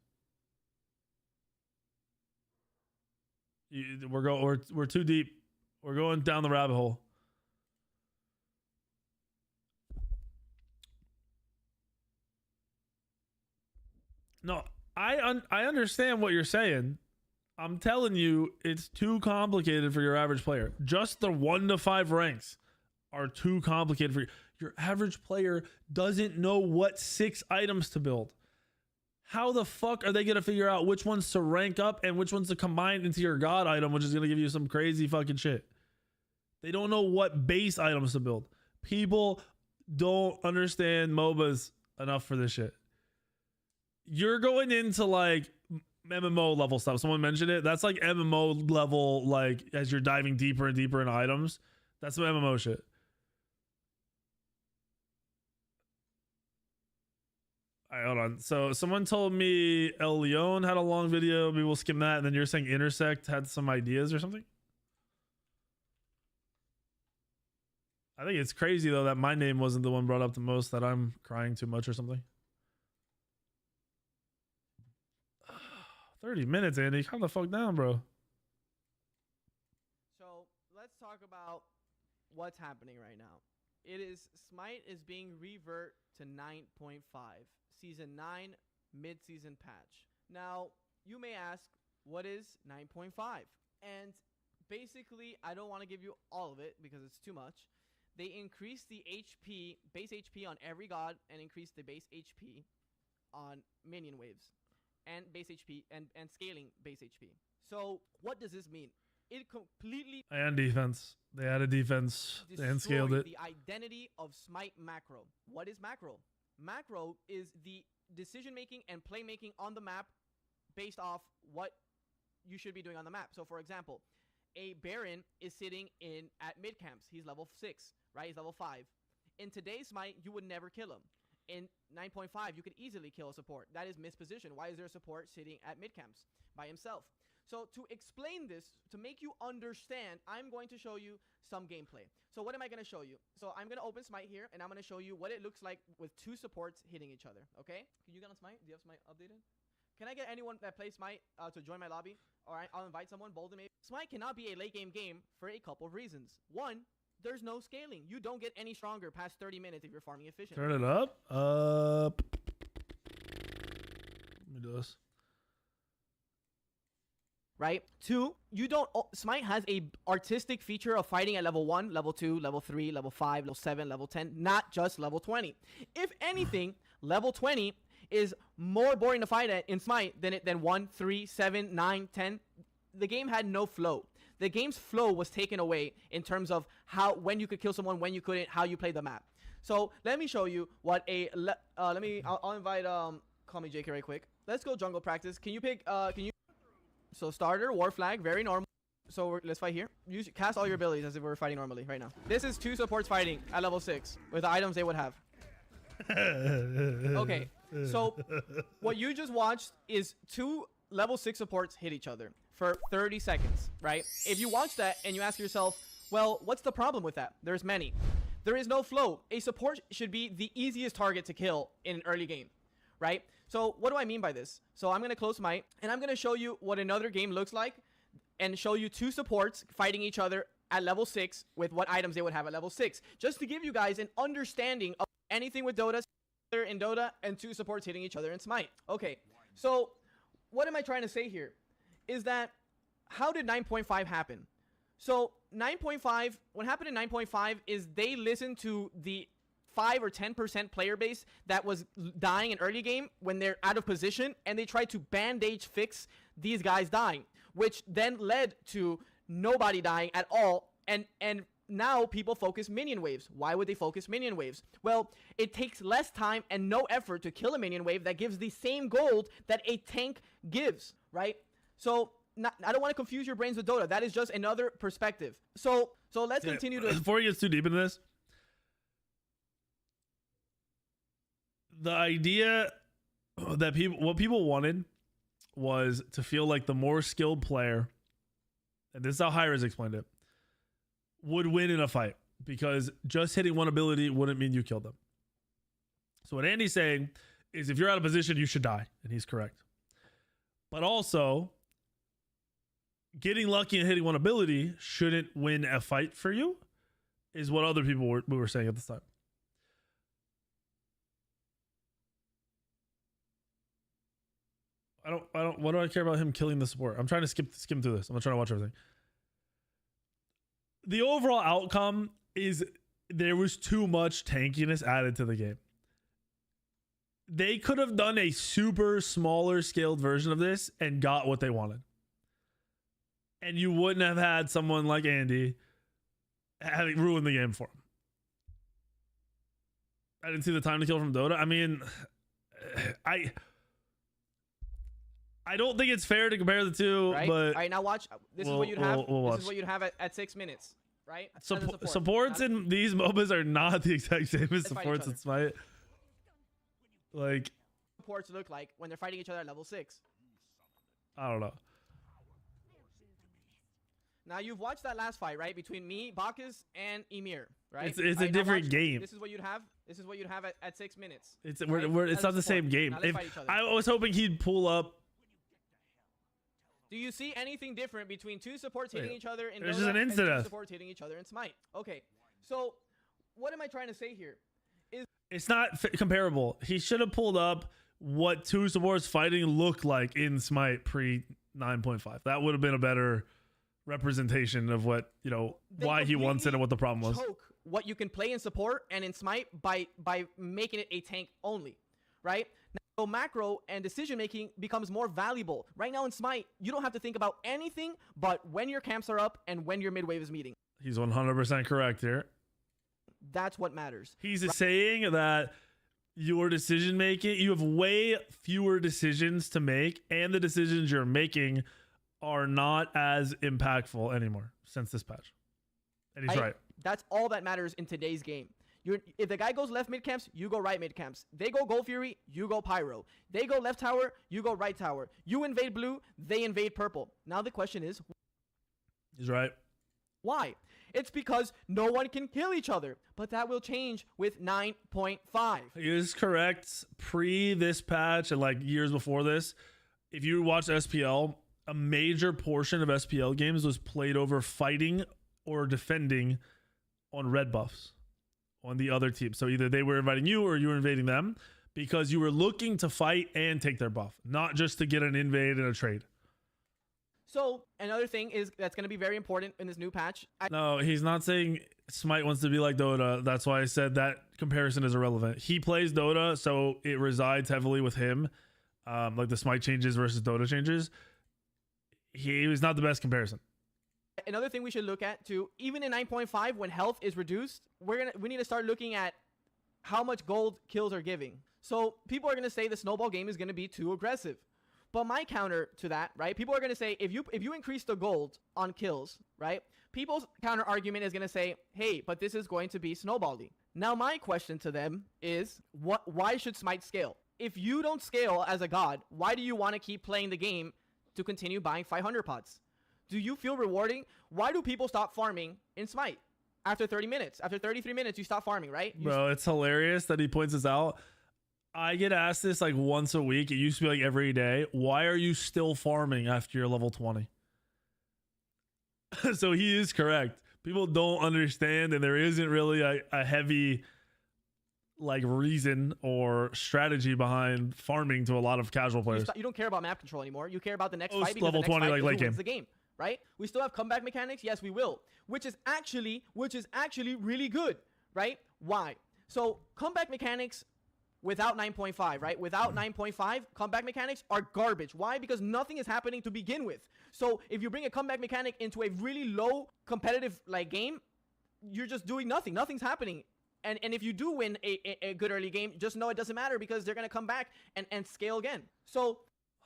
We're too deep. We're going down the rabbit hole. No, I understand what you're saying. I'm telling you, it's too complicated for your average player. Just the 1 to 5 ranks are too complicated for you. Your average player doesn't know what 6 items to build. How the fuck are they going to figure out which ones to rank up and which ones to combine into your god item, which is going to give you some crazy fucking shit? They don't know what base items to build. People don't understand MOBAs enough for this shit. You're going into like MMO level stuff. Someone mentioned it. That's like MMO level, like as you're diving deeper and deeper in items. That's some MMO shit. All right, hold on. So someone told me El Leon had a long video. Maybe we'll skim that. And then you're saying Intersect had some ideas or something? I think it's crazy though that my name wasn't the one brought up the most, that I'm crying too much or something. 30 minutes, Andy. Calm the fuck down, bro. let's talk about what's happening right now. It is Smite is being revert to 9.5, season 9 mid-season patch. Now, you may ask, what is 9.5? And basically, I don't want to give you all of it because it's too much. They increased the HP, base HP on every god, and increased the base HP on minion waves, and base HP and scaling base HP. So what does this mean? It completely And defense. They added defense and scaled it. the identity of Smite macro. What is macro? Macro is the decision making and play making on the map based off what you should be doing on the map. So for example, a Baron is sitting in at mid camps. He's level 6, right? He's level 5. In today's Smite, you would never kill him. In 9.5, you could easily kill a support. That is misposition. Why is there a support sitting at mid camps by himself? So to explain this, to make you understand, I'm going to show you some gameplay. So what am I going to show you? So I'm going to open Smite here, and I'm going to show you what it looks like with two supports hitting each other, okay? Can you get on Smite? Do you have Smite updated? Can I get anyone that plays Smite to join my lobby? All right, I'll invite someone, Bolden maybe. Smite cannot be a late game game for a couple of reasons. One, there's no scaling. You don't get any stronger past 30 minutes if you're farming efficiently. Turn it up. Let me do this. Right? 2, you don't. Smite has a artistic feature of fighting at level 1, level 2, level 3, level 5, level 7, level 10, not just level 20. If anything, level 20 is more boring to fight at in Smite than 1, 3, 7, 9, 10. The game had no flow. The game's flow was taken away in terms of when you could kill someone, when you couldn't, how you play the map. So let me show you what I'll invite call me JK right quick. Let's go jungle practice. Can you pick So starter, war flag, very normal. So let's fight here. Cast all your abilities as if we're fighting normally right now. This is two supports fighting at level 6 with the items they would have. Okay, so what you just watched is two level 6 supports hit each other for 30 seconds, right? If you watch that and you ask yourself, well, what's the problem with that? There's many. There is no flow. A support should be the easiest target to kill in an early game, right? So what do I mean by this? So I'm going to close Smite, and I'm going to show you what another game looks like and show you two supports fighting each other at level 6 with what items they would have at level 6. Just to give you guys an understanding of anything with Dota in Dota and two supports hitting each other in Smite. Okay, so what am I trying to say here? Is that how did 9.5 happen? So 9.5, what happened in 9.5 is they listened to the 5 or 10% player base that was dying in early game when they're out of position, and they tried to bandage fix these guys dying, which then led to nobody dying at all, and now people focus minion waves. Why would they focus minion waves? Well, it takes less time and no effort to kill a minion wave that gives the same gold that a tank gives, right? So I don't want to confuse your brains with Dota. That is just another perspective. So let's continue to... Before he gets too deep into this, the idea that what people wanted was to feel like the more skilled player, and this is how Hi-Rez explained it, would win in a fight, because just hitting one ability wouldn't mean you killed them. So what Andy's saying is if you're out of position, you should die, and he's correct. But also, getting lucky and hitting one ability shouldn't win a fight for you, is what other people were saying at the time. What do I care about him killing the support? I'm trying to skim through this. I'm not trying to watch everything. The overall outcome is there was too much tankiness added to the game. They could have done a super smaller scaled version of this and got what they wanted. And you wouldn't have had someone like Andy having ruined the game for him. I didn't see the time to kill from Dota. I mean, I don't think it's fair to compare the two, right? But all right, now watch. This is what you'd have. This is what you'd have at 6 minutes, right? Supports in these MOBAs are not the exact same as supports in Smite. Like, supports look like when they're fighting each other at level 6. I don't know. Now you've watched that last fight, right, between me, Bacchus, and Emir, right? It's a different game. This is what you'd have. This is what you'd have at 6 minutes. It's not the same game. I was hoping he'd pull up Do you see anything different between two supports hitting each other in there's Dota just an and instant two death. supports hitting each other in Smite? Okay, so what am I trying to say here? It's not comparable. He should have pulled up what two supports fighting looked like in Smite pre 9.5. That would have been a better representation of what, you know, They why he wants it and what the problem was. choke what you can play in support and in Smite by making it a tank only, right? Now macro and decision making becomes more valuable. Right now in Smite, you don't have to think about anything but when your camps are up and when your mid wave is meeting. He's 100% correct here. That's what matters. He's saying that your decision making, you have way fewer decisions to make, and the decisions you're making are not as impactful anymore since this patch. And he's right. That's all that matters in today's game. If the guy goes left mid camps, you go right mid camps. They go Gold Fury, you go Pyro. They go left tower, you go right tower. You invade blue, they invade purple. Now the question is, He's right. why? It's because no one can kill each other. But that will change with 9.5. He is correct. Pre this patch and like years before this, if you watch SPL, a major portion of SPL games was played over fighting or defending on red buffs on the other team. So either they were inviting you or you were invading them because you were looking to fight and take their buff, not just to get an invade and a trade. So another thing is that's going to be very important in this new patch. No, he's not saying Smite wants to be like Dota. That's why I said that comparison is irrelevant. He plays Dota, so it resides heavily with him. Like the Smite changes versus Dota changes. He was not the best comparison. Another thing we should look at too, even in 9.5 when health is reduced, we need to start looking at how much gold kills are giving. So people are going to say the snowball game is going to be too aggressive. But my counter to that, right? People are going to say if you increase the gold on kills, right? People's counter argument is going to say, "Hey, but this is going to be snowballing." Now my question to them is, why should Smite scale? If you don't scale as a god, why do you want to keep playing the game to continue buying 500 pots? Do you feel rewarding? Why do people stop farming in Smite? After 30 minutes, after 33 minutes, you stop farming, right? Bro, it's hilarious that he points this out. I get asked this like once a week. It used to be like every day. Why are you still farming after you're level 20? So he is correct. People don't understand, and there isn't really a heavy like reason or strategy behind farming to a lot of casual players. You don't care about map control anymore. You care about the next Post fight because level the next 20 fight like is late who game. wins the game, right? We still have comeback mechanics. Yes, we will. Which is actually really good, right? Why? So comeback mechanics without 9.5, right? Without 9.5, comeback mechanics are garbage. Why? Because nothing is happening to begin with. So if you bring a comeback mechanic into a really low competitive like game, you're just doing nothing. Nothing's happening. And if you do win a good early game, just know it doesn't matter because they're going to come back and scale again. So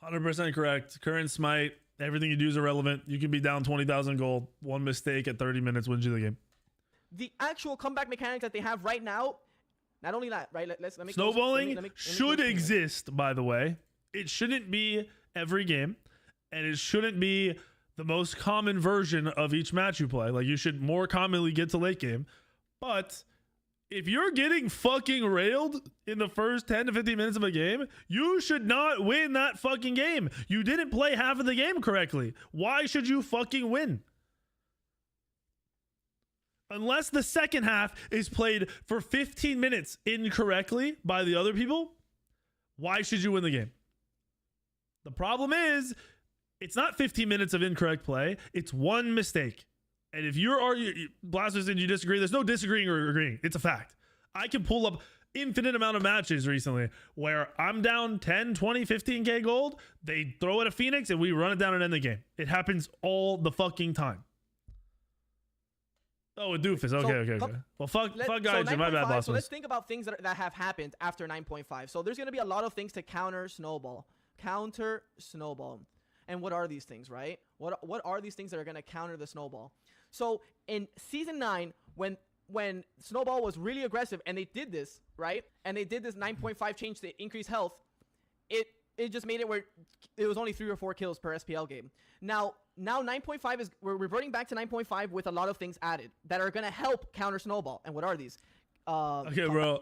100% correct. Current Smite, everything you do is irrelevant. You can be down 20,000 gold. One mistake at 30 minutes wins you the game. The actual comeback mechanics that they have right now, not only that, right? Let me Snowballing let me should exist, by the way. It shouldn't be every game, and it shouldn't be the most common version of each match you play. Like, you should more commonly get to late game. But if you're getting fucking railed in the first 10 to 15 minutes of a game, you should not win that fucking game. You didn't play half of the game correctly. Why should you fucking win? Unless the second half is played for 15 minutes incorrectly by the other people, why should you win the game? The problem is, it's not 15 minutes of incorrect play. It's one mistake. And if you're arguing, Blasters, and you disagree, there's no disagreeing or agreeing. It's a fact. I can pull up infinite amount of matches recently where I'm down 10, 20, 15K gold. They throw it a Phoenix and we run it down and end the game. It happens all the fucking time. Oh, a doofus. Okay. Well, fuck guys. My bad, boss. So let's think about things that have happened after 9.5. So there's going to be a lot of things to counter Snowball. And what are these things, right? What are these things that are going to counter the Snowball? So in Season 9, when Snowball was really aggressive and they did this, right? And they did this 9.5 change to increase health, it just made it where it was only 3 or 4 kills per SPL game. Now 9.5 is, we're reverting back to 9.5 with a lot of things added that are going to help counter Snowball. And what are these? Okay, bro.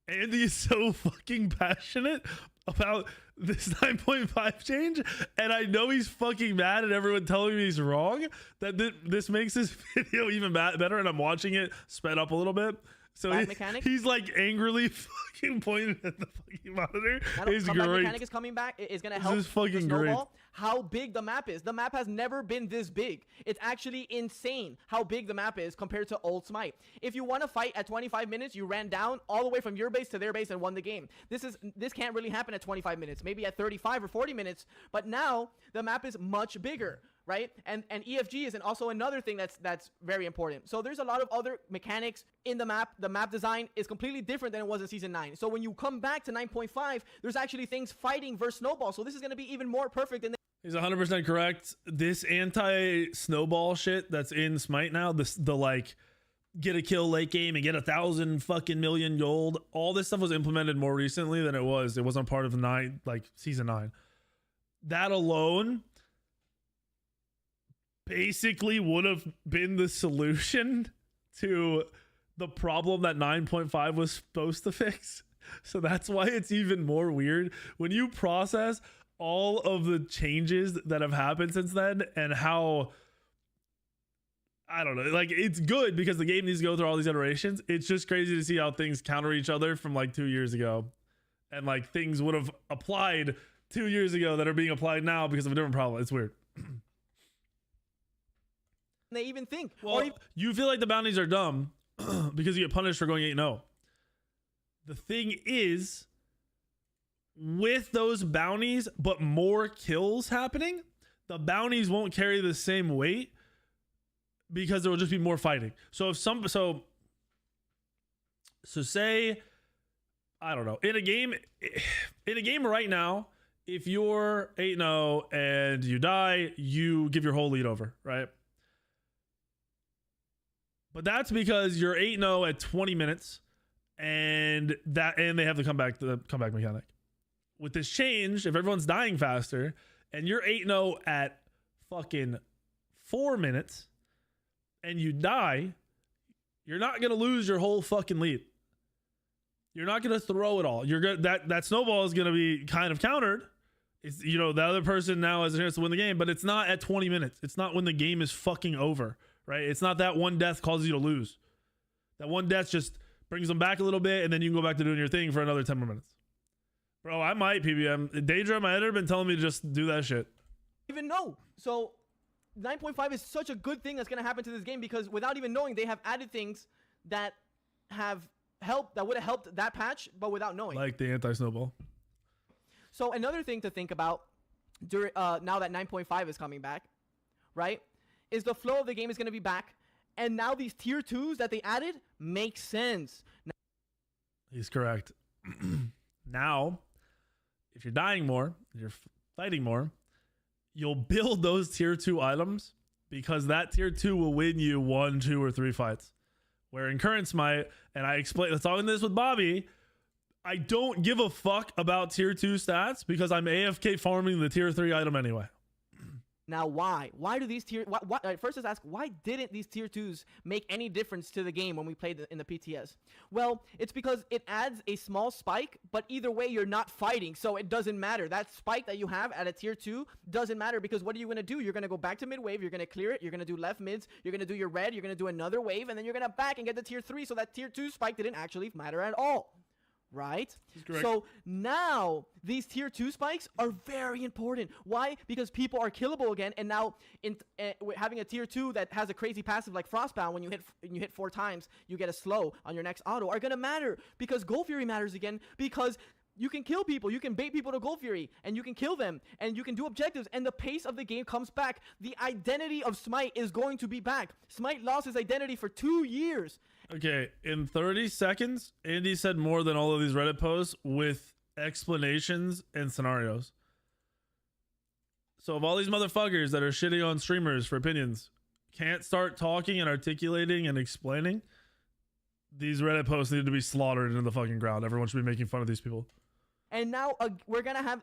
Andy is so fucking passionate. about this 9.5 change, and I know he's fucking mad at everyone telling me he's wrong, that this makes this video even better, and I'm watching it sped up a little bit. So he's like angrily fucking pointing at the fucking monitor. It's great. Mechanic is coming back. It's gonna help. This is fucking great. How big the map is. The map has never been this big. It's actually insane how big the map is compared to old Smite. If you want to fight at 25 minutes, you ran down all the way from your base to their base and won the game. This can't really happen at 25 minutes. Maybe at 35 or 40 minutes. But now the map is much bigger, right? And EFG is also another thing that's very important. So there's a lot of other mechanics in the map. The map design is completely different than it was in season 9. So when you come back to 9.5, there's actually things fighting versus snowball. So this is going to be even more perfect than He's 100% correct. This anti-snowball shit that's in Smite now, the like get a kill late game and get 1,000 fucking million gold, all this stuff was implemented more recently than it wasn't part of season 9. That alone basically would have been the solution to the problem that 9.5 was supposed to fix. So that's why it's even more weird when you process all of the changes that have happened since then, and how, I don't know, like, it's good because the game needs to go through all these iterations. It's just crazy to see how things counter each other from like 2 years ago, and like things would have applied 2 years ago that are being applied now because of a different problem. It's weird. They even think, well, you feel like the bounties are dumb because you get punished for going 8-0. The thing is, with those bounties but more kills happening, the bounties won't carry the same weight because there will just be more fighting. So if so say, I don't know, in a game right now, if you're 8-0 and you die, you give your whole lead over, right? But that's because you're 8-0 at 20 minutes and they have the comeback mechanic. With this change, if everyone's dying faster and you're 8-0 at fucking 4 minutes and you die, you're not going to lose your whole fucking lead. You're not going to throw it all. You're good. That snowball is going to be kind of countered. It's, the other person now has a chance to win the game, but it's not at 20 minutes. It's not when the game is fucking over, right? It's not that one death causes you to lose. That one death just brings them back a little bit, and then you can go back to doing your thing for another 10 more minutes. Bro, I might, PBM. Daedra, my editor, been telling me to just do that shit. Even know. So 9.5 is such a good thing that's going to happen to this game, because without even knowing, they have added things that have helped, that would have helped that patch, but without knowing. Like the anti-snowball. So another thing to think about now that 9.5 is coming back, right, is the flow of the game is going to be back. And now these tier 2s that they added make sense. He's correct. Now, if you're dying more, you're fighting more, you'll build those tier 2 items because that tier 2 will win you 1, 2, or 3 fights. Where in current Smite, and I was talking this with Bobby, I don't give a fuck about tier 2 stats because I'm AFK farming the tier 3 item anyway. Now, why? Why do these tier... First, let's ask, why didn't these tier 2s make any difference to the game when we played in the PTS? Well, it's because it adds a small spike, but either way, you're not fighting, so it doesn't matter. That spike that you have at a tier 2 doesn't matter, because what are you going to do? You're going to go back to mid wave, you're going to clear it, you're going to do left mids, you're going to do your red, you're going to do another wave, and then you're going to back and get the tier 3, so that tier 2 spike didn't actually matter at all. Right? So now these tier 2 spikes are very important. Why? Because people are killable again, and now having a tier 2 that has a crazy passive like Frostbound, when you hit 4 times, you get a slow on your next auto, are gonna matter, because Gold Fury matters again, because you can kill people, you can bait people to Gold Fury, and you can kill them, and you can do objectives, and the pace of the game comes back. The identity of Smite is going to be back. Smite lost his identity for 2 years. Okay, in 30 seconds, Andy said more than all of these Reddit posts with explanations and scenarios. So if all these motherfuckers that are shitting on streamers for opinions can't start talking and articulating and explaining, these Reddit posts need to be slaughtered into the fucking ground. Everyone should be making fun of these people. And now we're gonna have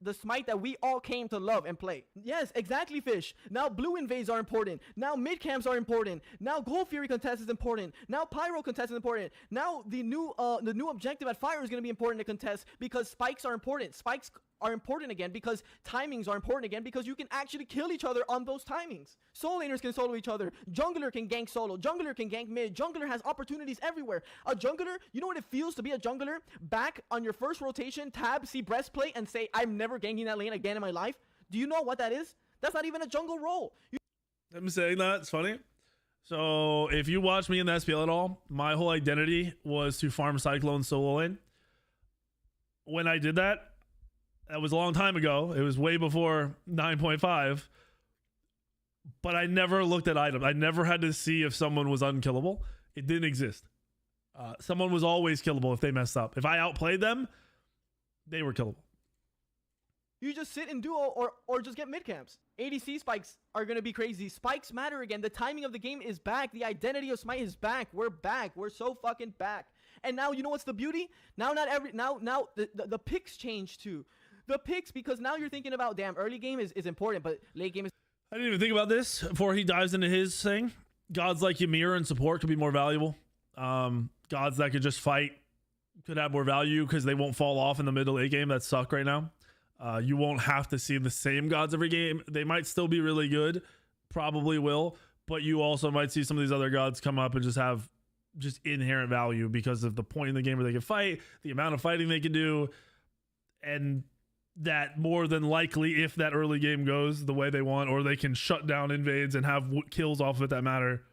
the Smite that we all came to love and play. Yes, exactly, Fish. Now blue invades are important. Now mid camps are important. Now Gold Fury contest is important. Now Pyro contest is important. Now the new objective at Fire is gonna be important to contest because spikes are important. Spikes are important again because timings are important again because you can actually kill each other on those timings. Soul laners can solo each other. Jungler can gank solo. Jungler can gank mid. Jungler has opportunities everywhere. A jungler, you know what it feels to be a jungler? Back on your first rotation, tab, see breastplate, and say, I'm never ganking that lane again in my life. Do you know what that is? That's not even a jungle role. I'm saying that. It's funny. So if you watch me in the SPL at all, my whole identity was to farm Cyclone solo lane. When I did that, that was a long time ago. It was way before 9.5. But I never looked at items. I never had to see if someone was unkillable. It didn't exist. Someone was always killable if they messed up. If I outplayed them, they were killable. You just sit in duo or just get mid camps. ADC spikes are going to be crazy. Spikes matter again. The timing of the game is back. The identity of Smite is back. We're back. We're so fucking back. And now you know what's the beauty? Now the picks change too. The picks, because now you're thinking about, damn, early game is important, but late game is... I didn't even think about this before he dives into his thing. Gods like Ymir and support could be more valuable. Gods that could just fight could have more value because they won't fall off in the middle late game that suck right now. You won't have to see the same gods every game. They might still be really good, probably will, but you also might see some of these other gods come up and just have just inherent value because of the point in the game where they can fight, the amount of fighting they can do, and that more than likely, if that early game goes the way they want, or they can shut down invades and have kills off of it that matter,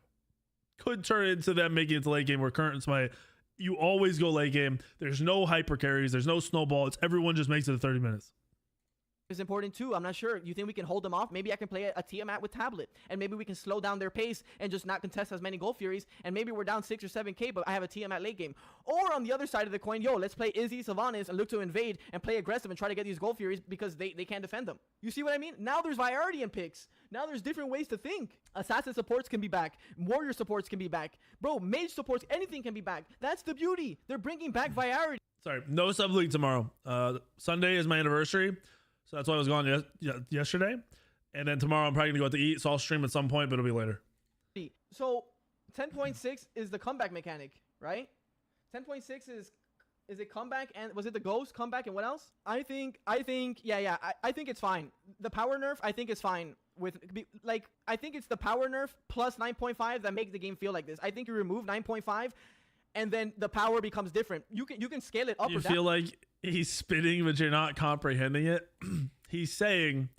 could turn into them making it to late game where current Smite, you always go late game. There's no hyper carries. There's no snowball. It's everyone just makes it to 30 minutes. Is important too. I'm not sure. You think we can hold them off? Maybe I can play a Tiamat with tablet, and maybe we can slow down their pace and just not contest as many Gold Furies, and maybe we're down 6 or 7k, but I have a Tiamat late game. Or on the other side of the coin, yo, let's play Izzy, Sylvanas, and look to invade and play aggressive and try to get these Gold Furies because they can't defend them. You see what I mean? Now there's variety in picks. Now there's different ways to think. Assassin supports can be back. Warrior supports can be back. Bro, mage supports, anything can be back. That's the beauty. They're bringing back variety. Sorry, no sub league tomorrow. Sunday is my anniversary. So that's why I was gone yesterday. And then tomorrow I'm probably going to go out to eat. So I'll stream at some point, but it'll be later. So 10.6 is the comeback mechanic, right? 10.6 is it comeback, and was it the ghost comeback, and what else? I think yeah, I think it's fine. The power nerf, I think is fine. Like, I think it's the power nerf plus 9.5 that make the game feel like this. I think you remove 9.5 and then the power becomes different. You can scale it up or down. You feel like he's spitting, but you're not comprehending it. He's saying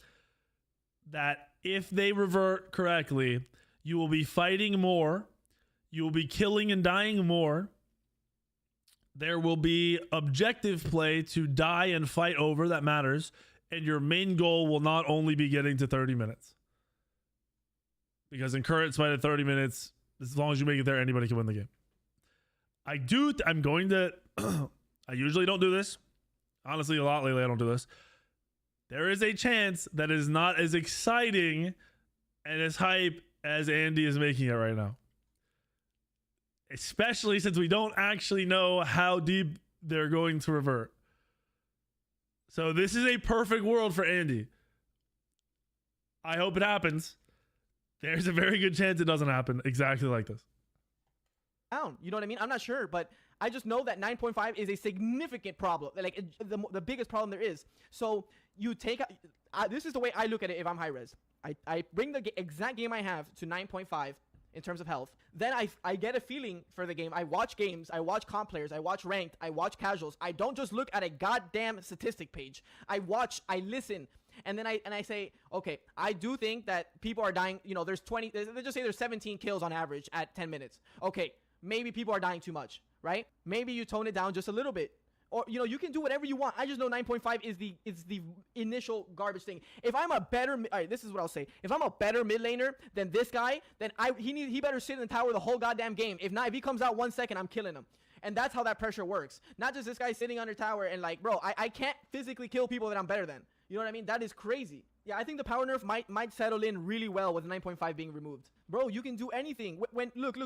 that if they revert correctly, you will be fighting more. You will be killing and dying more. There will be objective play to die and fight over that matters. And your main goal will not only be getting to 30 minutes. Because in current Smite at 30 minutes, as long as you make it there, anybody can win the game. I'm going to... I usually don't do this. Honestly, a lot lately I don't do this. There is a chance that it is not as exciting and as hype as Andy is making it right now. Especially since we don't actually know how deep they're going to revert. So this is a perfect world for Andy. I hope it happens. There's a very good chance it doesn't happen exactly like this. You know what I mean? I'm not sure, but I just know that 9.5 is a significant problem, like the biggest problem there is. So you take this is the way I look at it if I'm high res. I bring the exact game I have to 9.5 in terms of health. Then I get a feeling for the game. I watch games, I watch comp players, I watch ranked, I watch casuals. I don't just look at a goddamn statistic page. I watch, I listen. And then I say, okay, I do think that people are dying. You know, there's 20, let's just say there's 17 kills on average at 10 minutes. Okay, maybe people are dying too much, right? Maybe you tone it down just a little bit. Or, you know, you can do whatever you want. I just know 9.5 is the initial garbage thing. If I'm a better, all right, this is what I'll say. If I'm a better mid laner than this guy, then he better sit in the tower the whole goddamn game. If not, if he comes out 1 second, I'm killing him. And that's how that pressure works. Not just this guy sitting under tower and like, bro, I can't physically kill people that I'm better than. You know what I mean? That is crazy. Yeah, I think the power nerf might settle in really well with 9.5 being removed. Bro, you can do anything. When look.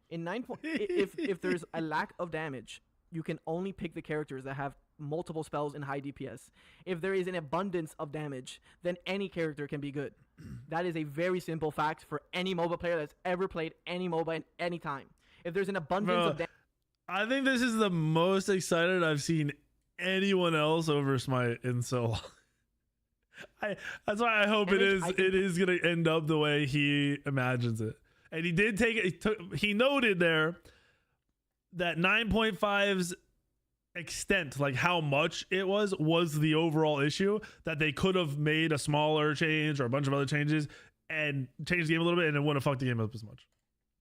In 9. If there's a lack of damage, you can only pick the characters that have multiple spells in high DPS. If there is an abundance of damage, then any character can be good. That is a very simple fact for any MOBA player that's ever played any MOBA in any time. If there's an abundance of damage, I think this is the most excited I've seen anyone else over Smite in so long. That's why I hope it is gonna end up the way he imagines it. And he did take it. He noted there that 9.5's extent, like how much it was the overall issue. That they could have made a smaller change or a bunch of other changes and changed the game a little bit, and it wouldn't have fucked the game up as much.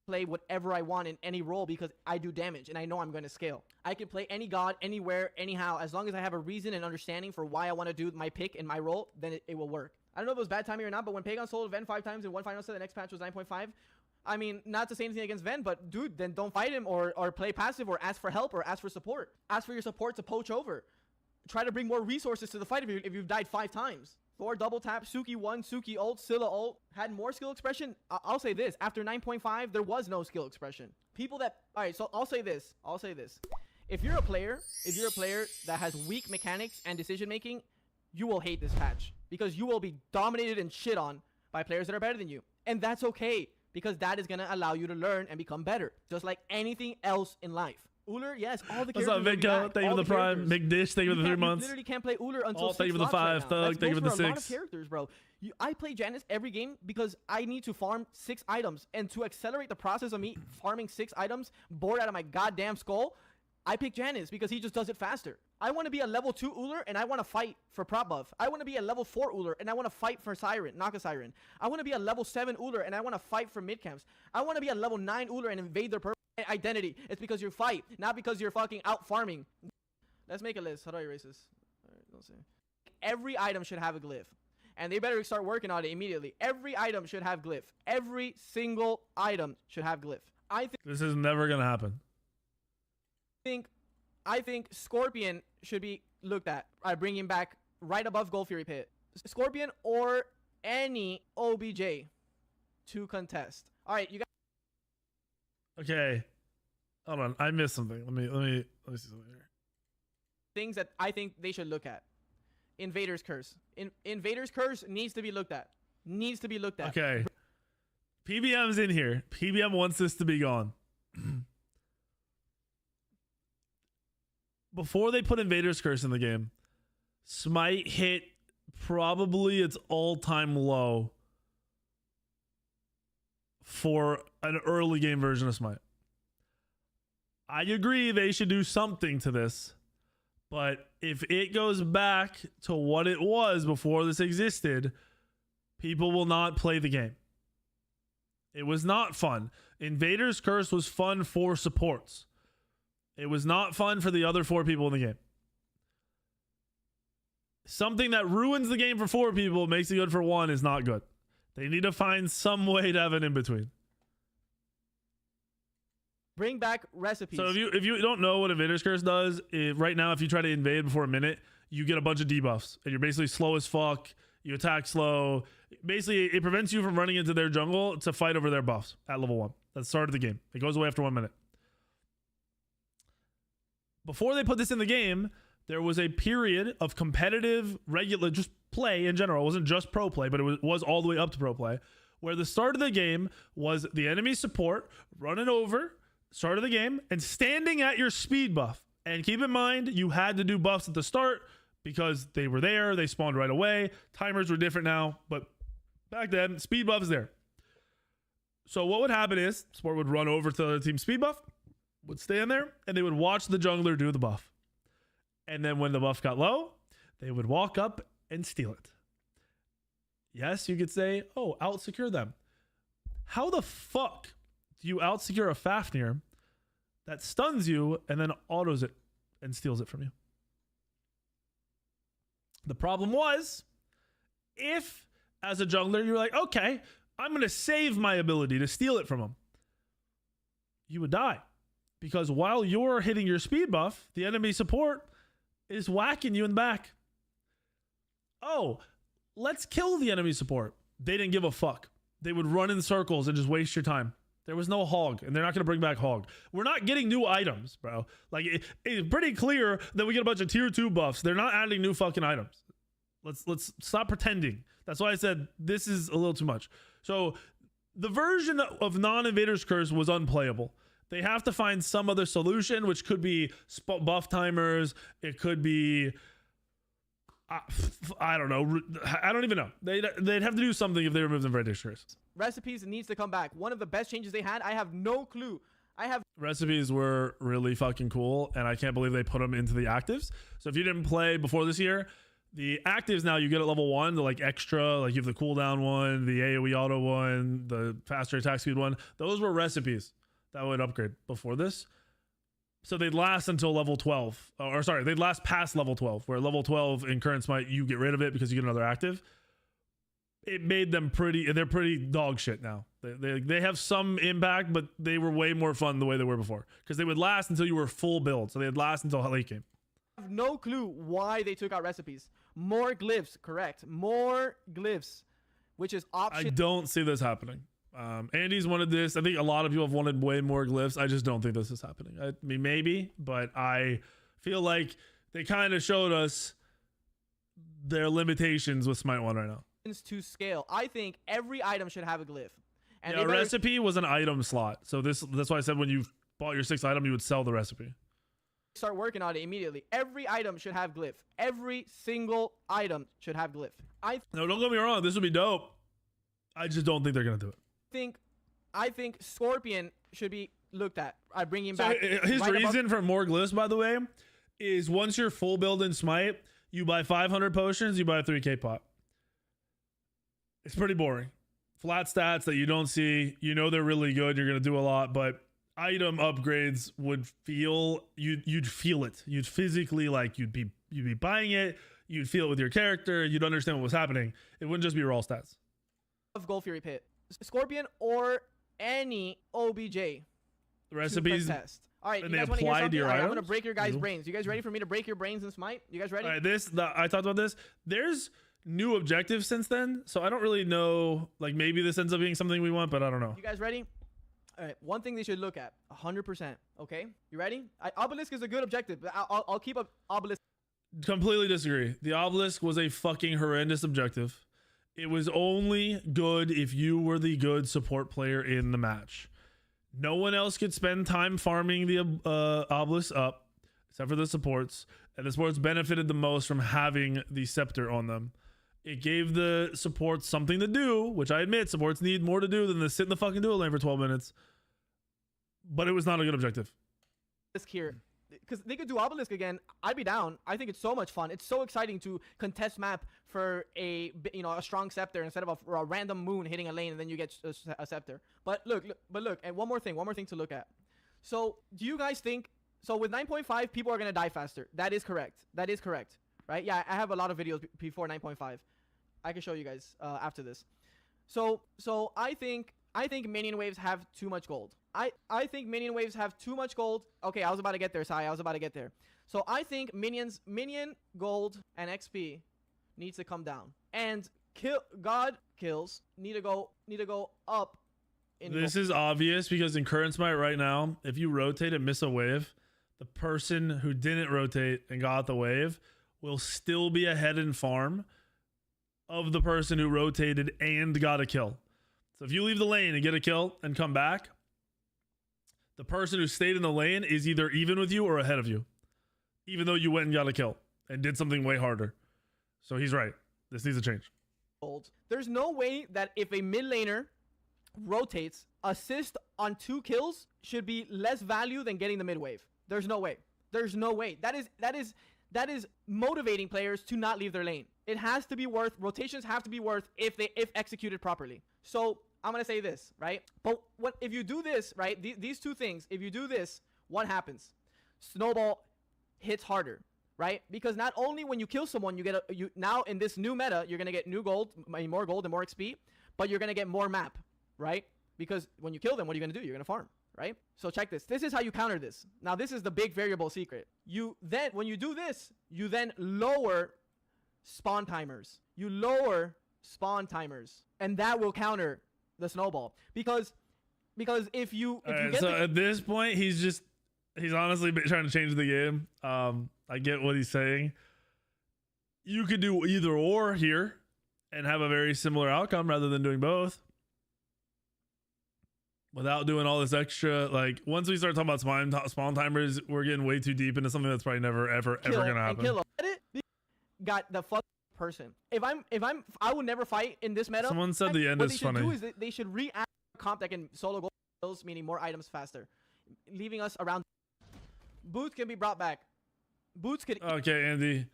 Play whatever I want in any role because I do damage and I know I'm going to scale. I can play any god, anywhere, anyhow. As long as I have a reason and understanding for why I want to do my pick and my role, then it will work. I don't know if it was bad timing or not, but when Pagan sold Ven 5 times in one final set, the next patch was 9.5. I mean, not to say anything against Ven, but dude, then don't fight him or play passive or ask for help or ask for support. Ask for your support to poach over. Try to bring more resources to the fight if you've died 5 times. Thor double tap, Suki 1, Suki ult, Scylla ult, had more skill expression. I'll say this, after 9.5, there was no skill expression. People that, alright, so I'll say this. If you're a player that has weak mechanics and decision making, you will hate this patch. Because you will be dominated and shit on by players that are better than you. And that's okay, because that is going to allow you to learn and become better. Just like anything else in life. Uller, yes, all the characters. What's up, Vinko? Thank you for the prime. Big Dish, thank you for the 3 months. You literally can't play Uller until 6 thank you for the 5. Right, Thug, thank you for the 6. A lot of characters, bro. I play Janice every game because I need to farm 6 items. And to accelerate the process of me farming 6 items, bored out of my goddamn skull, I pick Janice because he just does it faster. I want to be a level 2 Uller and I want to fight for prop buff. I want to be a level 4 Uller and I want to fight for Siren, Naka Siren. I want to be a level 7 Uller and I want to fight for mid camps. I want to be a level 9 Uller and invade their identity. It's because you fight, not because you're fucking out farming. Let's make a list. How do I erase this? Alright, don't say. Every item should have a glyph. And they better start working on it immediately. Every item should have glyph. Every single item should have glyph. I think this is never gonna happen. I think Scorpion should be looked at. I bring him back right above Gold Fury Pit. Scorpion or any OBJ to contest. All right, you got. Okay, hold on. I missed something. Let me see something here. Things that I think they should look at. Invader's Curse. Invader's Curse needs to be looked at. Needs to be looked at. Okay. PBM's in here. PBM wants this to be gone. Before they put Invader's Curse in the game, Smite hit probably its all-time low for an early game version of Smite. I agree they should do something to this, but if it goes back to what it was before this existed, people will not play the game. It was not fun. Invader's Curse was fun for supports. It was not fun for the other 4 people in the game. Something that ruins the game for 4 people, makes it good for 1 is not good. They need to find some way to have an in-between. Bring back recipes. So if you don't know what Invader's Curse does, right now if you try to invade before a minute, you get a bunch of debuffs. And you're basically slow as fuck. You attack slow. Basically, it prevents you from running into their jungle to fight over their buffs at level 1. That's the start of the game. It goes away after 1 minute. Before they put this in the game, there was a period of competitive, regular, just play in general. It wasn't just pro play, but it was all the way up to pro play, where the start of the game was the enemy support running over, start of the game, and standing at your speed buff. And keep in mind, you had to do buffs at the start because they were there. They spawned right away. Timers were different now, but back then, speed buff is there. So what would happen is, support would run over to the other team's speed buff, would stand there, and they would watch the jungler do the buff. And then when the buff got low, they would walk up and steal it. Yes, you could say, oh, out-secure them. How the fuck do you out-secure a Fafnir that stuns you and then autos it and steals it from you? The problem was, if as a jungler you're like, okay, I'm going to save my ability to steal it from him, you would die. Because while you're hitting your speed buff, the enemy support is whacking you in the back. Oh, let's kill the enemy support. They didn't give a fuck. They would run in circles and just waste your time. There was no hog, and they're not going to bring back hog. We're not getting new items, bro. Like, it's pretty clear that we get a bunch of tier 2 buffs. They're not adding new fucking items. Let's stop pretending. That's why I said this is a little too much. So the version of non-Invader's Curse was unplayable. They have to find some other solution, which could be buff timers. It could be... I don't know. I don't even know. They'd have to do something if they remove them from Curse. Recipes needs to come back. One of the best changes they had. I have no clue. Recipes were really fucking cool, and I can't believe they put them into the actives. So if you didn't play before this year, the actives now you get at level 1, the like extra, like you have the cooldown one, the AoE auto one, the faster attack speed one. Those were recipes that would upgrade before this. So they'd last until level 12, or sorry, they'd last past level 12, where level 12 in current Smite, you get rid of it because you get another active. It made them they're pretty dog shit now. They have some impact, but they were way more fun the way they were before, because they would last until you were full build. So they'd last until late game. I have no clue why they took out recipes. More glyphs, correct. More glyphs, which is option. I don't see this happening. Andy's wanted this. I think a lot of people have wanted way more glyphs. I just don't think this is happening. I mean, maybe, but I feel like they kind of showed us their limitations with Smite 1 right now. To scale, I think every item should have a glyph. And yeah, recipe was an item slot. So that's why I said when you bought your 6th item, you would sell the recipe. Start working on it immediately. Every item should have glyph. Every single item should have glyph. No, don't get me wrong. This would be dope. I just don't think they're gonna do it. I think Scorpion should be looked at. I bring him back. His reason for more glyphs, by the way, is once you're full build in Smite, you buy 500 potions, you buy a 3k pot. It's pretty boring. Flat stats that you don't see. You know they're really good. You're gonna do a lot, but item upgrades would feel you'd feel it. You'd physically you'd be buying it. You'd feel it with your character. You'd understand what was happening. It wouldn't just be raw stats. Of Gold Fury Pit, Scorpion or any OBJ. The recipes. All right, and you they guys want to hear apply to something? your All right, I'm items? gonna break your guys' brains. You guys ready for me to break your brains in Smite? You guys ready? All right, I talked about this. There's new objectives since then, so I don't really know. Like maybe this ends up being something we want, but I don't know. You guys ready? All right, one thing they should look at 100%. Okay, you ready? Obelisk is a good objective, but I'll keep up Obelisk. Completely disagree. The Obelisk was a fucking horrendous objective. It was only good if you were the good support player in the match. No one else could spend time farming the Obelisk up, except for the supports. And the supports benefited the most from having the Scepter on them. It gave the supports something to do, which I admit supports need more to do than to sit in the fucking duel lane for 12 minutes. But it was not a good objective. Here, because they could do Obelisk again, I'd be down. I think it's so much fun. It's so exciting to contest map for a strong Scepter instead of a random moon hitting a lane and then you get a Scepter. But look, and one more thing to look at. So do you guys think? So with 9.5, people are gonna die faster. That is correct. Right? Yeah, I have a lot of videos before 9.5. I can show you guys after this. So I think minion waves have too much gold. I think minion waves have too much gold. Okay, I was about to get there, Sai. I was about to get there. So I think minion gold and XP needs to come down, and God kills need to go up. This is obvious because in current Smite right now, if you rotate and miss a wave, the person who didn't rotate and got the wave will still be ahead in farm of the person who rotated and got a kill. So if you leave the lane and get a kill and come back, the person who stayed in the lane is either even with you or ahead of you, even though you went and got a kill and did something way harder. So he's right. This needs to change. There's no way that if a mid laner rotates, assist on 2 kills should be less value than getting the mid wave. There's no way. That is motivating players to not leave their lane. It has to be worth, rotations have to be worth if executed properly. So I'm going to say this, right? But if you do this, right? These two things, if you do this, what happens? Snowball hits harder, right? Because not only when you kill someone, you now in this new meta, you're going to get more gold and more XP, but you're going to get more map, right? Because when you kill them, what are you going to do? You're going to farm, right? So check this. This is how you counter this. Now, this is the big variable secret. When you do this, you then lower spawn timers. And that will counter the snowball. Because Because if you Alright, get so at this point, he's honestly trying to change the game. I get what he's saying. You could do either or here and have a very similar outcome rather than doing both. Without doing all this extra, like once we start talking about spawn timers, we're getting way too deep into something that's probably never ever gonna happen. Got the fuck person. I would never fight in this meta. Someone said the end is funny. What they should do is they should re-add a comp that can solo goals, meaning more items faster, leaving us around. Boots can be brought back. Boots could. Okay, Andy.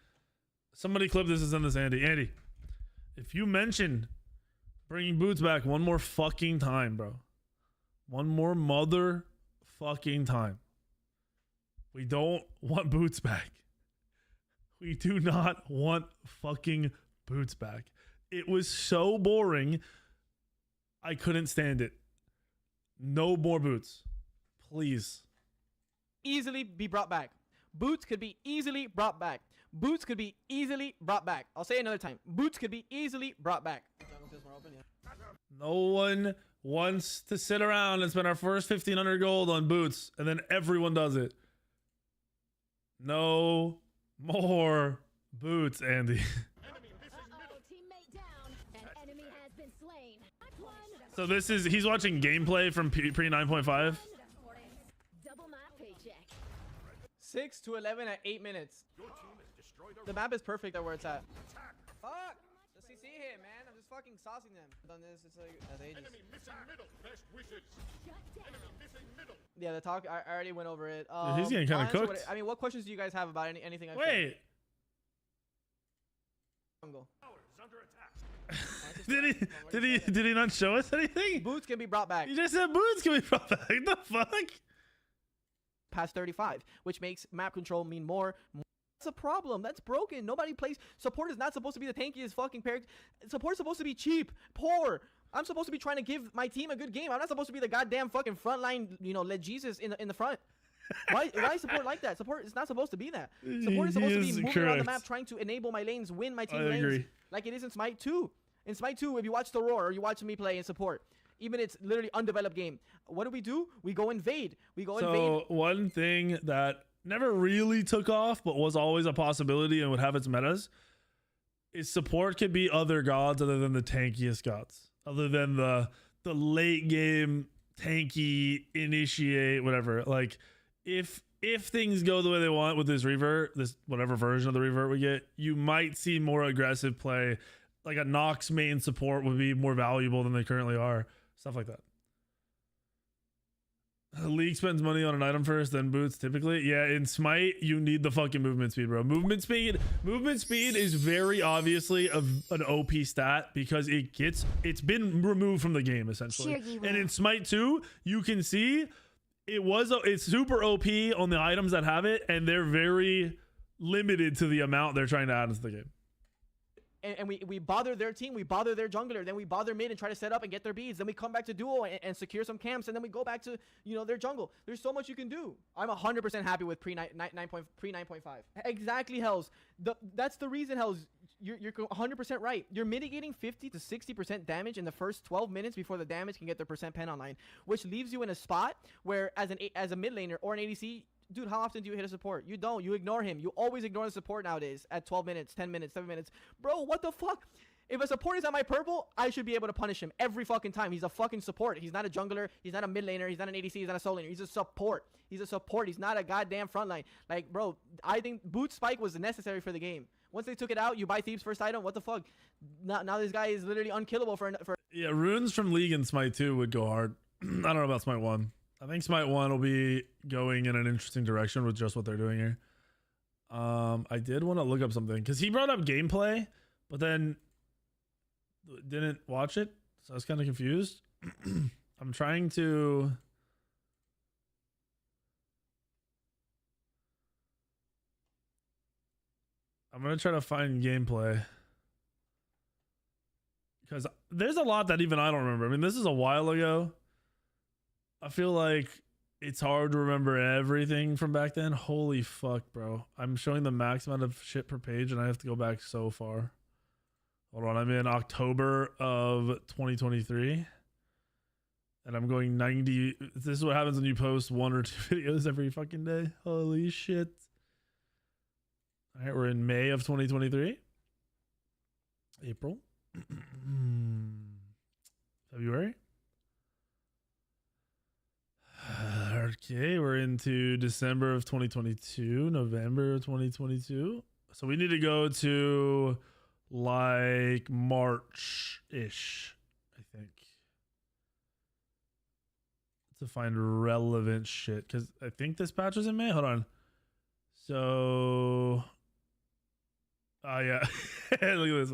Somebody clip this and send this, Andy. Andy, if you mention bringing Boots back one more fucking time, bro. One more mother fucking time. We don't want Boots back. We do not want fucking Boots back. It was so boring. I couldn't stand it. No more Boots. Please. Easily be brought back. Boots could be easily brought back. Boots could be easily brought back. I'll say it another time. Boots could be easily brought back. No one wants to sit around and spend our first 1,500 gold on Boots, and then everyone does it. No more Boots, Andy. So this is, he's watching gameplay from pre 9.5. 6 to 11 at 8 minutes. The map is perfect at where it's at. Fuck! The CC hit, man. I'm just fucking saucing them. Done this, it's like that's ages. Yeah, the talk. I already went over it. Dude, he's getting kind of cooked. I mean, what questions do you guys have about anything? Wait. Jungle. Did he not show us anything? Boots can be brought back. You just said Boots can be brought back. The fuck? Past 35, which makes map control mean more. That's a problem. That's broken. Nobody plays. Support is not supposed to be the tankiest fucking character. Support's supposed to be cheap, poor. I'm supposed to be trying to give my team a good game. I'm not supposed to be the goddamn fucking frontline, let Jesus in the front. Why is support like that? Support is not supposed to be that. Support is supposed to be moving around the map, trying to enable my lanes, win my team lanes, agree. Like it is in Smite 2. In Smite 2, if you watch the Roar or you watch me play in support, even it's literally undeveloped game. What do? We go invade. So one thing that never really took off, but was always a possibility and would have its metas, is support could be other gods other than the tankiest gods, other than the late game tanky initiate whatever. Like if things go the way they want with this revert, this whatever version of the revert we get, you might see more aggressive play. Like a Nox main support would be more valuable than they currently are. Stuff like that. The league spends money on an item first, then Boots typically. Yeah, in Smite, you need the fucking movement speed, bro. Movement speed is very obviously an OP stat because it's been removed from the game essentially. Sure, and in Smite 2, you can see it's super OP on the items that have it, and they're very limited to the amount they're trying to add into the game. And we bother their team, we bother their jungler, then we bother mid and try to set up and get their beads, then we come back to duo and secure some camps, and then we go back to their jungle. There's so much you can do. I'm 100% happy with pre 9.5. Exactly, Hells. That's the reason, Hells. You're 100% right. You're mitigating 50 to 60% damage in the first 12 minutes before the damage can get their percent pen online, which leaves you in a spot where as a mid laner or an ADC. Dude, how often do you hit a support? You don't. You ignore him. You always ignore the support nowadays at 12 minutes, 10 minutes, 7 minutes. Bro, what the fuck? If a support is at my purple, I should be able to punish him every fucking time. He's a fucking support. He's not a jungler. He's not a mid laner. He's not an ADC. He's not a solo laner. He's a support. He's a support. He's not a goddamn frontline. Like, bro, I think boot spike was necessary for the game. Once they took it out, you buy Thieves' first item. What the fuck? Now this guy is literally unkillable for. Yeah, runes from League and Smite 2 would go hard. I don't know about Smite 1. I think Smite 1 will be going in an interesting direction with just what they're doing here. I did want to look up something because he brought up gameplay, but then didn't watch it, so I was kind of confused. I'm trying to... I'm going to try to find gameplay because there's a lot that even I don't remember. I mean, this is a while ago. I feel like it's hard to remember everything from back then. Holy fuck, bro. I'm showing the max amount of shit per page and I have to go back so far. Hold on, I'm in October of 2023. And I'm going 90. This is what happens when you post 1 or 2 videos every fucking day. Holy shit. All right, we're in May of 2023. April. February. Okay, we're into December of 2022, November of 2022. So we need to go to like March-ish, I think, to find relevant shit. Because I think this patch was in May. Hold on. So, oh yeah, look at this.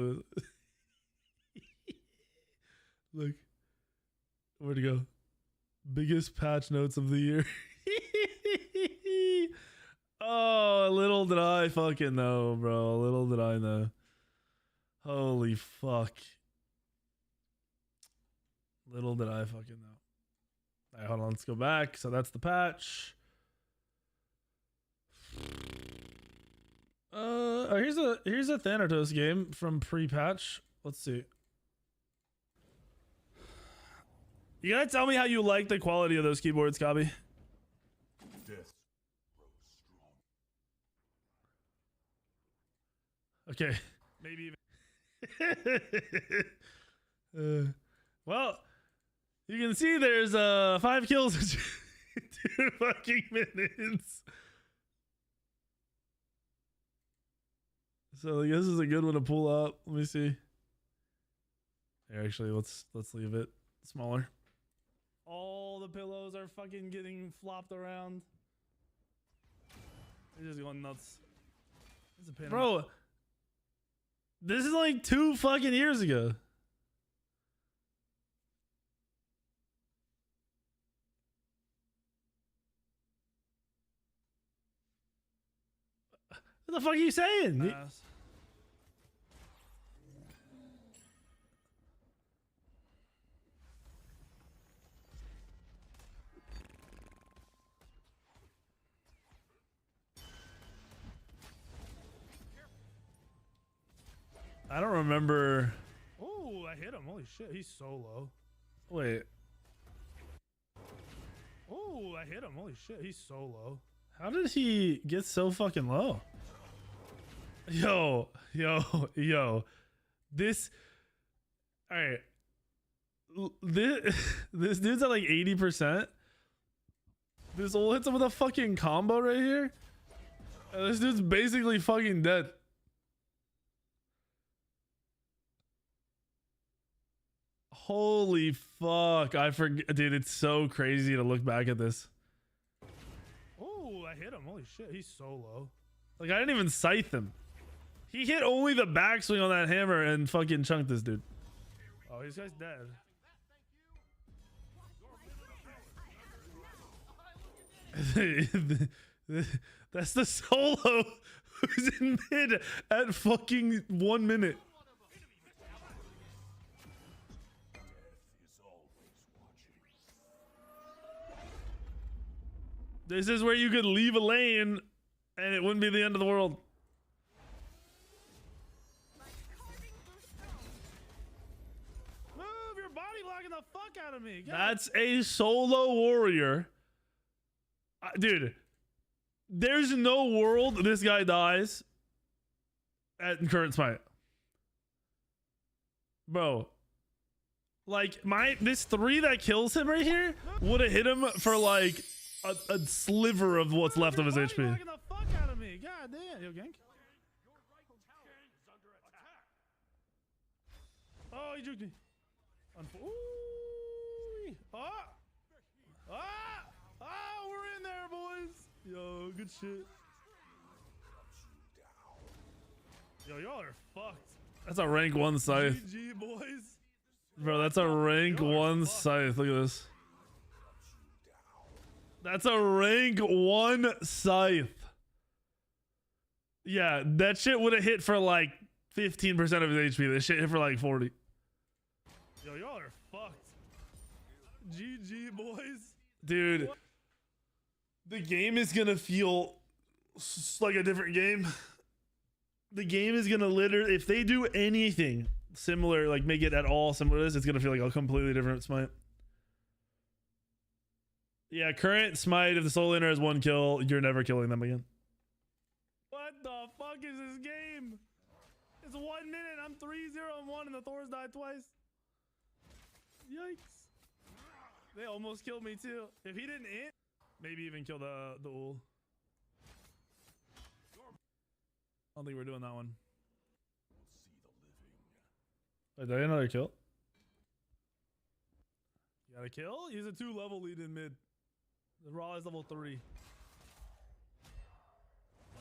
Look, where'd it go? Biggest patch notes of the year. Oh, little did I fucking know, bro. Little did I know. Holy fuck. Little did I fucking know. All right, hold on. Let's go back. So that's the patch. Here's a Thanatos game from pre-patch. Let's see. You gotta tell me how you like the quality of those keyboards, Cobby. Okay, maybe even. Well, you can see there's 5 kills in 2 fucking minutes. So I guess this is a good one to pull up. Let me see. Here, actually, let's leave it smaller. All the pillows are fucking getting flopped around. They're just going nuts. Bro, this is like 2 fucking years ago. What the fuck are you saying? I don't remember. Oh, I hit him. Holy shit, he's so low. Wait. Oh, I hit him. Holy shit, he's so low. How did he get so fucking low? Yo. This. All right. This dude's at like 80%. This ult hits him with a fucking combo right here. And this dude's basically fucking dead. Holy fuck. I forget. Dude, it's so crazy to look back at this. Oh, I hit him. Holy shit. He's so low. Like, I didn't even scythe him. He hit only the backswing on that hammer and fucking chunked this dude. Oh, this guy's dead. That's the solo who's in mid at fucking 1 minute. This is where you could leave a lane and it wouldn't be the end of the world. Move, you're body blocking the fuck out of me. That's a solo warrior. Dude, there's no world this guy dies at current Smite. Bro. Like, this 3 that kills him right here would have hit him for like a sliver of what's left of his HP. The fuck out of me. God damn. Yo, gank. Oh, he juked me. Ooh. We're in there, boys. Yo, good shit. Yo, y'all are fucked. That's a rank 1 scythe. GG, boys. Bro, that's a rank 1 scythe. Look at this. That's a rank 1 scythe. Yeah, that shit would have hit for like 15% of his HP. This shit hit for like 40. Yo, y'all are fucked. GG, boys. Dude, the game is gonna feel like a different game. The game is gonna literally, if they do anything similar, like make it at all similar to this, it's gonna feel like a completely different Smite. Yeah, current Smite, if the solo laner has 1 kill, you're never killing them again. What the fuck is this game? It's 1 minute. I'm 3-0-1 and the Thor's died twice. Yikes. They almost killed me too. If he didn't hit, maybe even kill the ul. I don't think we're doing that one. Wait, did I get another kill? You got a kill? He's a 2-level lead in mid. The Raw is level 3.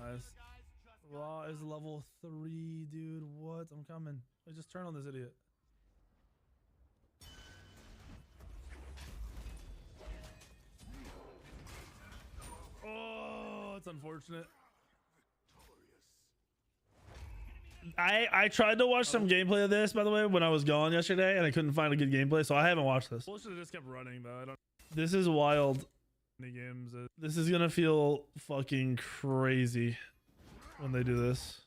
Nice. Raw is level 3, dude. What? I'm coming. Wait, just turn on this idiot. Oh, it's unfortunate. I tried to watch some gameplay of this, by the way, when I was gone yesterday, and I couldn't find a good gameplay, so I haven't watched this. Bullshit just kept running, though. I don't. This is wild. Games. This is gonna feel fucking crazy when they do this.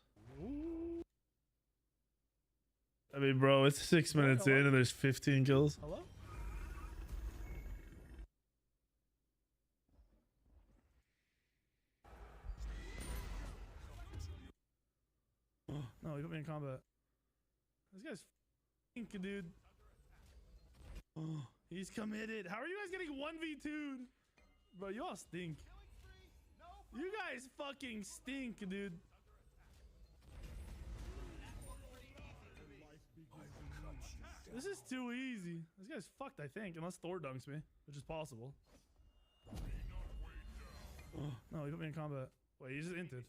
I mean, bro, it's 6 minutes in and there's 15 kills. Hello? No, he put me in combat. This guy's f***ing dude. Oh, he's committed. How are you guys getting 1v2'd? Bro, you all stink. You guys fucking stink, dude. This is too easy. This guy's fucked, I think, unless Thor dunks me, which is possible. No, he put me in combat. Wait, he just inted.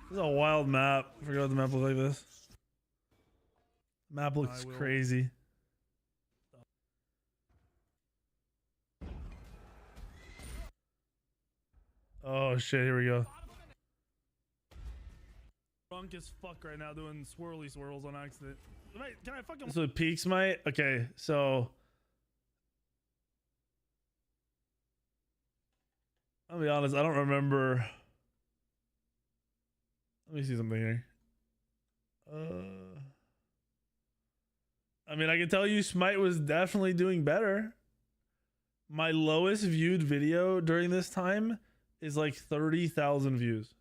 This is a wild map. I forgot the map looked like this. Map looks crazy. Oh shit, here we go. Drunk as fuck right now doing swirly swirls on accident. Wait, can I fucking... So peak Smite? Okay, so... I'll be honest, I don't remember... Let me see something here. I mean, I can tell you Smite was definitely doing better. My lowest viewed video during this time is like 30,000 views.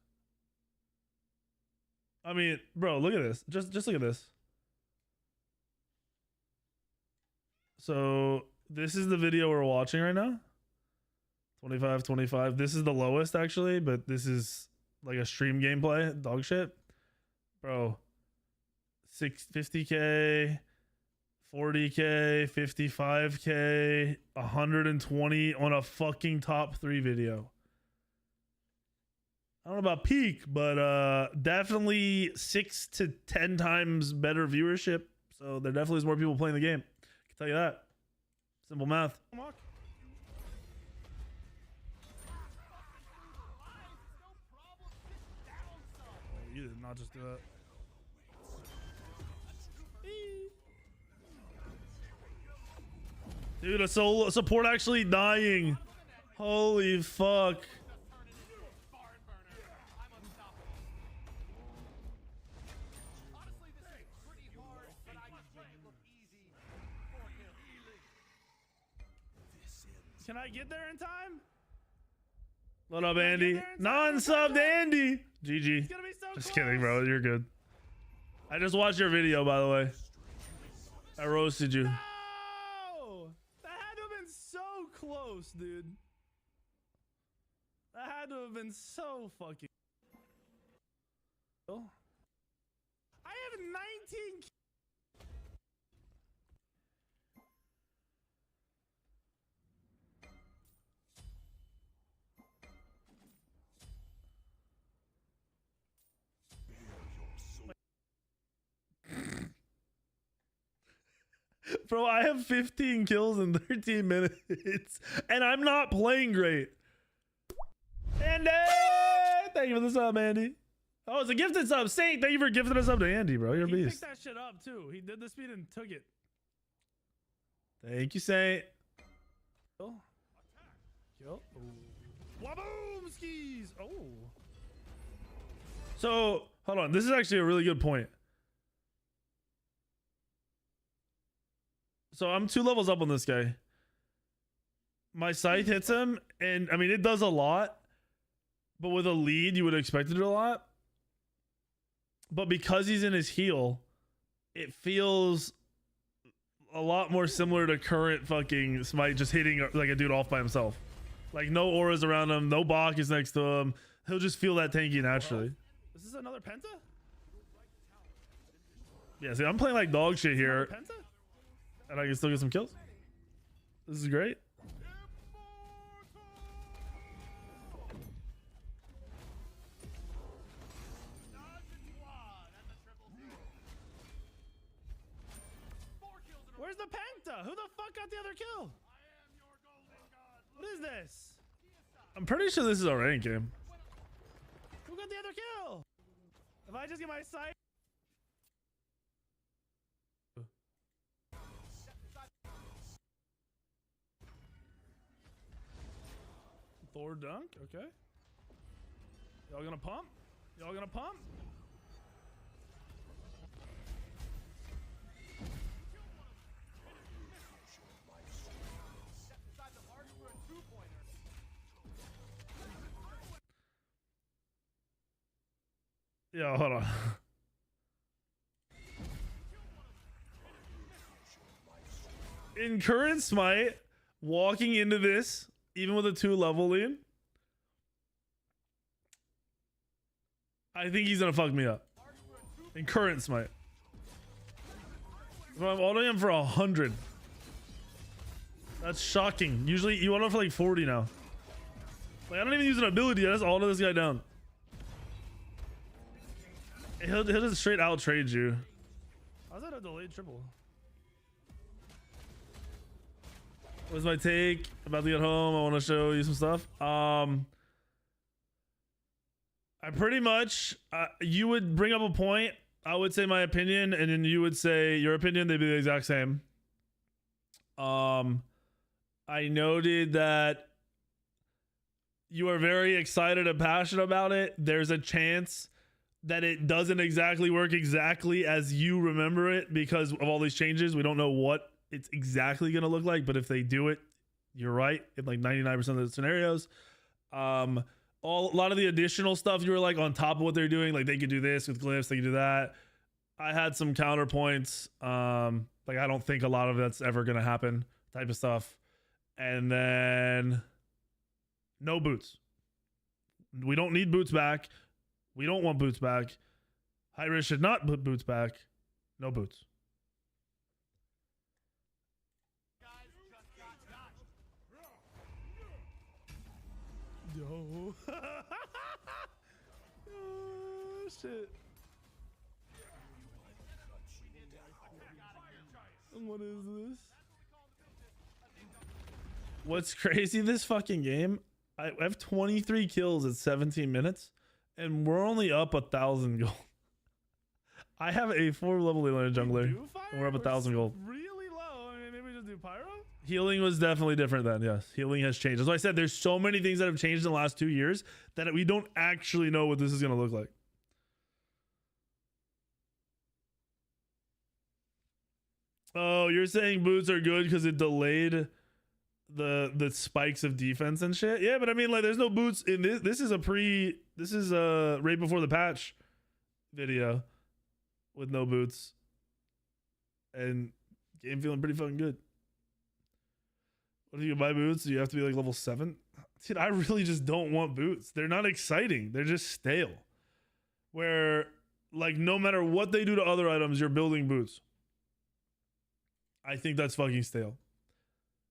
I mean, bro, look at this. Just look at this. So this is the video we're watching right now. 25. This is the lowest actually, but this is like a stream gameplay. Dog shit. Bro. 50K, 40K, 55K, 120 on a fucking top 3 video. I don't know about peak, but definitely 6 to 10 times better viewership. So there definitely is more people playing the game. I can tell you that. Simple math. Oh, you did not just do that. Dude, a solo support actually dying. Holy fuck. Can I get there in time? What up, Andy? Non-subbed Andy. GG. So just kidding, bro. You're good. I just watched your video, by the way. I roasted you. No! That had to have been so close, dude. That had to have been so fucking... I have 19... Bro, I have 15 kills in 13 minutes, and I'm not playing great. Andy! Thank you for the sub, Andy. Oh, it's a gifted sub. Saint, thank you for gifting a sub to Andy, bro. You're a beast. He picked that shit up, too. He did the speed and took it. Thank you, Saint. Kill. Kill. Waboom skis. Oh. So, hold on. This is actually a really good point. So I'm 2 levels up on this guy. my scythe hits him, and I mean it does a lot, but with a lead you would expect it to do a lot. But because he's in his heal, it feels a lot more similar to current fucking Smite, just hitting like a dude off by himself. Like no auras around him, no Bach is next to him. He'll just feel that tanky naturally. Is this another Penta? Yeah, see, I'm playing like dog shit here. And I can still get some kills. This is great. Where's the Penta? Who the fuck got the other kill? What is this? I'm pretty sure this is a ranked game. Who got the other kill? If I just get my sight. Thor dunk, okay. Y'all gonna pump? Y'all gonna pump? Yo, hold on. In current Smite, walking into this, even with a 2-level lead, I think he's gonna fuck me up. In current Smite. So I'm autoing him for 100. That's shocking. Usually you auto for like 40 now. Like I don't even use an ability, I just auto this guy down. He'll just straight out trade you. How's that a delayed triple? What's my take? About to get home. I want to show you some stuff. I pretty much, you would bring up a point. I would say my opinion, and then you would say your opinion. They'd be the exact same. I noted that you are very excited and passionate about it. There's a chance that it doesn't exactly work exactly as you remember it because of all these changes. We don't know what it's exactly going to look like, but if they do it, you're right in like 99% of the scenarios. A lot of the additional stuff you were like on top of what they're doing, like they could do this with glyphs, they could do that. I had some counterpoints. Like I don't think a lot of that's ever going to happen type of stuff. And then no boots. We don't need boots back. We don't want boots back. High risk should not put boots back. No boots. Yo. Oh, shit. What is this? What's crazy this fucking game? I have 23 kills at 17 minutes. And we're only up 1,000 gold. I have a 4-level Elena jungler. And we're up 1,000 gold. Really low. I mean, maybe just do pyro? Healing was definitely different then, yes. Healing has changed. That's why I said there's so many things that have changed in the last 2 years that we don't actually know what this is going to look like. Oh, you're saying boots are good because it delayed the spikes of defense and shit. Yeah, but I mean, like, there's no boots in this. This is right before the patch video with no boots, and game feeling pretty fucking good. What if you buy boots? Do you have to be like level 7? Dude, I really just don't want boots. They're not exciting. They're just stale. Where like no matter what they do to other items, you're building boots. I think that's fucking stale.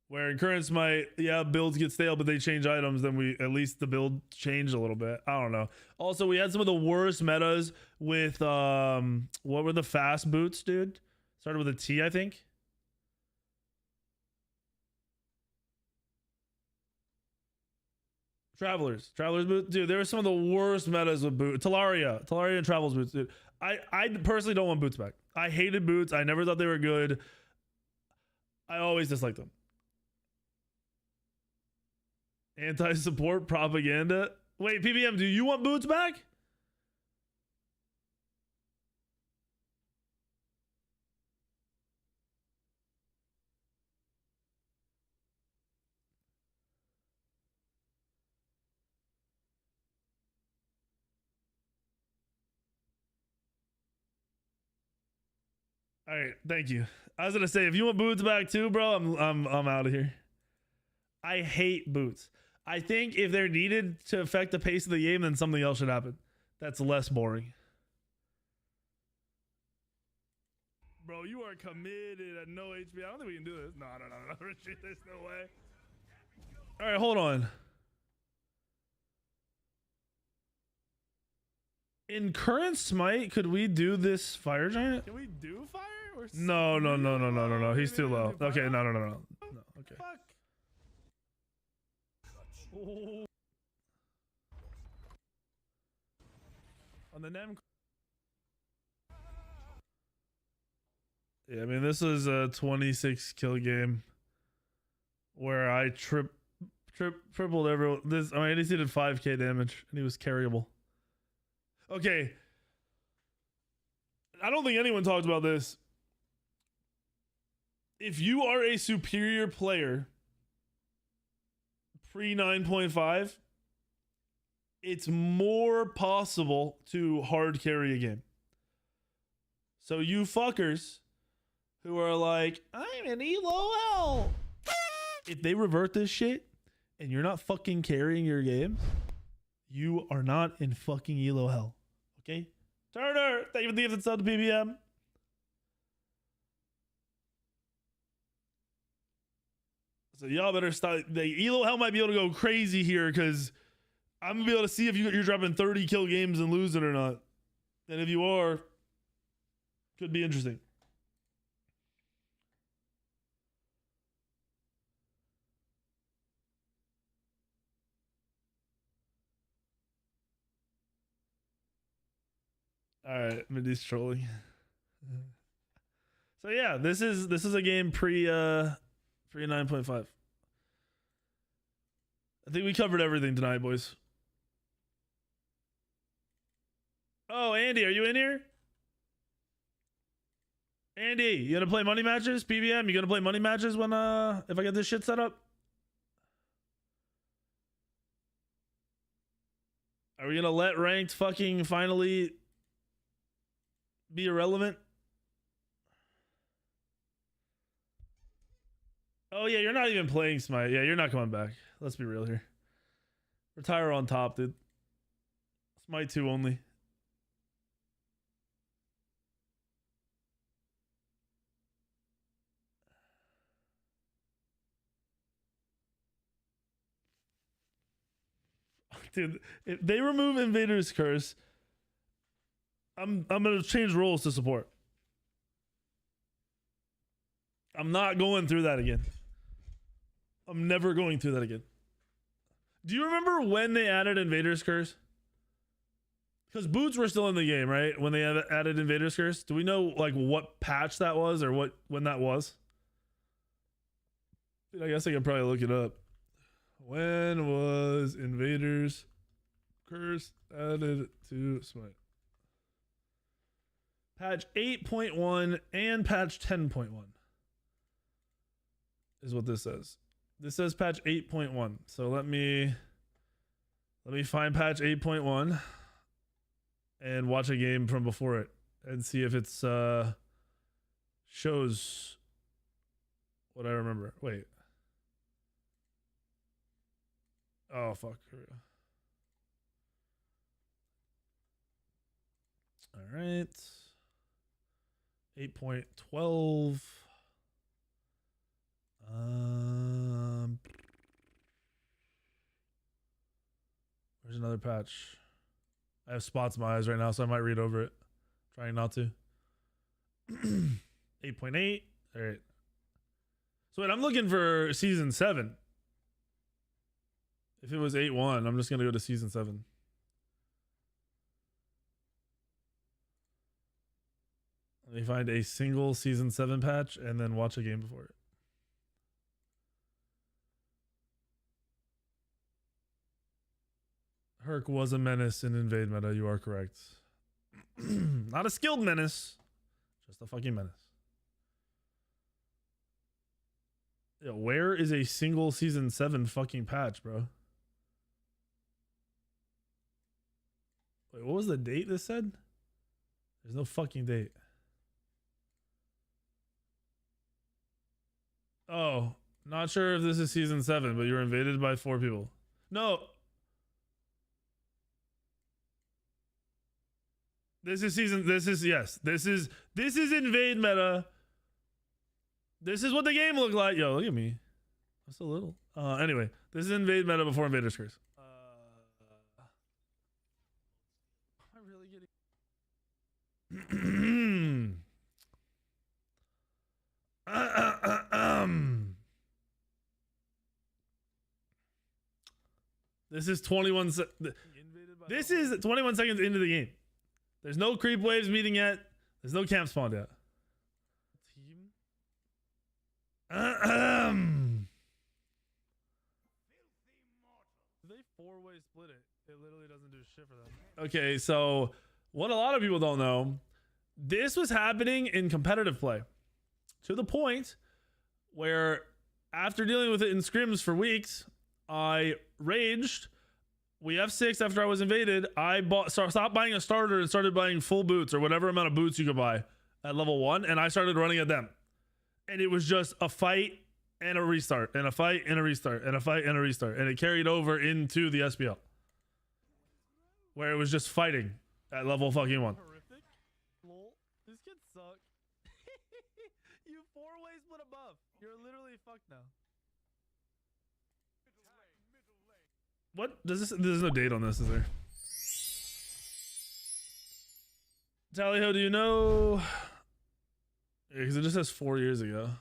Where in current Smite, yeah, builds get stale, but they change items, then at least the build changed a little bit. I don't know. Also, we had some of the worst metas with, what were the fast boots, dude? Started with a T, I think. Travelers boots, dude. There were some of the worst metas with boots. Talaria and Travels boots, dude. I personally don't want boots back. I hated boots. I never thought they were good. I always disliked them. Anti-support propaganda. Wait, PBM, do you want boots back? All right, thank you. I was gonna say, if you want boots back too, bro, I'm out of here. I hate boots. I think if they're needed to affect the pace of the game, then something else should happen. That's less boring. Bro, you are committed at no HP. I don't think we can do this. No. There's no way. All right, hold on. In current Smite, could we do this fire giant? Can we do fire? Or No. He's too low. Okay, no. No, okay. Fuck. Oh. On the Nem. Yeah, I mean, this is a 26 kill game where I tripled everyone. This, I mean, he did 5k damage and he was carryable. Okay. I don't think anyone talked about this. If you are a superior player pre 9.5, it's more possible to hard carry a game. So you fuckers who are like, I'm an ELO. If they revert this shit and you're not fucking carrying your games, you are not in fucking ELO hell. Okay? Turner, thank you for the gift sub to PBM. So y'all better start. The ELO hell might be able to go crazy here because I'm gonna be able to see if you're dropping 30 kill games and losing or not. And if you are, could be interesting. All right, Mindy's trolling. So yeah, this is a game pre 9.5. I think we covered everything tonight, boys. Oh, Andy, are you in here? Andy, you gonna play money matches? PBM, you gonna play money matches when if I get this shit set up? Are we gonna let ranked fucking finally be irrelevant? Oh yeah, you're not even playing Smite. Yeah, you're not coming back. Let's be real here. Retire on top, dude. Smite 2 only. Dude, if they remove Invader's Curse, I'm gonna change roles to support. I'm not going through that again. I'm never going through that again. Do you remember when they added Invader's Curse? Because boots were still in the game, right? When they added Invader's Curse, do we know like what patch that was or when that was? Dude, I guess I can probably look it up. When was Invader's Curse added to Smite? Patch 8.1 and patch 10.1 is what this says. This says patch 8.1. So let me find patch 8.1 and watch a game from before it and see if it's shows what I remember. Wait. Oh fuck. Here we go. All right. 8.12. Where's another patch? I have spots in my eyes right now, so I might read over it. Trying not to. 8.8. All right. So wait, I'm looking for season 7. If it was 8.1, I'm just gonna go to season 7. Let me find a single season 7 patch and then watch a game before it. Herc was a menace in Invade meta, you are correct. Not a skilled menace, just a fucking menace. Yo, where is a single season 7 fucking patch, bro? Wait, what was the date this said? There's no fucking date. Oh, not sure if this is season 7, but you were invaded by 4 people. No. This is invade meta. This is what the game looked like. Yo, look at me. I'm so little. Anyway, this is invade meta before Invaders Curse. Am I really getting This is 21 This is 21 seconds into the game. There's no creep waves meeting yet. There's no camp spawn yet. Team. They 4-way split it. It literally doesn't do shit for them. Okay, so what a lot of people don't know, this was happening in competitive play to the point where after dealing with it in scrims for weeks, I raged. We F6 after I was invaded. I stopped buying a starter and started buying full boots or whatever amount of boots you could buy at level 1, and I started running at them. And it was just a fight and a restart and a fight and a restart and a fight and a restart, and it carried over into the SPL where it was just fighting at level fucking 1. Horrific. Lol. This kid sucks. You 4-way split above. You're literally fucked now. What does this? There's no date on this, is there? Tallyho, do you know? Yeah, because it just says 4 years ago.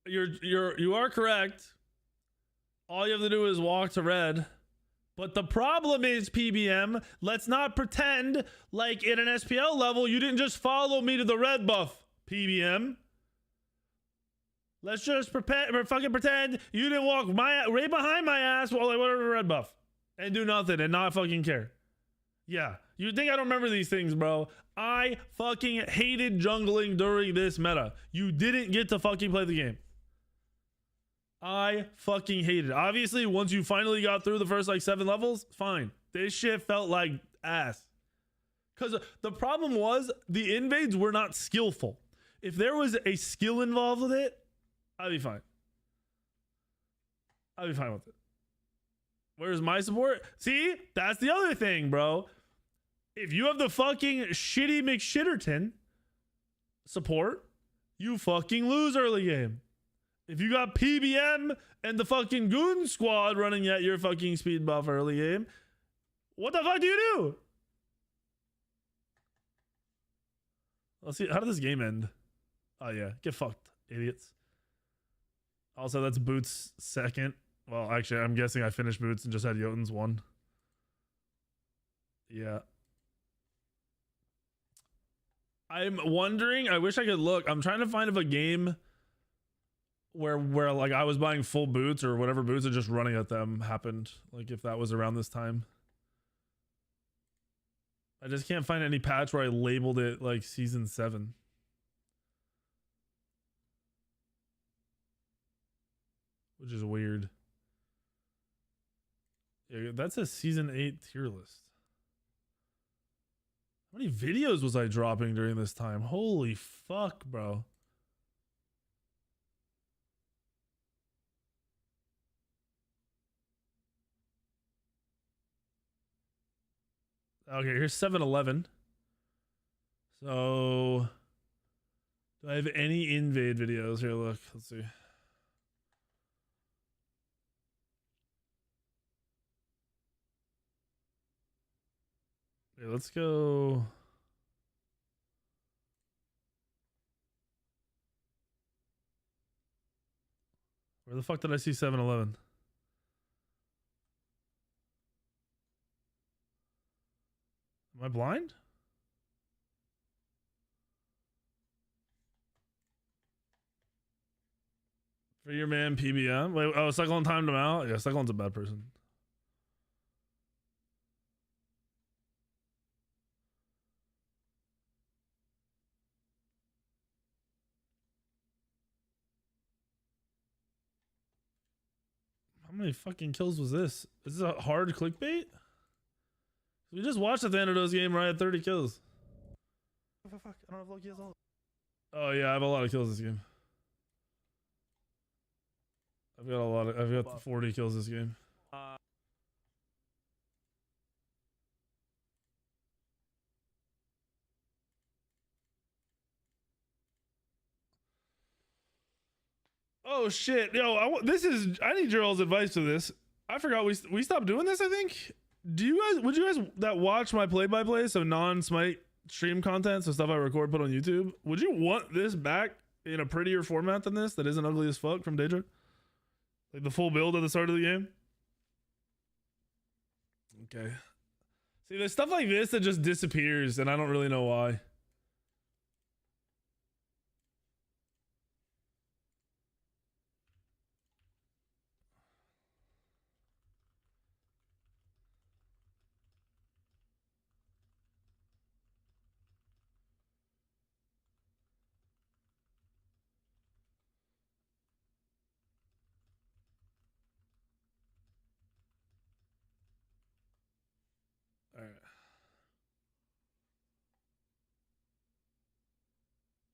You are correct. All you have to do is walk to red. But the problem is, PBM, let's not pretend like at an SPL level, you didn't just follow me to the red buff, PBM. Let's just fucking pretend you didn't walk right behind my ass while I went over the red buff and do nothing and not fucking care. Yeah, you think I don't remember these things, bro? I fucking hated jungling during this meta. You didn't get to fucking play the game. I fucking hated it. Obviously, once you finally got through the first like 7 levels, fine. This shit felt like ass. Because the problem was the invades were not skillful. If there was a skill involved with it, I'd be fine. I'd be fine with it. Where's my support? See, that's the other thing, bro. If you have the fucking shitty McShitterton support, you fucking lose early game. If you got PBM and the fucking goon squad running at your fucking speed buff early game, what the fuck do you do? Let's see. How did this game end? Oh, yeah. Get fucked, idiots. Also, that's Boots' second. Well, actually, I'm guessing I finished Boots and just had Jotun's 1. Yeah. I'm wondering. I wish I could look. I'm trying to find if a game where like I was buying full boots or whatever boots and just running at them happened, like if that was around this time. I just can't find any patch where I labeled it like season 7. Which is weird. Yeah, that's a season 8 tier list. How many videos was I dropping during this time? Holy fuck, bro. Okay, here's 7-Eleven. So, do I have any invade videos? Here, look. Let's see. Okay, let's go. Where the fuck did I see 7-Eleven? Am I blind? For your man PBM. Wait, oh, Cyclone timed him out? Yeah, Cyclone's a bad person. How many fucking kills was this? Is this a hard clickbait? We just watched the Thanatos game where I had 30 kills. Fuck, I don't know if Loki has all. Oh yeah, I have a lot of kills this game. I've got 40 kills this game. Oh shit, yo! I need your all's advice to this. I forgot we stopped doing this. I think. Would you guys that watch my play-by-play, so non-Smite stream content, so stuff I record put on YouTube? Would you want this back in a prettier format than this that isn't ugly as fuck from Daedra? Like the full build at the start of the game. Okay. See, there's stuff like this that just disappears, and I don't really know why. All right.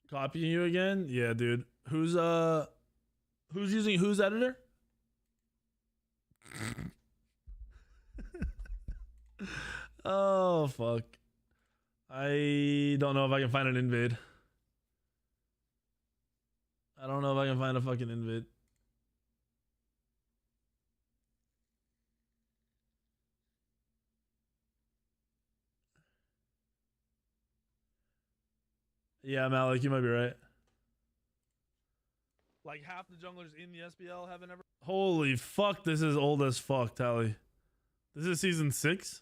Copying you again? Yeah, dude. Who's using whose editor? Oh fuck. I don't know if I can find an invade. I don't know if I can find a fucking invade. Yeah, Malik, you might be right. Like half the junglers in the SPL haven't ever. Holy fuck, this is old as fuck, Tally. This is season 6.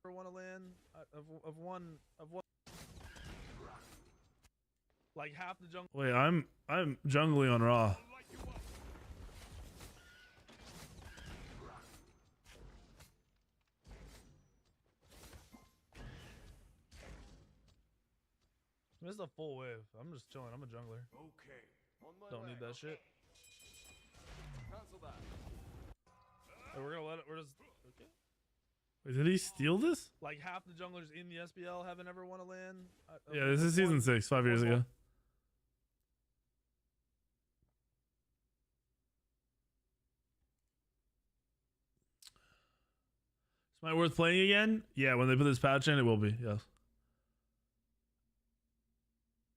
Want to land of one. Like half the jungle. Wait, I'm jungling on Raw. This is a full wave. I'm just chilling. I'm a jungler. Okay. Don't need that shit. Cancel that. Hey, we're gonna let it. We're just okay. Wait, did he steal this? Like half the junglers in the SPL haven't ever won a LAN. Yeah, this is season 6, 5 years ago. Smite worth playing again? Yeah, when they put this patch in, it will be. Yes.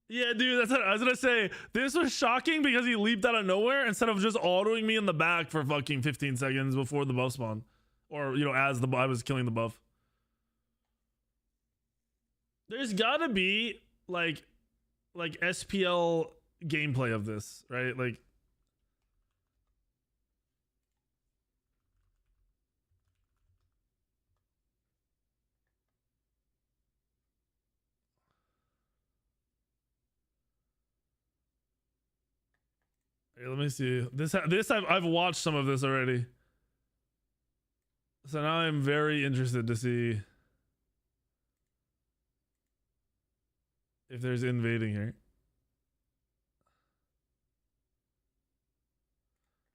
Yeah, dude, that's what I was gonna say. This was shocking because he leaped out of nowhere instead of just autoing me in the back for fucking 15 seconds before the buff spawned. Or, you know, as I was killing the buff. There's gotta be, like SPL gameplay of this, right? Like, hey, let me see. This I've watched some of this already. So now I'm very interested to see if there's invading here.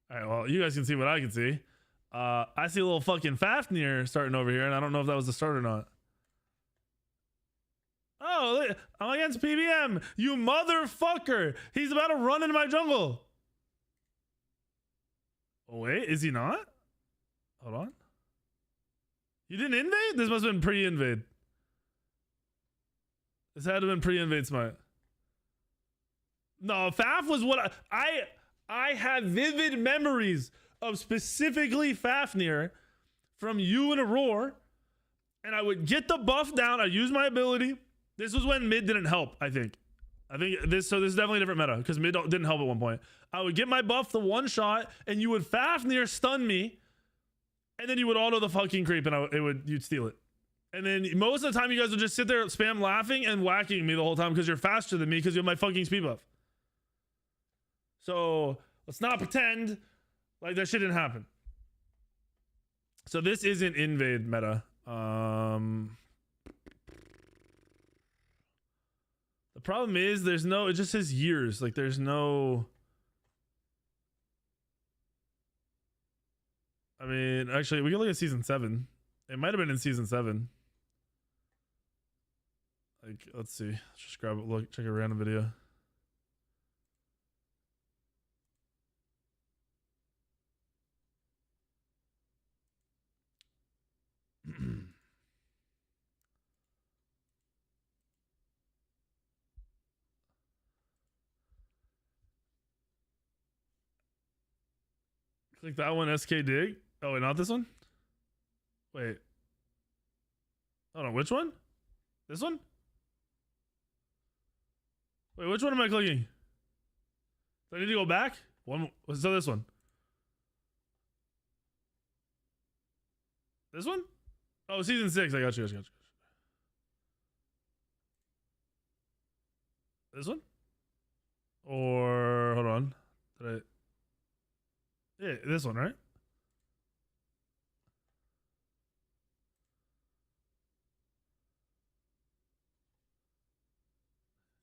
All right, well, you guys can see what I can see. I see a little fucking Fafnir starting over here, and I don't know if that was the start or not. Oh, look, I'm against PBM. You motherfucker. He's about to run into my jungle. Oh, wait, is he not? Hold on. You didn't invade? This must have been pre-invade. This had to have been pre-invade Smite. No, Faf was what I have vivid memories of specifically Fafnir from you and Aurora, and I would get the buff down. I'd use my ability. This was when mid didn't help, I think. This is definitely a different meta because mid didn't help at one point. I would get my buff the one shot, and you would Fafnir stun me, and then you would auto the fucking creep, and you'd steal it. And then most of the time, you guys would just sit there spam laughing and whacking me the whole time because you're faster than me because you have my fucking speed buff. So let's not pretend like that shit didn't happen. So this isn't invade meta. The problem is it just says years. Like there's no. I mean, actually, we can look at season 7. It might have been in season 7. Like, let's see. Let's just grab it. Look, check a random video. Click that one, SK Dig. Oh, wait, not this one? Wait. Hold on, which one? This one? Wait, which one am I clicking? Do I need to go back? So this one. This one? Oh, season 6. I got you. This one? Or hold on. Yeah, this one, right?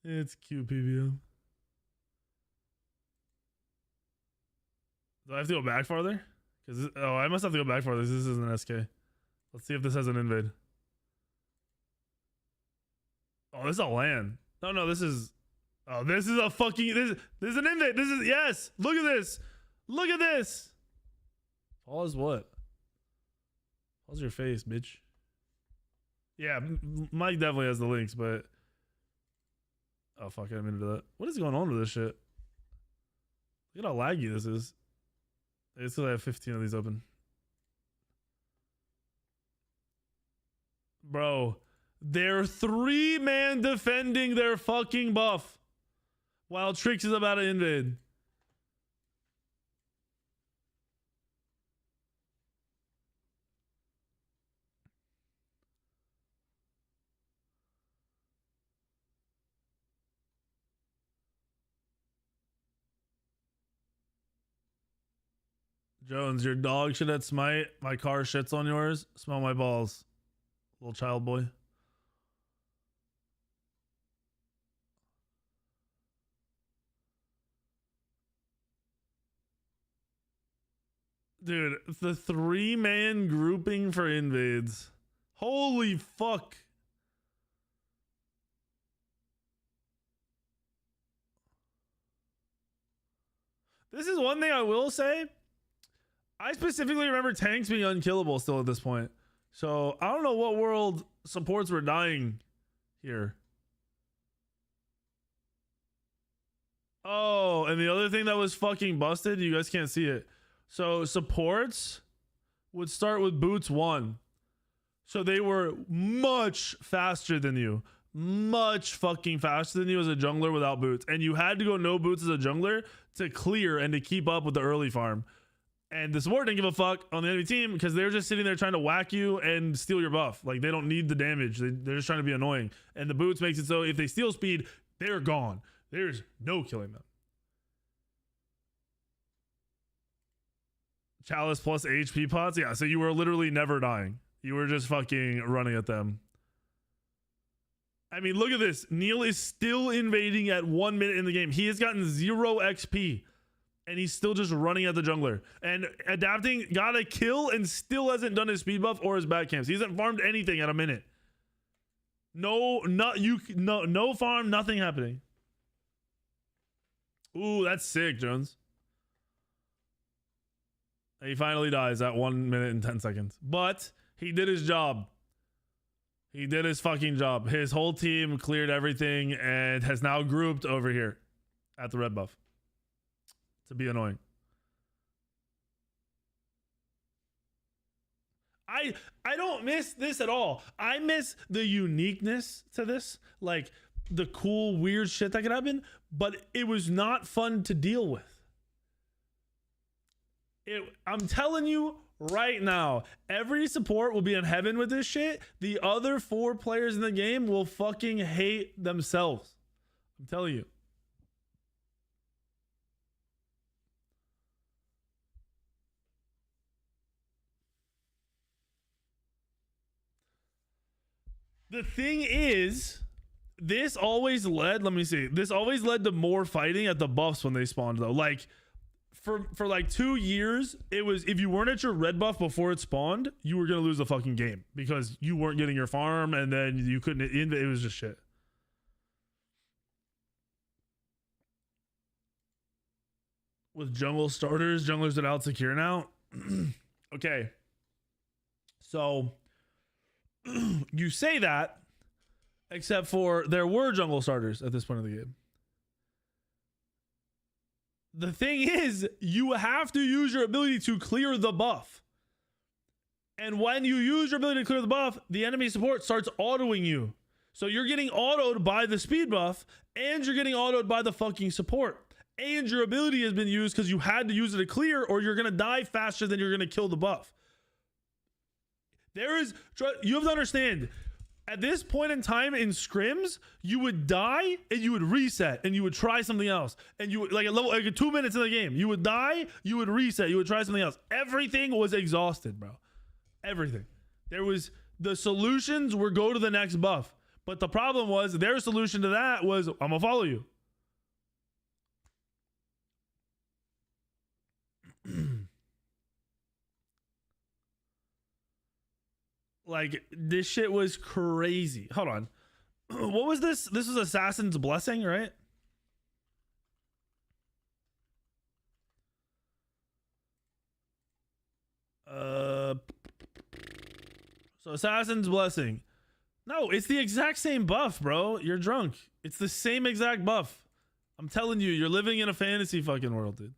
It's cute, PVM. Do I have to go back farther? Because I must have to go back farther. This is an SK. Let's see if this has an invade. Oh, this is a LAN. No, this is. Oh, this is a fucking. This is an invade. This is yes. Look at this. Look at this. Pause what? Pause your face, bitch. Yeah, Mike definitely has the links, but. Oh, fuck, I didn't mean to do that. What is going on with this shit? Look at how laggy this is. It's because I have 15 of these open. Bro, they're 3-man defending their fucking buff while Trix is about to invade. Jones, your dog shit at Smite. My car shits on yours. Smell my balls. Little child boy. Dude, the 3-man grouping for invades. Holy fuck. This is one thing I will say. I specifically remember tanks being unkillable still at this point. So I don't know what world supports were dying here. Oh, and the other thing that was fucking busted, you guys can't see it. So supports would start with boots 1. So they were much faster than you. Much fucking faster than you as a jungler without boots. And you had to go no boots as a jungler to clear and to keep up with the early farm. And the support didn't give a fuck on the enemy team because they're just sitting there trying to whack you and steal your buff. Like, they don't need the damage. They're just trying to be annoying. And the boots makes it so if they steal speed, they're gone. There's no killing them. Chalice plus HP pots? Yeah, so you were literally never dying. You were just fucking running at them. I mean, look at this. Neil is still invading at 1 minute in the game. He has gotten 0 XP. And he's still just running at the jungler. And adapting, got a kill, and still hasn't done his speed buff or his back camps. He hasn't farmed anything at a minute. No farm, nothing happening. Ooh, that's sick, Jones. And he finally dies at 1 minute and 10 seconds. But he did his job. He did his fucking job. His whole team cleared everything and has now grouped over here at the red buff. To be annoying. I don't miss this at all. I miss the uniqueness to this, like the cool weird shit that could happen, but it was not fun to deal with. I'm telling you right now, every support will be in heaven with this shit. The other 4 players in the game will fucking hate themselves. I'm telling you. The thing is, this always led, let me see, this always led to more fighting at the buffs when they spawned, though. Like, for like 2 years, it was if you weren't at your red buff before it spawned, you were gonna lose the fucking game because you weren't getting your farm, and then you couldn't. It was just shit. With jungle starters, junglers that out secure now. Okay, so you say that, except for there were jungle starters at this point of the game. The thing is, you have to use your ability to clear the buff. And when you use your ability to clear the buff, the enemy support starts autoing you. So you're getting autoed by the speed buff, and you're getting autoed by the fucking support. And your ability has been used because you had to use it to clear, or you're going to die faster than you're going to kill the buff. You have to understand, at this point in time in scrims, you would die and you would reset and you would try something else. And you would, like 2 minutes in the game, you would die, you would reset, you would try something else. Everything was exhausted, bro. Everything. The solutions were go to the next buff. But the problem was their solution to that was, I'm gonna follow you. Like, this shit was crazy. Hold on. What was this? This was Assassin's Blessing, right? So Assassin's Blessing. No, it's the exact same buff, bro. You're drunk. It's the same exact buff. I'm telling you, you're living in a fantasy fucking world, dude.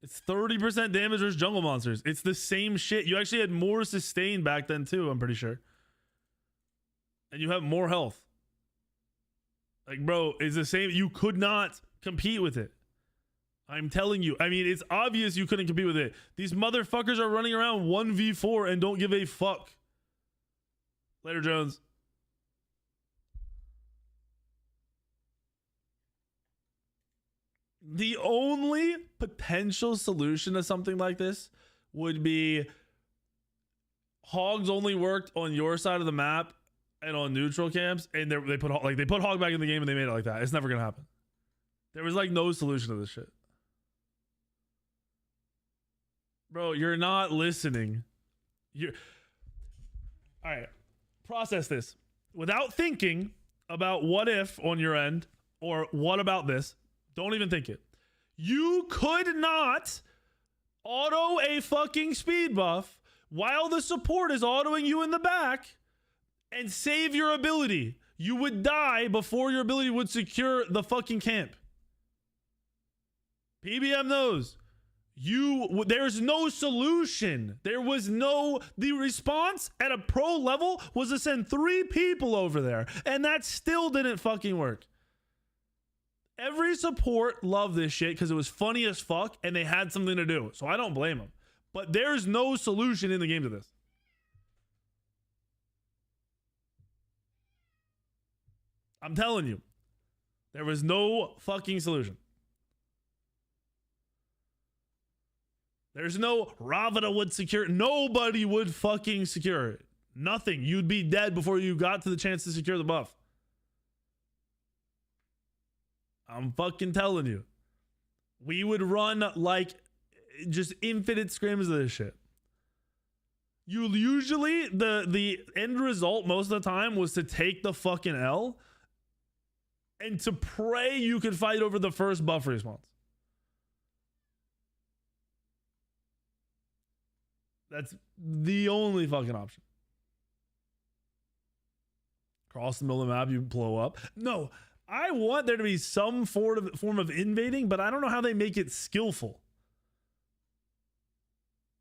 It's 30% damage versus jungle monsters. It's the same shit. You actually had more sustain back then too, I'm pretty sure. And you have more health. Like, bro, it's the same. You could not compete with it. I'm telling you. I mean, it's obvious you couldn't compete with it. These motherfuckers are running around 1v4 and don't give a fuck. Later, Jones. The only potential solution to something like this would be hogs only worked on your side of the map and on neutral camps, and they put hog back in the game and they made it like that. It's never gonna happen. There was like no solution to this shit. Bro, you're not listening. All right. Process this without thinking about what if on your end or what about this. Don't even think it. You could not auto a fucking speed buff while the support is autoing you in the back and save your ability. You would die before your ability would secure the fucking camp. PBM knows. There's no solution. The response at a pro level was to send 3 people over there, and that still didn't fucking work. Every support loved this shit because it was funny as fuck and they had something to do. So I don't blame them. But there's no solution in the game to this. I'm telling you. There was no fucking solution. There's no Ravana would secure. Nobody would fucking secure it. Nothing. You'd be dead before you got to the chance to secure the buff. I'm fucking telling you. We would run like just infinite scrims of this shit. You usually, the end result most of the time was to take the fucking L and to pray you could fight over the first buff response. That's the only fucking option. Cross the middle of the map, you blow up. No. I want there to be some form of invading, but I don't know how they make it skillful.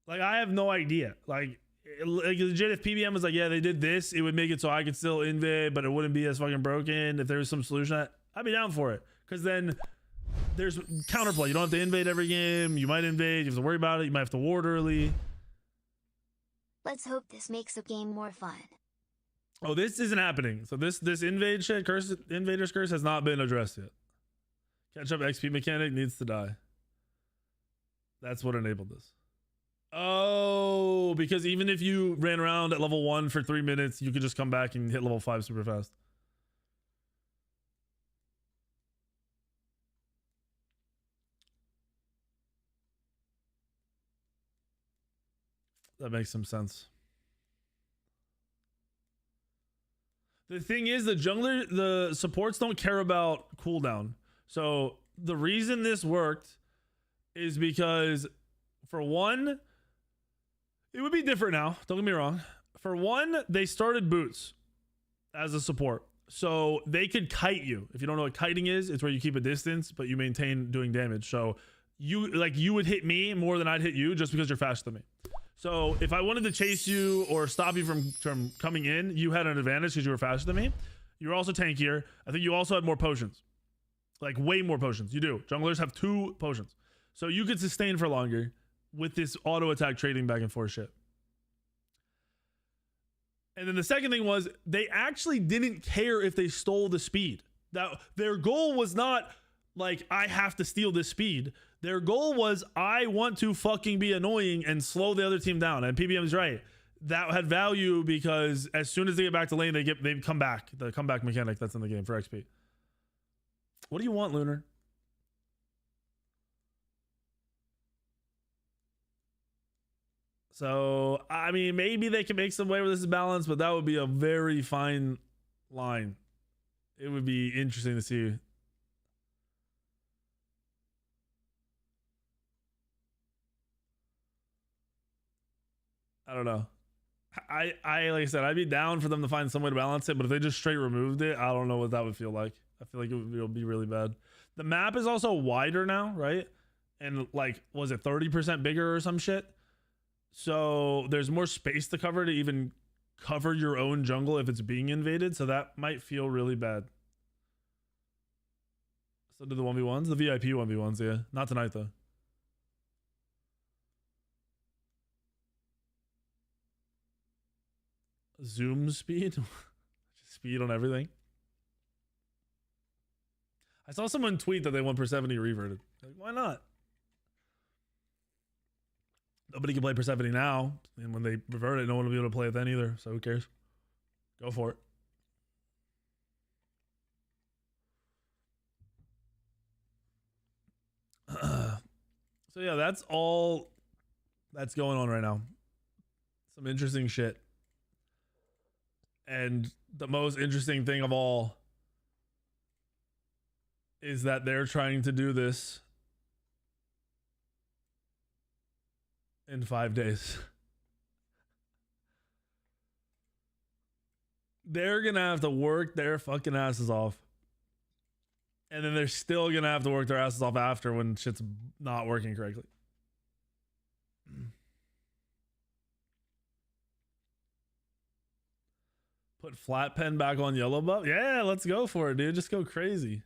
Like, I have no idea. Like legit, if PBM was like, yeah, they did this, it would make it so I could still invade, but it wouldn't be as fucking broken. If there was some solution, I'd be down for it. Because then there's counterplay. You don't have to invade every game. You might invade. You have to worry about it. You might have to ward early. Let's hope this makes the game more fun. Oh, this isn't happening. So this invade shit, Invader's Curse has not been addressed yet. Catch up XP mechanic needs to die. That's what enabled this. Oh, because even if you ran around at level 1 for 3 minutes, you could just come back and hit level 5 super fast. That makes some sense. The thing is, the supports don't care about cooldown. So the reason this worked is because, for one, it would be different now. Don't get me wrong. For one, they started boots as a support. So they could kite you. If you don't know what kiting is, it's where you keep a distance, but you maintain doing damage. So you would hit me more than I'd hit you just because you're faster than me. So if I wanted to chase you or stop you from coming in, you had an advantage because you were faster than me. You were also tankier. I think you also had more potions. Like way more potions. You do. Junglers have 2 potions. So you could sustain for longer with this auto attack trading back and forth shit. And then the second thing was they actually didn't care if they stole the speed. That their goal was not like, I have to steal this speed. Their goal was, I want to fucking be annoying and slow the other team down. And PBM's right. That had value because as soon as they get back to lane, they come back. The comeback mechanic that's in the game for XP. What do you want, Lunar? So, I mean, maybe they can make some way where this is balanced, but that would be a very fine line. It would be interesting to see. I don't know. I like I said, I'd be down for them to find some way to balance it, but if they just straight removed it, I don't know what that would feel like. I feel like it would be really bad. The map is also wider now, right? And like, was it 30% bigger or some shit? So there's more space to cover to even cover your own jungle if it's being invaded. So that might feel really bad. So do the 1v1s, the VIP 1v1s, yeah. Not tonight though. Zoom speed? Speed on everything. I saw someone tweet that they want per 70 reverted. Like, why not? Nobody can play per 70 now. And when they revert it, no one will be able to play it then either. So who cares? Go for it. So yeah, that's all that's going on right now. Some interesting shit. And the most interesting thing of all is that they're trying to do this in 5 days. They're going to have to work their fucking asses off. And then they're still going to have to work their asses off after when shit's not working correctly. Put flat pen back on yellow buff? Yeah, let's go for it, dude. Just go crazy.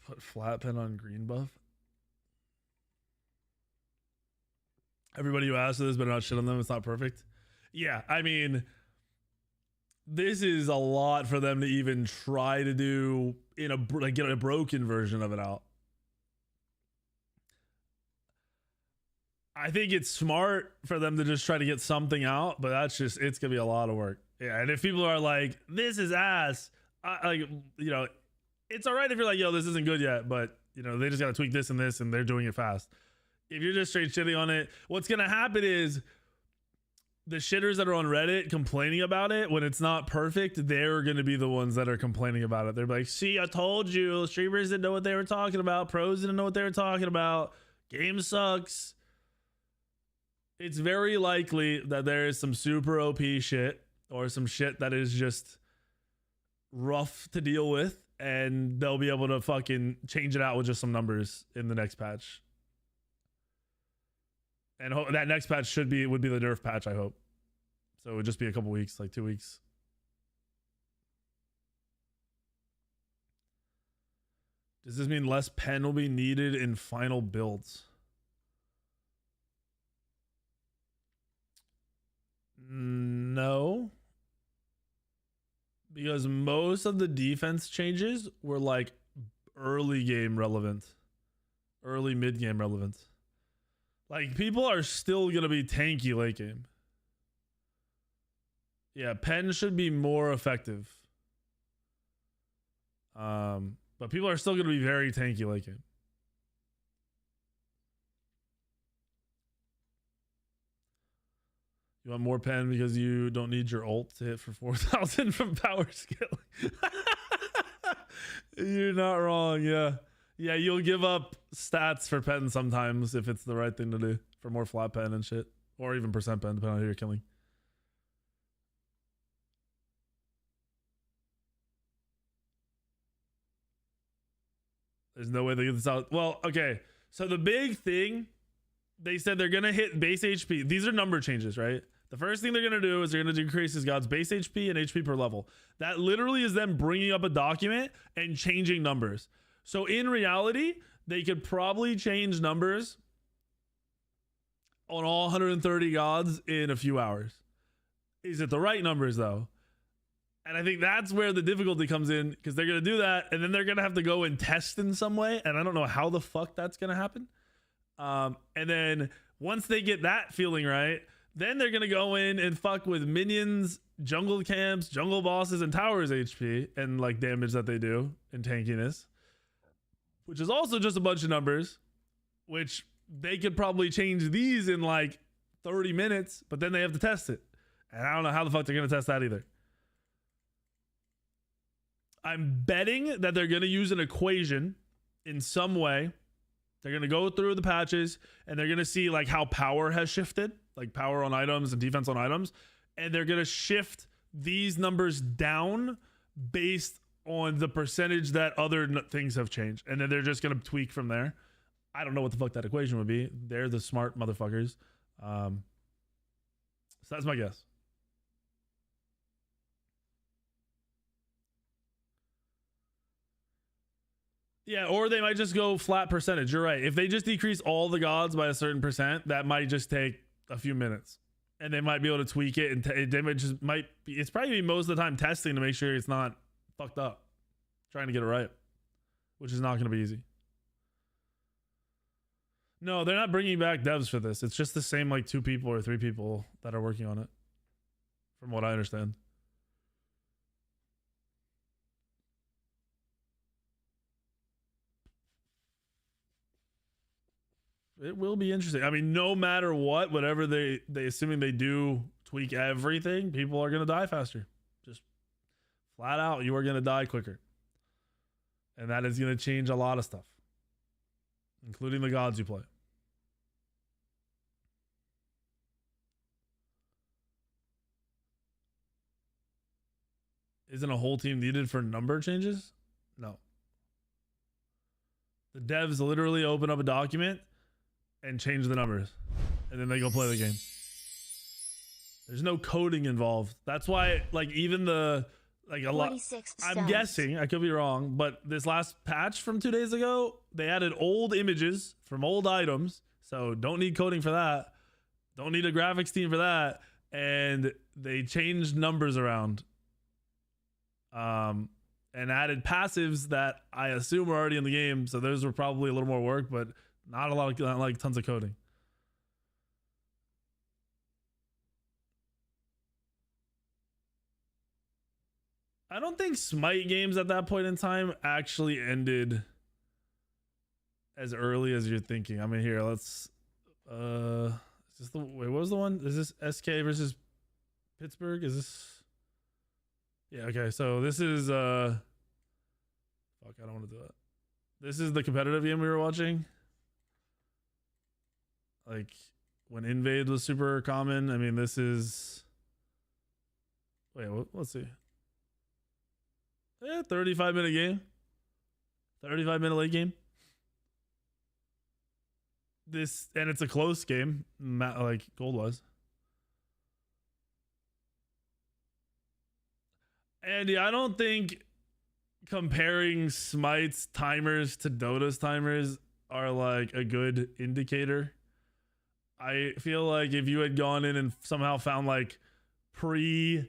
Put flat pen on green buff? Everybody who asks for this better not shit on them. It's not perfect. Yeah, I mean, this is a lot for them to even try to do in a like get a broken version of it out. I think it's smart for them to just try to get something out, but that's just, it's gonna be a lot of work. Yeah, and if people are like, this is ass, like, you know, it's all right if you're like, yo, this isn't good yet, but you know, they just gotta tweak this and this, and they're doing it fast. If you're just straight shitting on it, what's gonna happen is the shitters that are on Reddit complaining about it, when it's not perfect, they're going to be the ones that are complaining about it. They're like, see, I told you, streamers didn't know what they were talking about. Pros didn't know what they were talking about. Game sucks. It's very likely that there is some super OP shit or some shit that is just rough to deal with, and they'll be able to fucking change it out with just some numbers in the next patch. And that next patch would be the nerf patch, I hope. So it would just be a couple weeks, like 2 weeks. Does this mean less pen will be needed in final builds? No. Because most of the defense changes were like early game relevant. Early mid game relevant. Like, people are still going to be tanky late game. Yeah, pen should be more effective. But people are still going to be very tanky like it. You want more pen because you don't need your ult to hit for 4,000 from power scaling. You're not wrong, yeah. Yeah, you'll give up stats for pen sometimes if it's the right thing to do for more flat pen and shit. Or even percent pen, depending on who you're killing. There's no way they get this out. Well, okay. So the big thing, they said they're going to hit base HP. These are number changes, right? The first thing they're going to do is they're going to decrease his god's base HP and HP per level. That literally is them bringing up a document and changing numbers. So in reality, they could probably change numbers on all 130 gods in a few hours. Is it the right numbers though? And I think that's where the difficulty comes in, because they're going to do that and then they're going to have to go and test in some way. And I don't know how the fuck that's going to happen. And then once they get that feeling right, then they're going to go in and fuck with minions, jungle camps, jungle bosses, and towers HP and like damage that they do and tankiness, which is also just a bunch of numbers, which they could probably change these in like 30 minutes, but then they have to test it. And I don't know how the fuck they're going to test that either. I'm betting that they're going to use an equation in some way. They're going to go through the patches and they're going to see like how power has shifted, like power on items and defense on items. And they're going to shift these numbers down based on the percentage that other things have changed. And then they're just going to tweak from there. I don't know what the fuck that equation would be. They're the smart motherfuckers. So that's my guess. Yeah, or they might just go flat percentage. You're right. If they just decrease all the gods by a certain percent, that might just take a few minutes. And they might be able to tweak it, and they might be, it's probably most of the time testing to make sure it's not fucked up. Trying to get it right, which is not going to be easy. No, they're not bringing back devs for this. It's just the same like 2 people or 3 people that are working on it, from what I understand. It will be interesting. I mean, no matter what, whatever they assuming they do tweak everything, people are going to die faster. Just flat out, you are going to die quicker. And that is going to change a lot of stuff, including the gods you play. Isn't a whole team needed for number changes? No. The devs literally open up a document and change the numbers, and then they go play the game. There's no coding involved. That's why, like, even the like a lot. I'm guessing, I could be wrong, but this last patch from 2 days ago, they added old images from old items, so don't need coding for that. Don't need a graphics team for that, and they changed numbers around. And added passives that I assume are already in the game, so those were probably a little more work, but not a lot of, not like tons of coding. I don't think Smite games at that point in time actually ended as early as you're thinking. I mean, here, let's is this the wait, what was the one? Is this SK versus Pittsburgh? Is this yeah, okay, so this is fuck, I don't want to do it. This is the competitive game we were watching. Like when Invade was super common. I mean, this is wait, let's see. 35-minute game. 35-minute late game. This, and it's a close game, like Gold was. Andy, I don't think comparing Smite's timers to Dota's timers are like a good indicator. I feel like if you had gone in and somehow found like pre-patch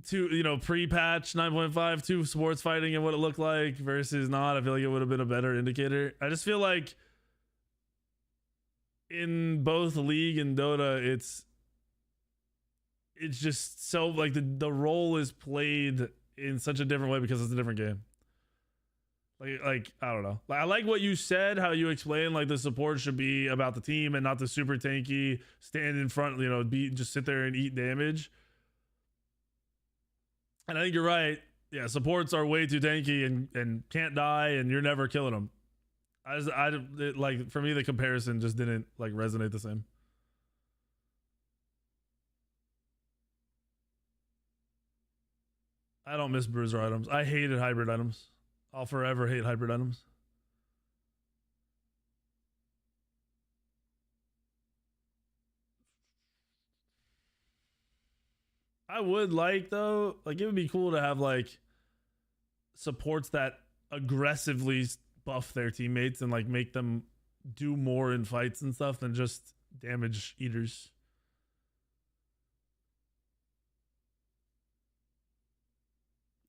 9.5 to sports fighting and what it looked like versus not, I feel like it would have been a better indicator. I just feel like in both League and Dota, it's it's just so like the role is played in such a different way because it's a different game. Like I don't know. Like, I like what you said, how you explained like the support should be about the team and not the super tanky stand in front, you know, just sit there and eat damage. And I think you're right. Yeah, supports are way too tanky and can't die, and you're never killing them. Like for me, the comparison just didn't like resonate the same. I don't miss bruiser items. I hated hybrid items. I'll forever hate hybrid items. I would like though, like it would be cool to have like supports that aggressively buff their teammates and like make them do more in fights and stuff than just damage eaters.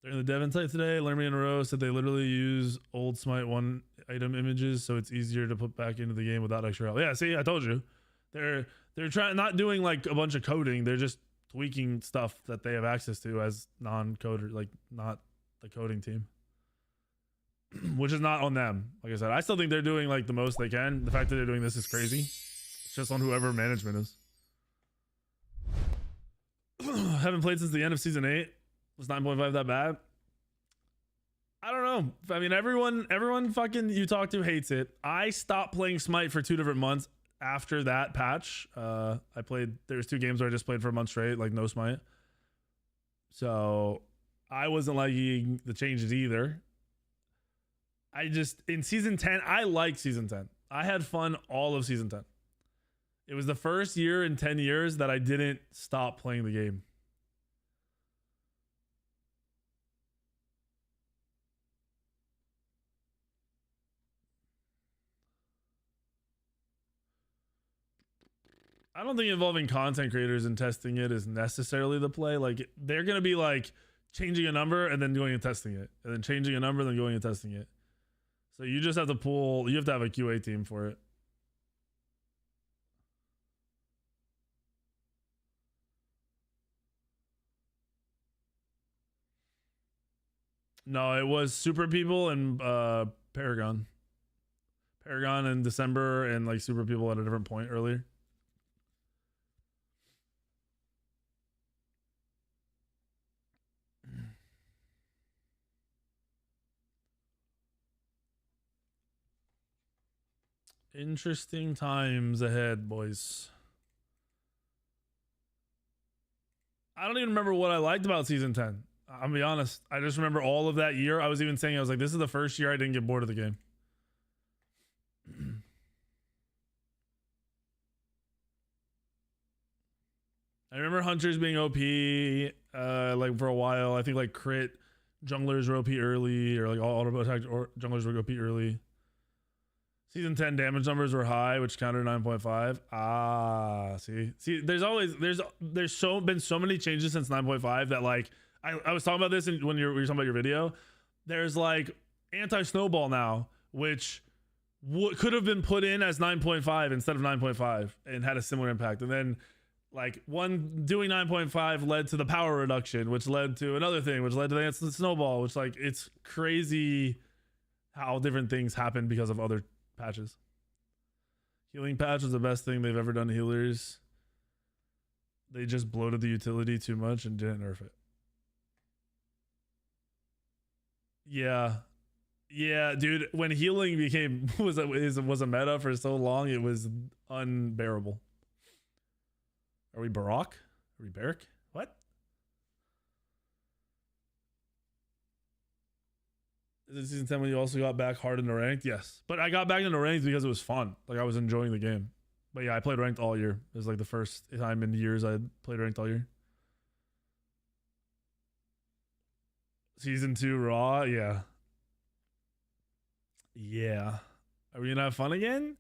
During the dev insight today, Lermy and Rowe said they literally use old Smite 1 item images, so it's easier to put back into the game without extra help. Yeah, see, I told you. They're trying, not doing like a bunch of coding. They're just tweaking stuff that they have access to as non-coder, like not the coding team. Which is not on them. Like I said, I still think they're doing like the most they can. The fact that they're doing this is crazy. It's just on whoever management is. Haven't played since the end of season 8. Was 9.5 that bad? I don't know. I mean, everyone fucking you talk to hates it. I stopped playing Smite for 2 different months after that patch. There's 2 games where I just played for a month straight, like no Smite. So I wasn't liking the changes either. In season 10, I liked season 10. I had fun all of season 10. It was the first year in 10 years that I didn't stop playing the game. I don't think involving content creators and testing it is necessarily the play. Like they're going to be like changing a number and then going and testing it, and then changing a number and then going and testing it. So you just have to you have to have a QA team for it. No, it was Super People and Paragon. Paragon in December and like Super People at a different point earlier. Interesting times ahead, boys. I don't even remember what I liked about season 10. I'll be honest. I just remember all of that year. I was even saying, I was like, this is the first year I didn't get bored of the game. I remember hunters being OP like for a while. I think like crit junglers were OP early, or like all auto attack or junglers were OP early. Season 10 damage numbers were high, which countered 9.5. Ah, see, there's been so many changes since 9.5 that like I was talking about this when you were talking about your video. There's like anti-snowball now, which could have been put in as 9.5 instead of 9.5 and had a similar impact. And then like doing 9.5 led to the power reduction, which led to another thing, which led to the snowball, which like it's crazy how different things happen because of other patches. Healing patch was the best thing they've ever done to healers. They just bloated the utility too much and didn't nerf it. Yeah, dude. When healing was a meta for so long, it was unbearable. Are we Barak? Are we Barak? What? Is it season 10 when you also got back hard into ranked? Yes. But I got back into ranked because it was fun. Like I was enjoying the game. But yeah, I played ranked all year. It was like the first time in years I played ranked all year. Season 2 Raw, yeah. Yeah. Are we gonna have fun again?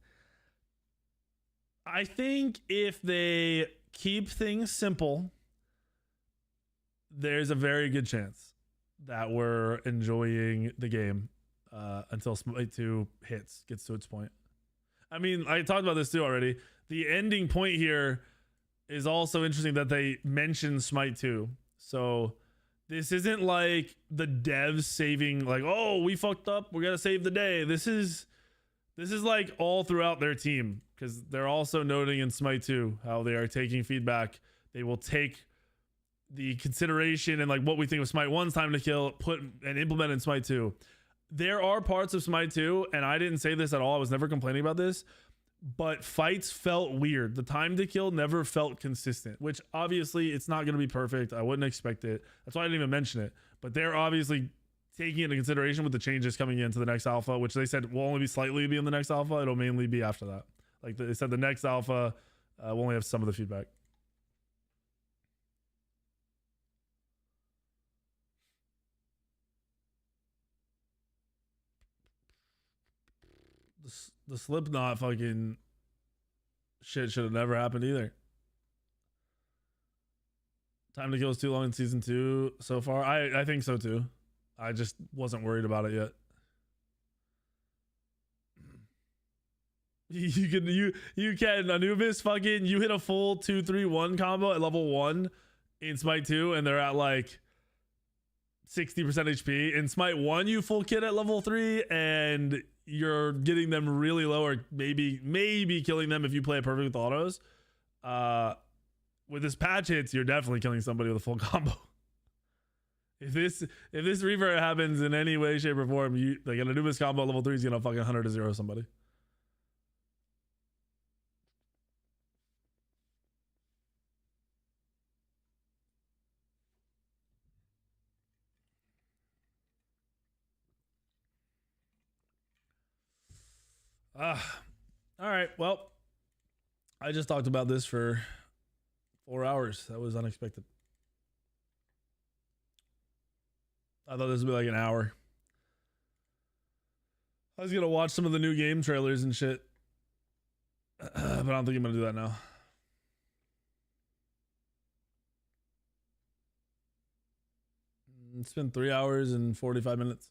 I think if they keep things simple, there's a very good chance that we're enjoying the game until Smite 2 gets to its point. I mean, I talked about this too already. The ending point here is also interesting that they mention Smite 2. So this isn't like the devs saving, like, oh, we fucked up, we're gonna save the day. This is like all throughout their team, because they're also noting in Smite 2 how they are taking feedback. They will take the consideration and like what we think of Smite 1's time to kill, put and implement in Smite 2. There are parts of Smite 2, and I didn't say this at all, I was never complaining about this, but fights felt weird. The time to kill never felt consistent, which obviously it's not going to be perfect. I wouldn't expect it. That's why I didn't even mention it. But they're obviously taking into consideration with the changes coming into the next alpha, which they said will only be slightly be in the next alpha. It'll mainly be after that. Like they said, the next alpha will only have some of the feedback. The Slipknot fucking shit should have never happened either. Time to kill is too long in season 2 so far. I think so too. I just wasn't worried about it yet. You can Anubis fucking you hit a full 2-3-1 combo at level 1 in Smite 2 and they're at like 60% HP. In Smite 1 you full kit at level 3 and you're getting them really low, or maybe killing them if you play it perfect with autos. With this patch hits, you're definitely killing somebody with a full combo. If this revert happens in any way, shape, or form, you like an Anubis combo at level 3 is gonna fucking 100-0 somebody. All right. Well, I just talked about this for 4 hours. That was unexpected. I thought this would be like an hour. I was gonna watch some of the new game trailers and shit, but I don't think I'm gonna do that now. It's been 3 hours and 45 minutes.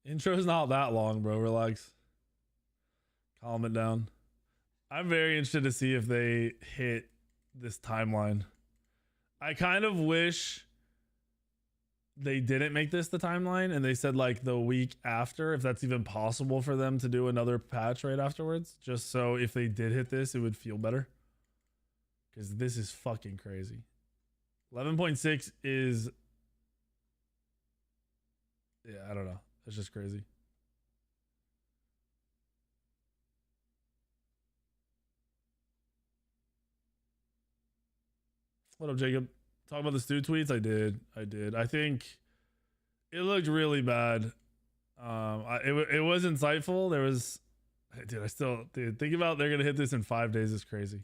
Intro's not that long, bro. Relax. Calm it down. I'm very interested to see if they hit this timeline. I kind of wish they didn't make this the timeline and they said like the week after, if that's even possible for them to do another patch right afterwards, just so if they did hit this, it would feel better. Because this is fucking crazy. 11.6 is... yeah, I don't know. It's just crazy. What up, Jacob? Talk about the Stu tweets? I did. I think it looked really bad. It was insightful. There was... dude, think about they're going to hit this in 5 days is crazy.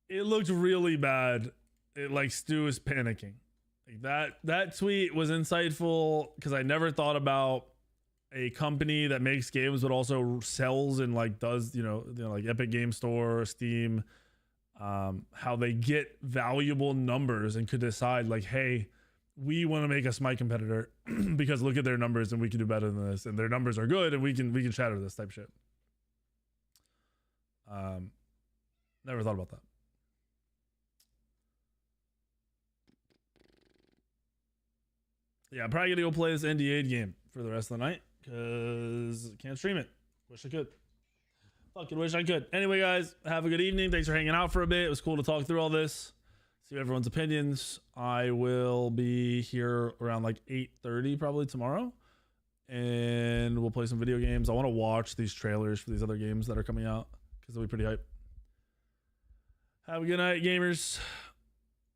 It looked really bad. Like Stu is panicking. Like that tweet was insightful because I never thought about a company that makes games but also sells and like does like Epic Game Store, Steam, how they get valuable numbers and could decide like, hey, we want to make a Smite competitor because look at their numbers and we can do better than this, and their numbers are good and we can shatter this type shit. Never thought about that. Yeah, I'm probably gonna go play this NDA game for the rest of the night because I can't stream it. Wish I could. Fucking wish I could. Anyway, guys, have a good evening. Thanks for hanging out for a bit. It was cool to talk through all this, see everyone's opinions. I will be here around like 8:30 probably tomorrow, and we'll play some video games. I want to watch these trailers for these other games that are coming out because they'll be pretty hype. Have a good night, gamers.